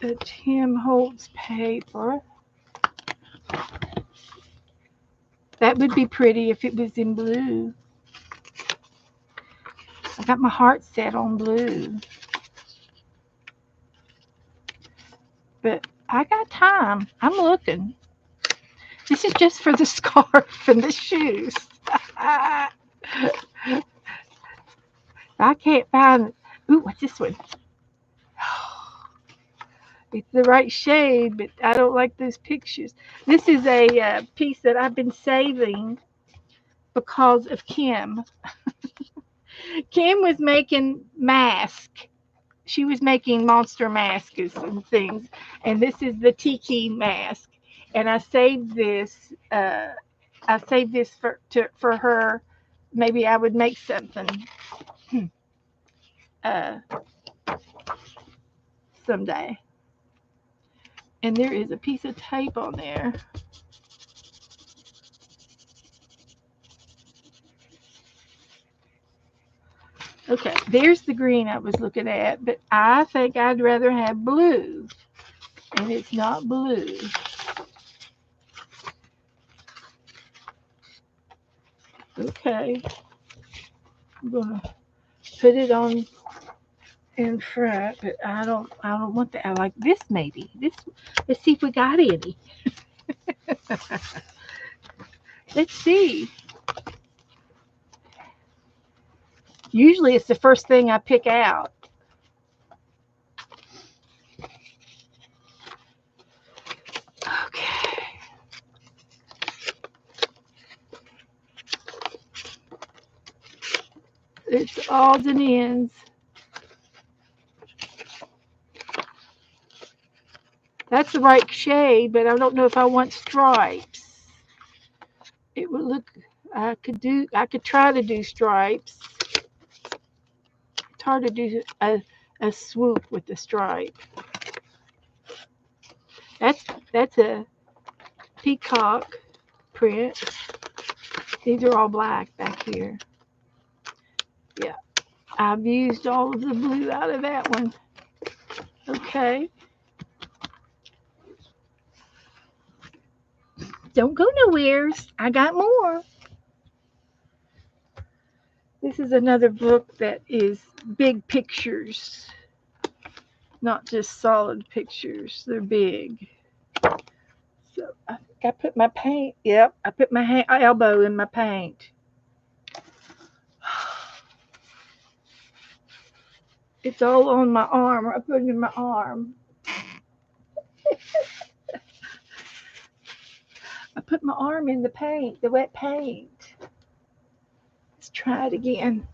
a Tim Holtz paper. That would be pretty if it was in blue. I got my heart set on blue. But I got time. I'm looking. This is just for the scarf and the shoes. I can't find. Ooh, what's this one? It's the right shade, but I don't like those pictures. This is a piece that I've been saving because of Kim. Kim was making masks. She was making monster masks and things. And this is the tiki mask. And I saved this. For her. Maybe I would make something someday. And there is a piece of tape on there. Okay, there's the green I was looking at, but I think I'd rather have blue. And it's not blue. Okay. I'm gonna put it on in front, but I don't want that. I like this maybe. Let's see if we got any. Let's see. Usually it's the first thing I pick out. Okay. It's odds and ends. That's the right shade, but I don't know if I want stripes. It would look. I could try to do stripes. It's hard to do a swoop with the stripe. That's a peacock print. These are all black back here. Yeah, I've used all of the blue out of that one. Okay. Don't go nowhere. I got more. This is another book that is big pictures, not just solid pictures. They're big. So I think I put my paint. Yep, I put my elbow in my paint. It's all on my arm. I put it in my arm. I put my arm in the paint, the wet paint. Let's try it again.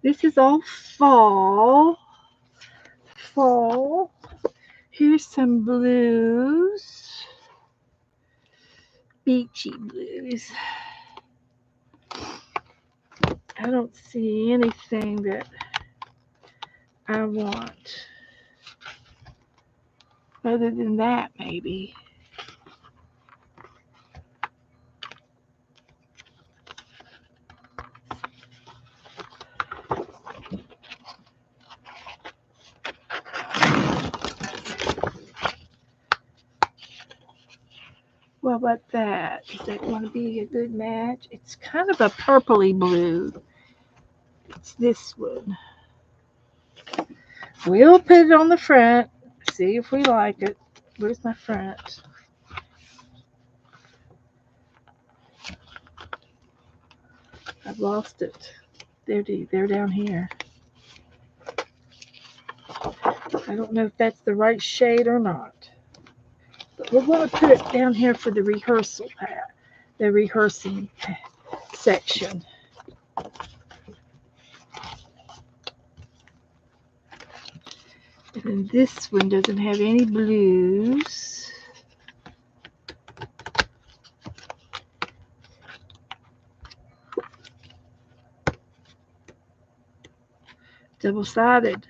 This is all fall. Fall. Here's some blues. Beachy blues. I don't see anything that I want. Other than that, maybe. What about that? Is that going to be a good match? It's kind of a purpley blue. It's this one. We'll put it on the front. See if we like it. Where's my front? I've lost it. They're down here. I don't know if that's the right shade or not. But we're going to put it down here for the rehearsal part, the rehearsing section. And then this one doesn't have any blues. Double-sided.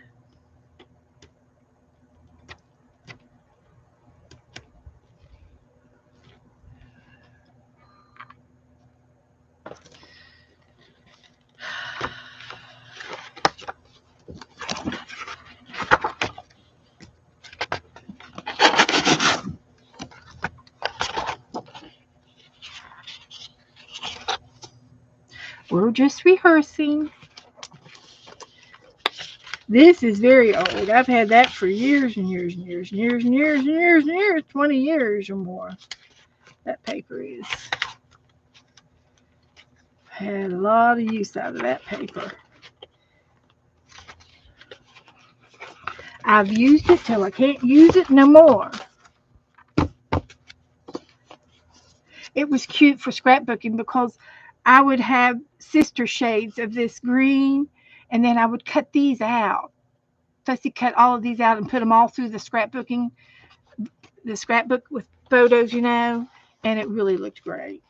We're just rehearsing. This is very old. I've had that for years and years and years and years and years and years and years, 20 years or more. That paper is. Had a lot of use out of that paper. I've used it till I can't use it no more. It was cute for scrapbooking because I would have sister shades of this green, and then I would cut these out. Fussy cut all of these out and put them all through the scrapbook with photos, and it really looked great.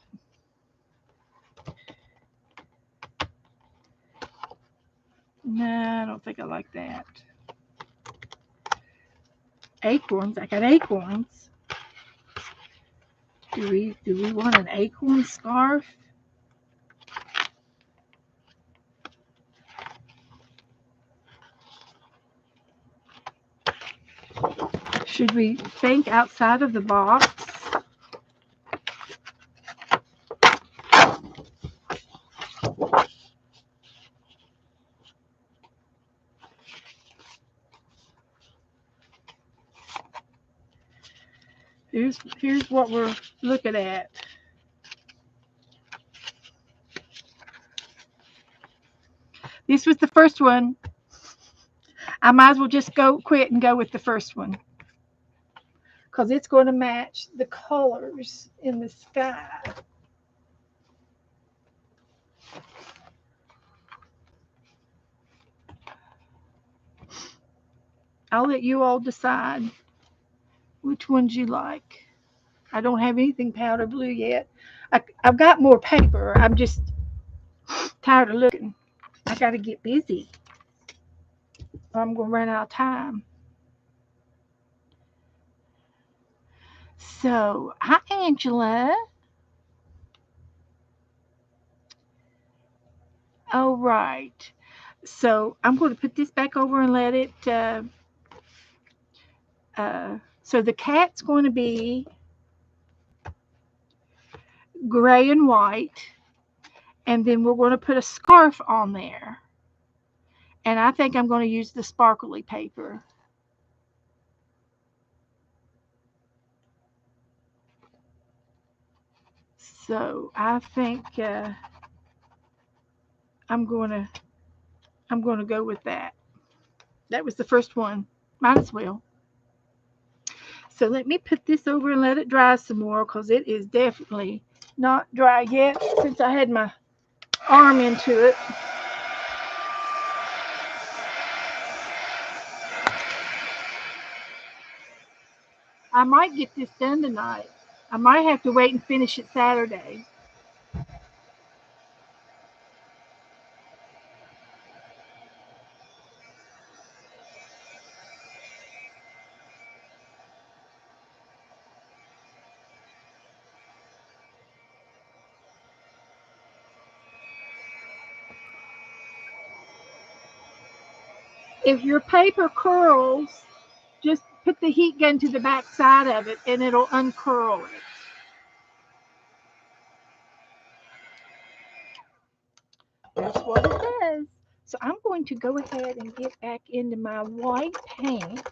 No, I don't think I like that. Acorns. I got acorns. Do we want an acorn scarf? Should we think outside of the box? Here's what we're looking at. This was the first one. I might as well just quit and go with the first one, because it's going to match the colors in the sky. I'll let you all decide which ones you like. I don't have anything powder blue yet. I've got more paper. I'm just tired of looking. I got to get busy, or I'm going to run out of time. So, hi, Angela. All right. So, I'm going to put this back over and let it. So, the cat's going to be gray and white, and then we're going to put a scarf on there. And I think I'm going to use the sparkly paper. So I think I'm gonna go with that. That was the first one. Might as well. So let me put this over and let it dry some more because it is definitely not dry yet since I had my arm into it. I might get this done tonight. I might have to wait and finish it Saturday. If your paper curls, just put the heat gun to the back side of it and it'll uncurl it. That's what it does. So I'm going to go ahead and get back into my white paint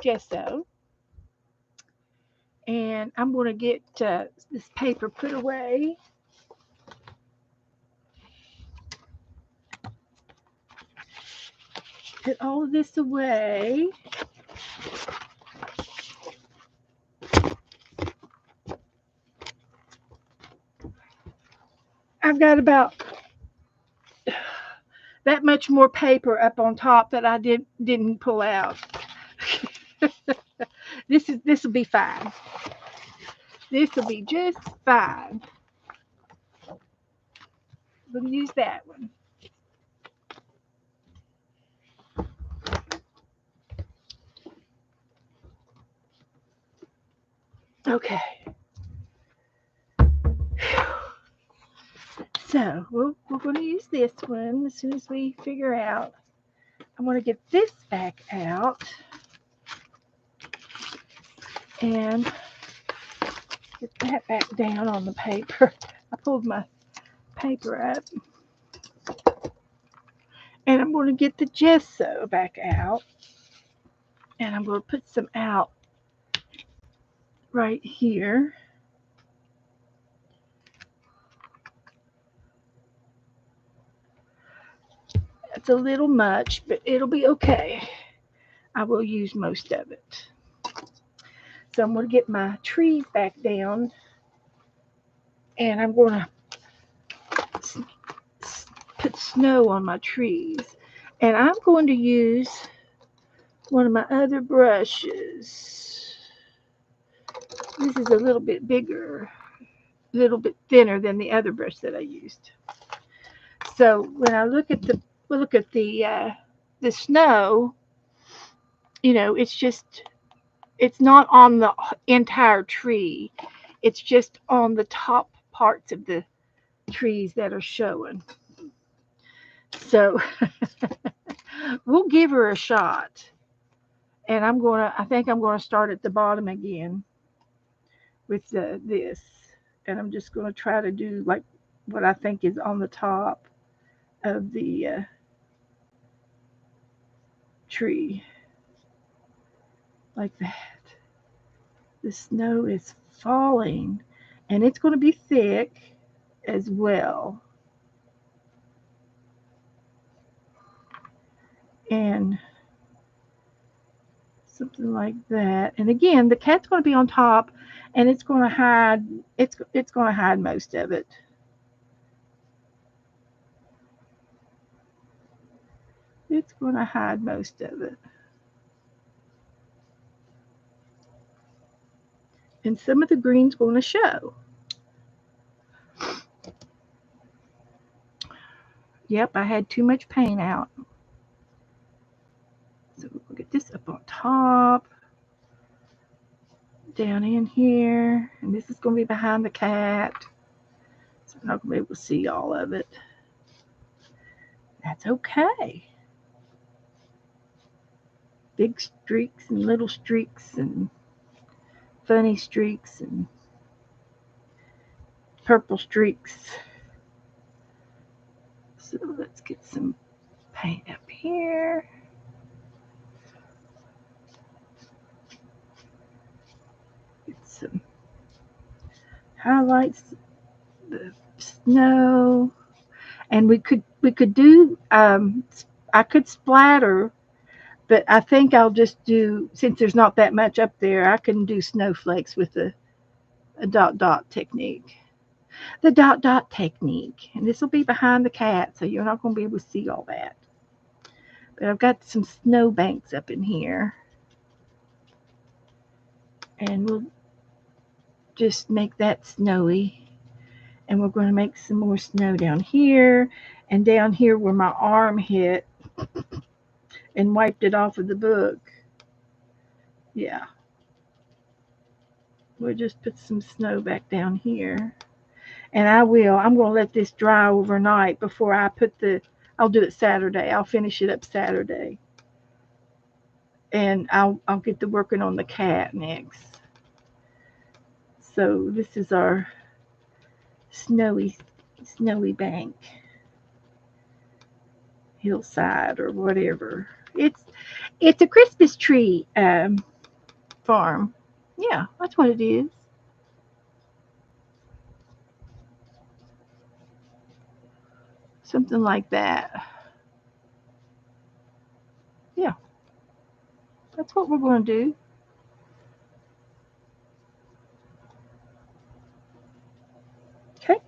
gesso. And I'm going to get this paper put away. Put all of this away. I've got about that much more paper up on top that I didn't pull out. This will be fine. This will be just fine. We'll use that one. Okay. So we're going to use this one as soon as we figure out. I want to get this back out and get that back down on the paper. I pulled my paper up. And I'm going to get the gesso back out. And I'm going to put some out right here. It's a little much, but it'll be okay. I will use most of it. So I'm going to get my trees back down. And I'm going to put snow on my trees. And I'm going to use one of my other brushes. This is a little bit bigger, a little bit thinner than the other brush that I used. So when I look at the snow, it's not on the entire tree. It's just on the top parts of the trees that are showing. So we'll give her a shot. And I think I'm gonna start at the bottom again with this. And I'm just gonna try to do like what I think is on the top of the tree. Like that. The snow is falling and it's going to be thick as well. And something like that. And again, the cat's going to be on top and it's going to hide most of it. It's going to hide most of it. And some of the green's going to show. Yep, I had too much paint out. So we'll get this up on top. Down in here. And this is going to be behind the cat. So I'm not going to be able to see all of it. That's okay. Big streaks and little streaks and funny streaks and purple streaks. So let's get some paint up here. Get some highlights, the snow. And we could do I could splatter, but I think I'll just do, since there's not that much up there, I can do snowflakes with a dot dot technique. The dot dot technique. And this will be behind the cat, so you're not going to be able to see all that. But I've got some snow banks up in here. And we'll just make that snowy. And we're going to make some more snow down here. And down here where my arm hit and wiped it off of the book. Yeah. We'll just put some snow back down here. And I'm going to let this dry overnight before I put I'll do it Saturday. I'll finish it up Saturday. And I'll get to working on the cat next. So this is our snowy bank, hillside or whatever. It's a Christmas tree farm. Yeah, that's what it is. Something like that. Yeah, that's what we're going to do. Okay.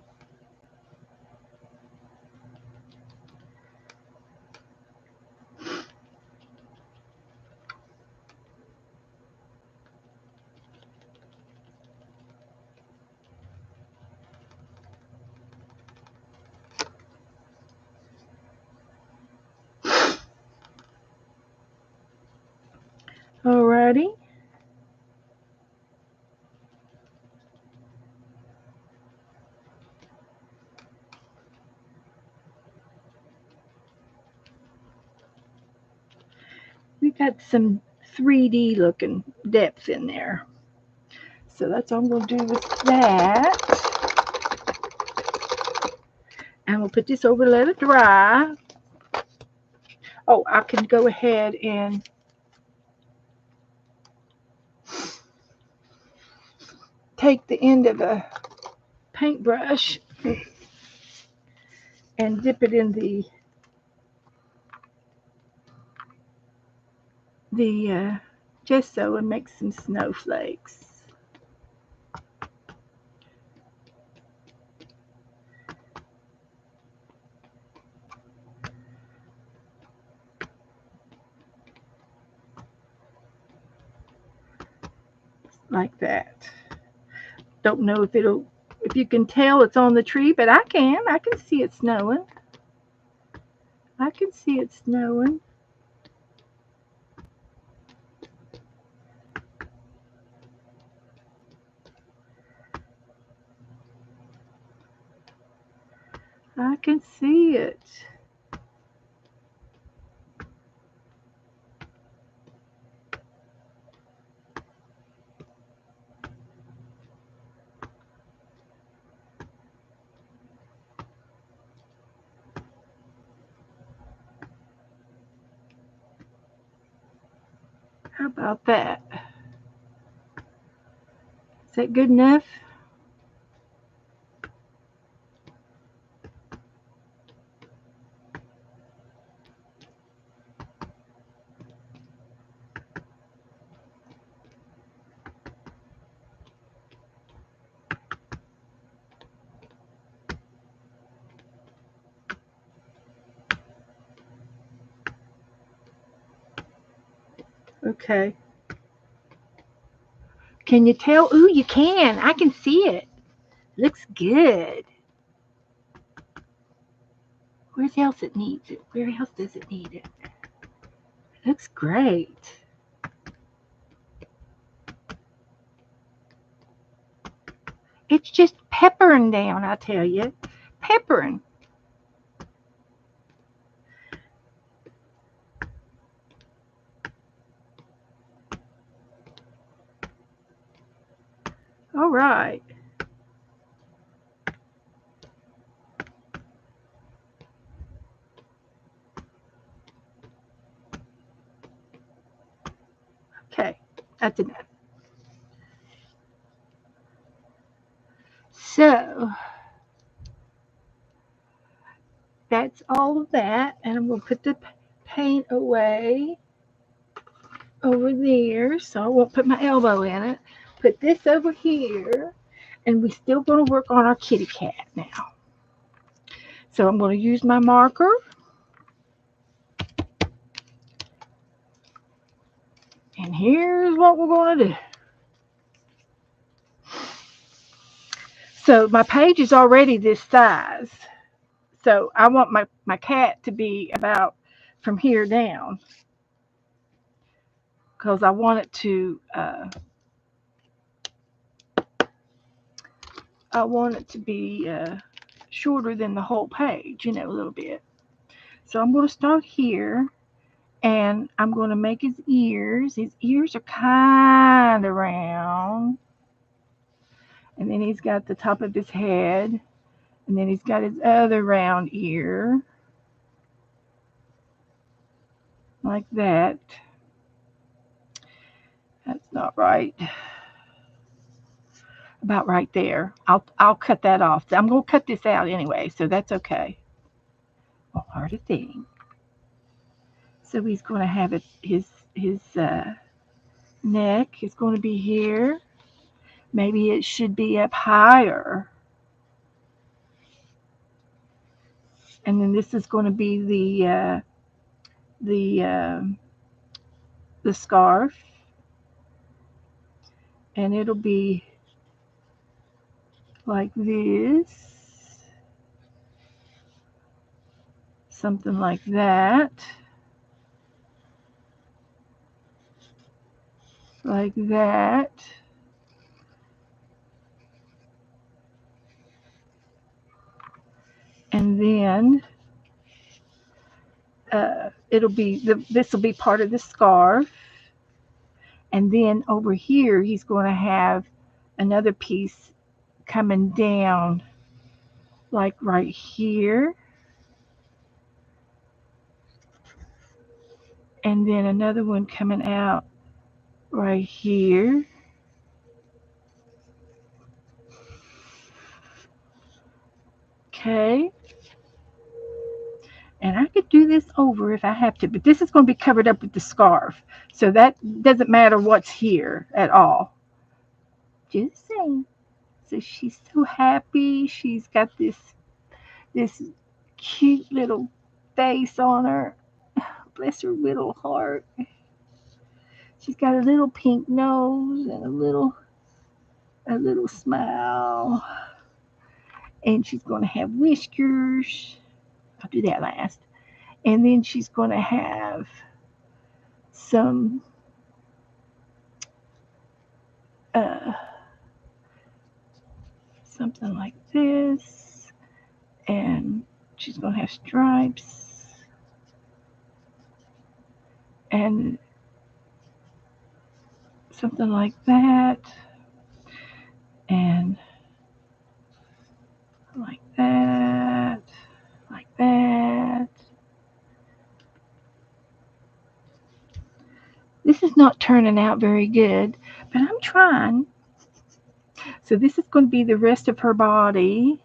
Alrighty. We got some 3D looking depth in there. So that's all I'm going to do with that. And we'll put this over, let it dry. Oh, I can go ahead and take the end of a paintbrush and dip it in the gesso and make some snowflakes. Like that. Don't know if you can tell it's on the tree, but I can see it snowing. I can see it snowing. I can see it. How about that? Is that good enough? Okay. Can you tell? Ooh, you can. I can see it. Looks good. Where else it needs it? Where else does it need it? Looks great. It's just peppering down, I tell you. Peppering. All right. Okay. That's enough. So, that's all of that. And I'm going to put the paint away over there, so I won't put my elbow in it. Put this over here, and we're still going to work on our kitty cat now. So I'm going to use my marker. And here's what we're going to do. So my page is already this size. So I want my cat to be about from here down. Because I want it to be shorter than the whole page, a little bit. So I'm going to start here, and I'm going to make his ears. His ears are kind of round. And then he's got the top of his head, and then he's got his other round ear, like that. That's not right. About right there. I'll cut that off. I'm going to cut this out anyway, so that's okay. Won't hurt a thing. So he's going to have his neck is going to be here. Maybe it should be up higher. And then this is going to be the scarf, and it'll be like this, something like that, like that. And then this will be part of the scarf. And then over here, he's going to have another piece coming down, like right here. And then another one coming out right here. Okay. And I could do this over if I have to, but this is going to be covered up with the scarf. So that doesn't matter what's here at all. Just saying. So she's so happy. She's got this cute little face on her. Bless her little heart. She's got a little pink nose and a little smile. And she's going to have whiskers. I'll do that last. And then she's going to have some something like this. And she's going to have stripes. And something like that. And like that. Like that. This is not turning out very good, but I'm trying. So this is going to be the rest of her body.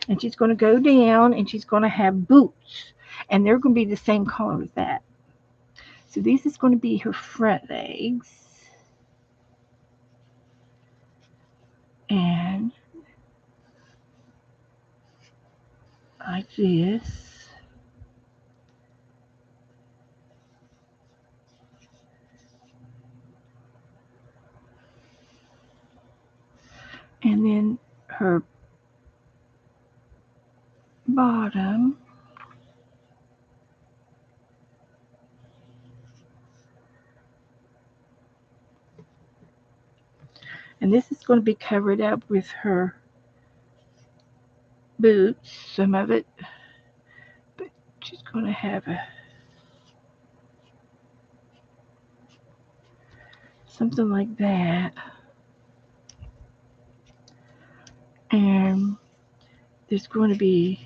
And she's going to go down, and she's going to have boots. And they're going to be the same color as that. So this is going to be her front legs. And like this. And then her bottom. And this is going to be covered up with her boots, some of it. But she's going to have something like that. And there's going to be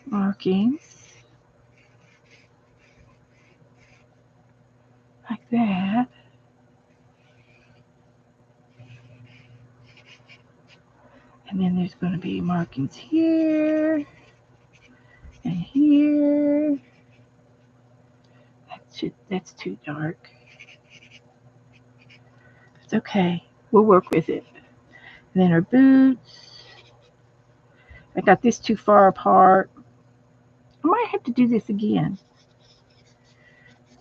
markings like that. And then there's going to to be markings here and here. That's too dark. It's okay. We'll work with it. And then her boots. I got this too far apart. I might have to do this again.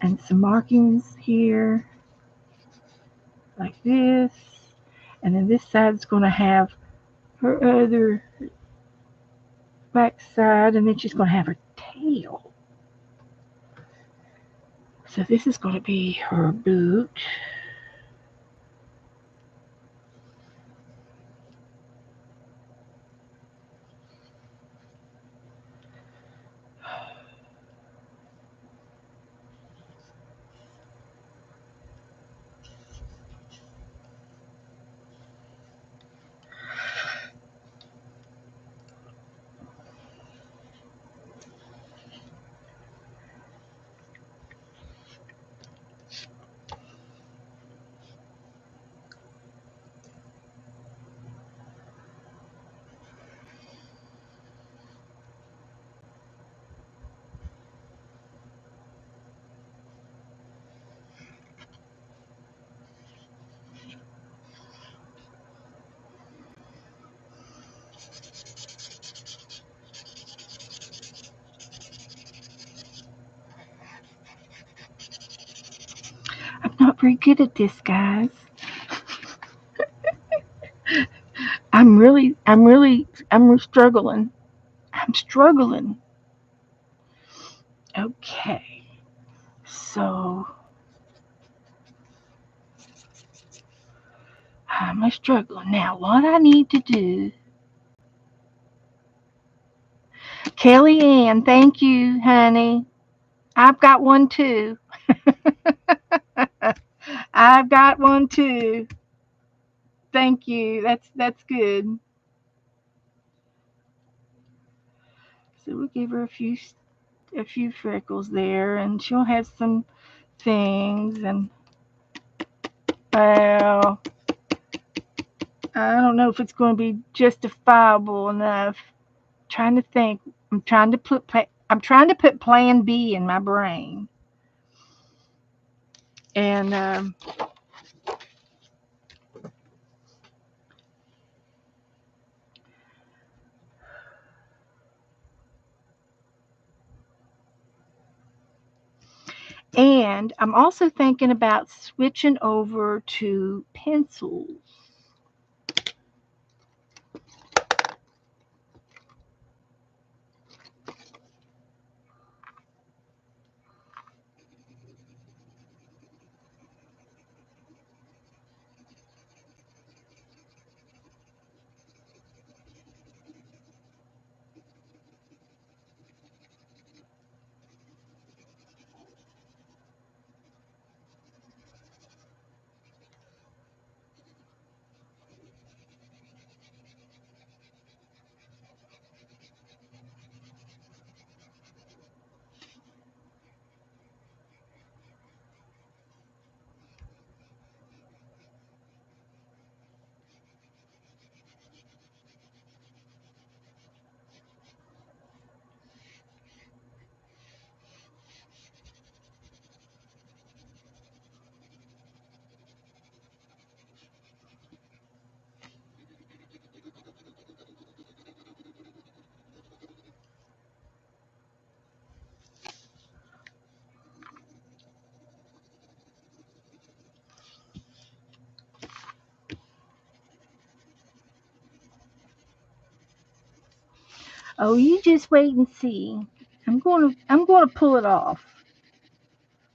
And some markings here, like this. And then this side's going to have her other back side, and then she's going to have her tail. So this is going to be her boot. I'm not very good at this, guys. I'm struggling. I'm struggling. Okay. So, I'm struggling. Now, what I need to do, Kelly Ann, thank you, honey. I've got one too. I've got one too. Thank you. That's good. So we'll give her a few freckles there, and she'll have some things. And well, I don't know if it's going to be justifiable enough. I'm trying to think. I'm trying to put Plan B in my brain, and I'm also thinking about switching over to pencils. Oh, you just wait and see. I'm gonna pull it off.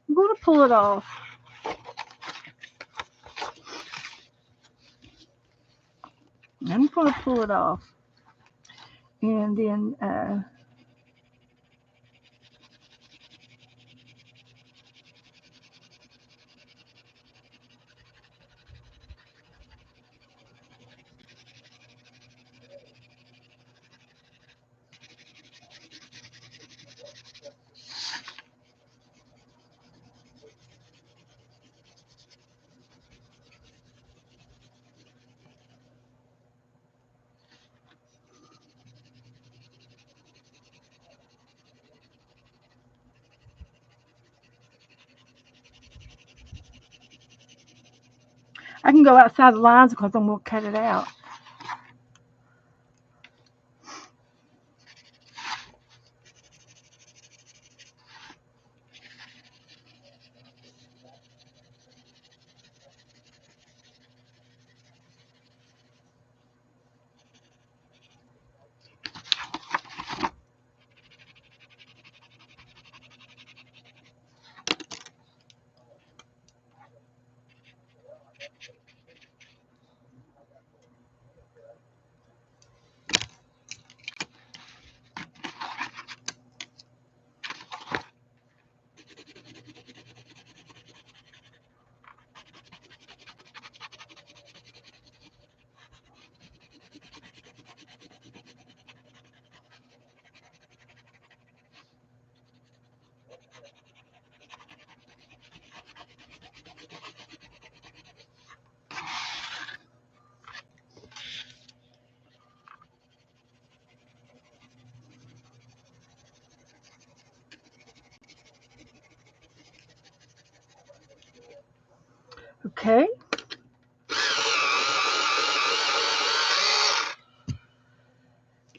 I'm gonna pull it off. I'm gonna pull it off. And then I can go outside the lines because I'm going to cut it out. Okay.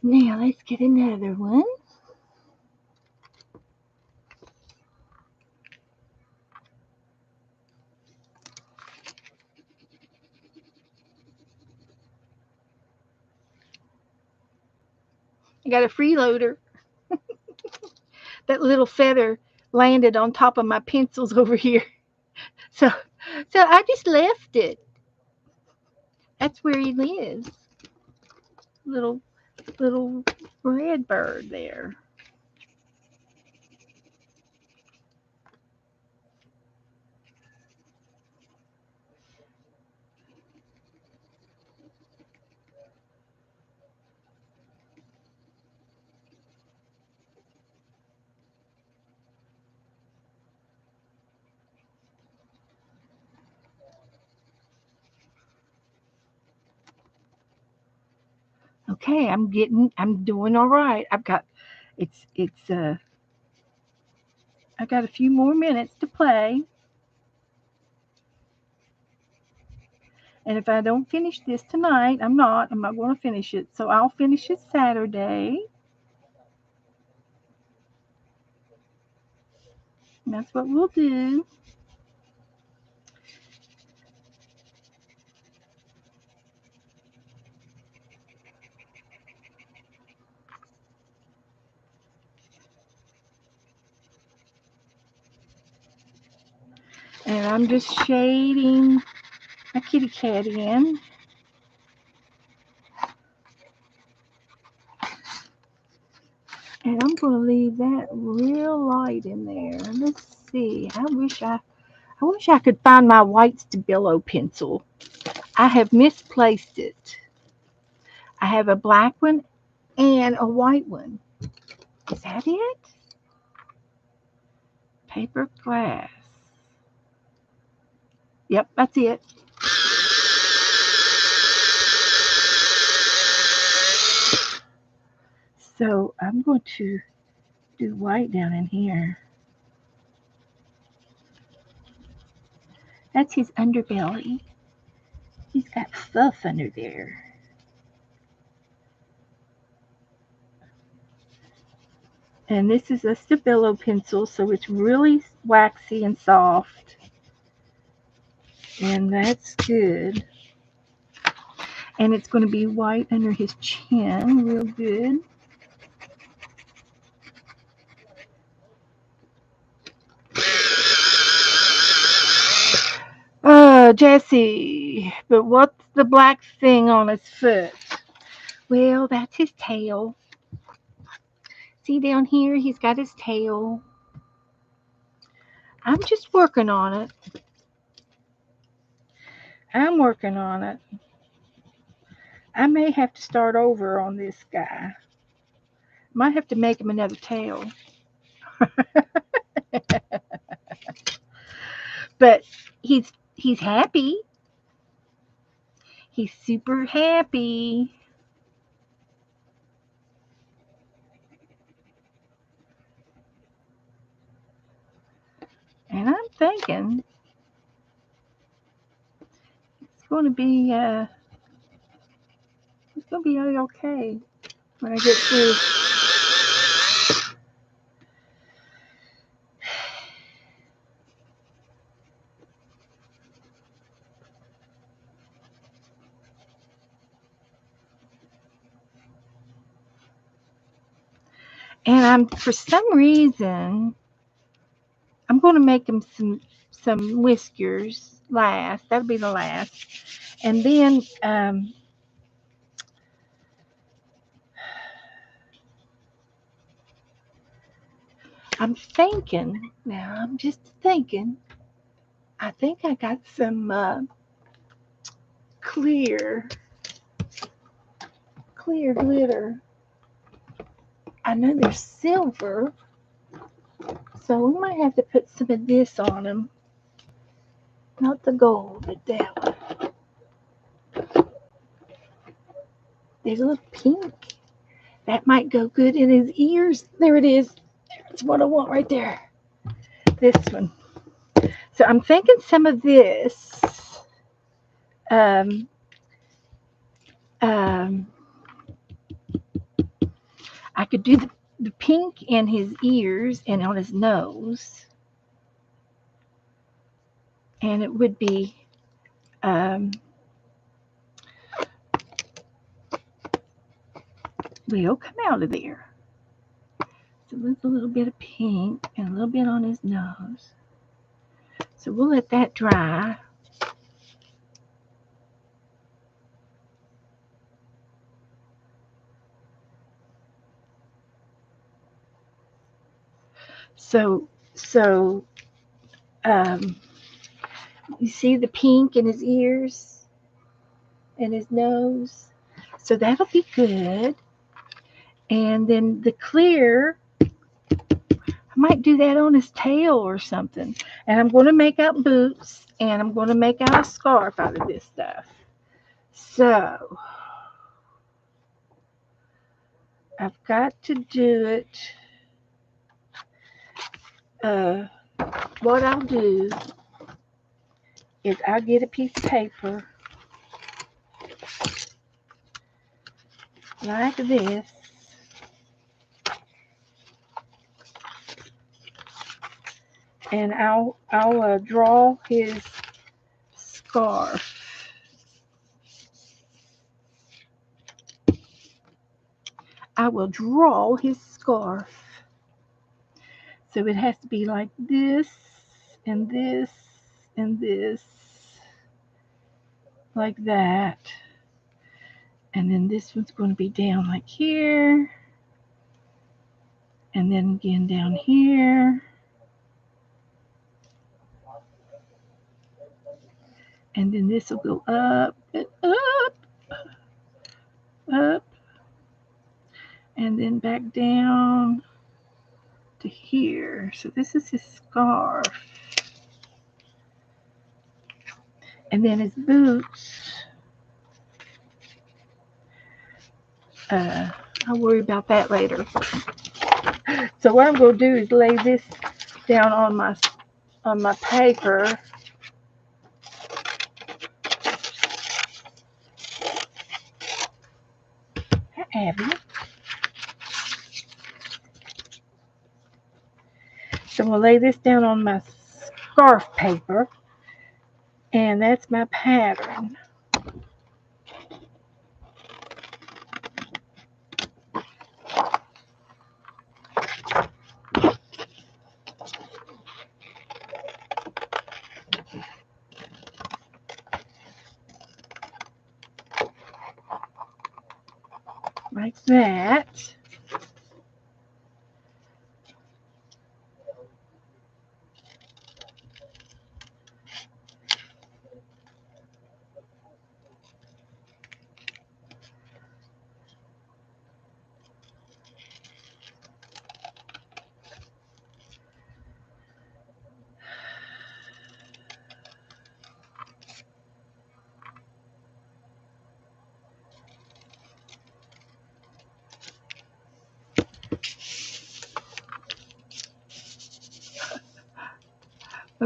Now let's get another one. I got a freeloader. That little feather landed on top of my pencils over here. So I just left it. That's where he lives. Little little red bird there. Okay, I'm doing all right. It's I got a few more minutes to play. And if I don't finish this tonight, I'm not going to finish it. So I'll finish it Saturday. And that's what we'll do. And I'm just shading my kitty cat in. And I'm going to leave that real light in there. Let's see. I wish I could find my white Stabilo pencil. I have misplaced it. I have a black one and a white one. Is that it? Paper glass. Yep, that's it. So I'm going to do white down in here. That's his underbelly. He's got fluff under there. And this is a Stabilo pencil, so it's really waxy and soft. And that's good. And it's going to be white under his chin, real good. Jesse, but what's the black thing on his foot? Well, that's his tail. See down here, he's got his tail. I'm just working on it. I'm working on it. I may have to start over on this guy. Might have to make him another tail. But he's happy. He's super happy. And I'm thinking going to be okay when I get through. And for some reason, I'm going to make him some whiskers last. That'll be the last. And then I'm thinking, now I'm just thinking, I think I got some clear glitter. I know there's silver, so we might have to put some of this on them. Not the gold, but that one. There's a little pink. That might go good in his ears. There it is. That's what I want right there. This one. So I'm thinking some of this. Um, um, I could do the pink in his ears and on his nose. And it would be will come out of there. So there's a little bit of pink and a little bit on his nose. So we'll let that dry. So you see the pink in his ears and his nose. So that'll be good. And then the clear, I might do that on his tail or something. And I'm going to make out boots and I'm going to make out a scarf out of this stuff. So I've got to do it. What I'll do is I'll get a piece of paper like this. And I'll draw his scarf. I will draw his scarf. So it has to be like this and this and this. Like that. And then this one's going to be down like here. And then again down here. And then this will go up and up, up, and then back down to here. So this is his scarf. And then his boots. I'll worry about that later. So what I'm going to do is lay this down on my paper. Abby. So I'm going to lay this down on my scarf paper. And that's my pattern. Like that.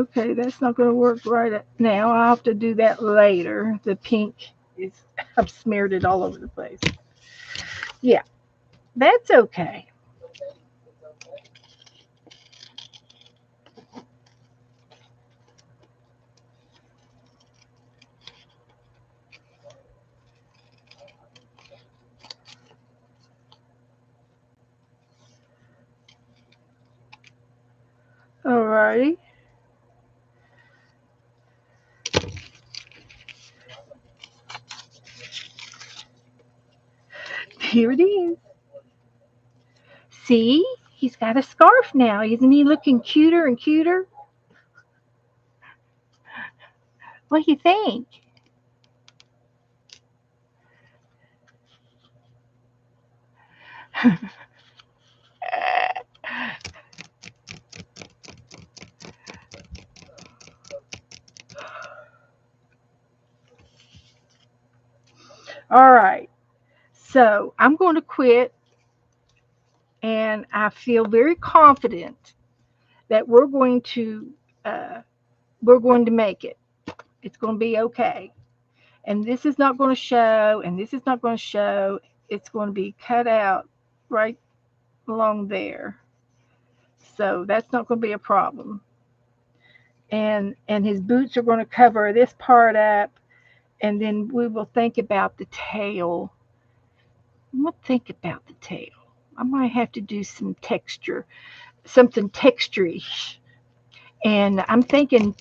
Okay, that's not going to work right now. I'll have to do that later. The pink is, I've smeared it all over the place. Yeah, that's okay. Alrighty, here it is. See, he's got a scarf now. Isn't he looking cuter and cuter? What do you think? All right, so I'm going to quit, and I feel very confident that uh, we're going to make it. It's going to be okay. And this is not going to show, and this is not going to show. It's going to be cut out right along there. So that's not going to be a problem. And his boots are going to cover this part up, and then we will think about the tail. We'll think about the tail. I might have to do some texture, something texturish. And I'm thinking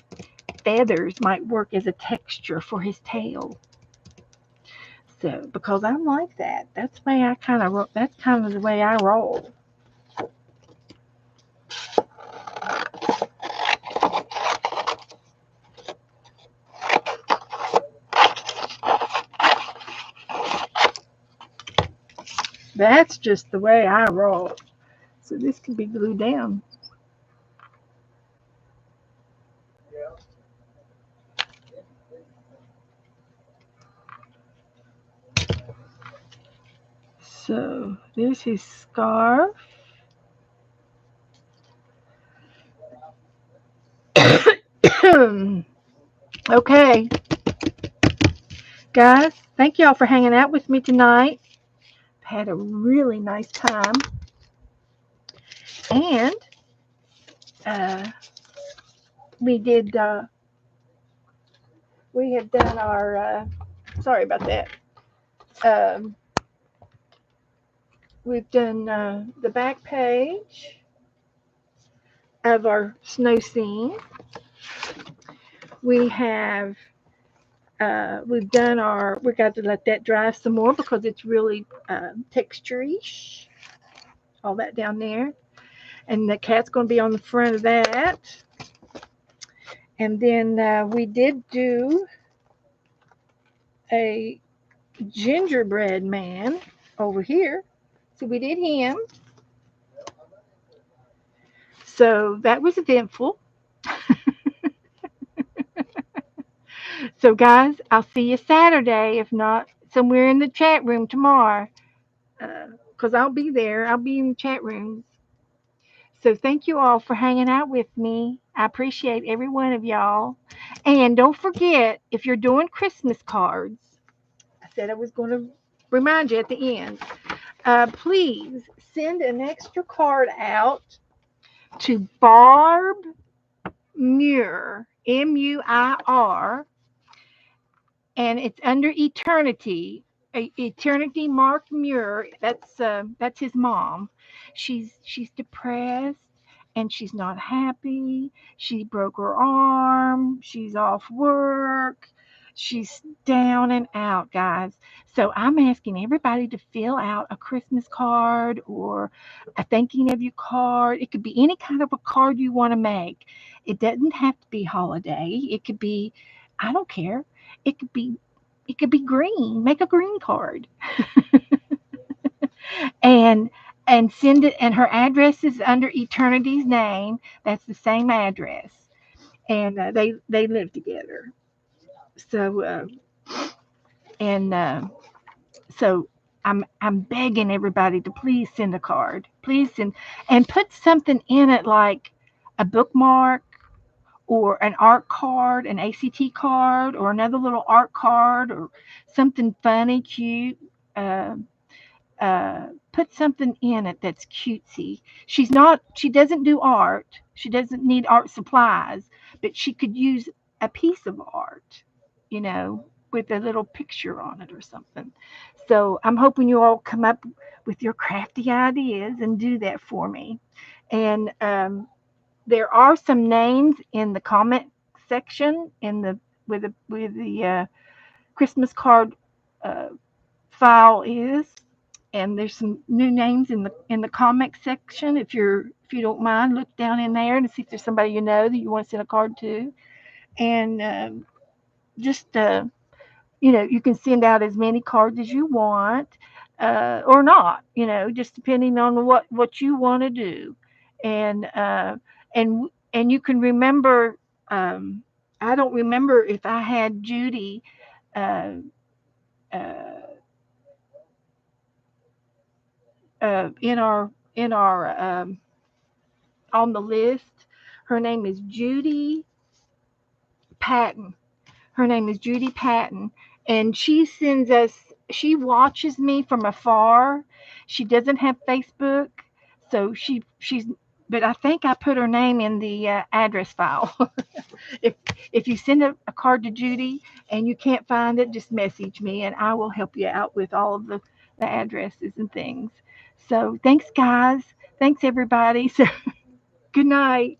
feathers might work as a texture for his tail. So because I like that, that's the way I kind of that's kind of the way I roll. That's just the way I roll. So this can be glued down. So there's his scarf. Okay, guys, thank y'all for hanging out with me tonight. Had a really nice time, and uh, we did. We have done our. Sorry about that. Um, we've done the back page of our snow scene. We have we've done our. We got to let that dry some more because it's really texture-ish. All that down there, and the cat's going to be on the front of that. And then we did do a gingerbread man over here. So we did him. So that was eventful. So, guys, I'll see you Saturday, if not somewhere in the chat room tomorrow, because I'll be there. I'll be in the chat rooms. So, thank you all for hanging out with me. I appreciate every one of y'all. And don't forget, if you're doing Christmas cards, I said I was going to remind you at the end, please send an extra card out to Barb Muir, Muir, and it's under Eternity. Eternity Mark Muir. That's his mom. She's depressed and she's not happy. She broke her arm. She's off work. She's down and out, guys. So I'm asking everybody to fill out a Christmas card or a thanking of you card. It could be any kind of a card you want to make. It doesn't have to be holiday. It could be, I don't care. It could be it could be green. Make a green card. and and send it, and her address is under Eternity's name. That's the same address. And they live together. So and so I'm begging everybody to please send a card. Please send, and put something in it like a bookmark or an art card, an ACT card, or another little art card, or something funny, cute. Uh, put something in it that's cutesy. She doesn't do art. She doesn't need art supplies, but she could use a piece of art, you know, with a little picture on it or something. So I'm hoping you all come up with your crafty ideas and do that for me. And there are some names in the comment section in the with the Christmas card uh, file is, and there's some new names in the comment section. If you don't mind, look down in there and see if there's somebody you know that you want to send a card to, and just you can send out as many cards as you want, or not, just depending on what you want to do, and and you can remember. Um, I don't remember if I had Judy. Uh, uh, in our on the list. Her name is Judy Patton. Her name is Judy Patton, and she watches me from afar. She doesn't have Facebook, so she's. But I think I put her name in the address file. if if you send a card to Judy and you can't find it, just message me and I will help you out with all of the addresses and things. So thanks, guys. Thanks, everybody. So good night.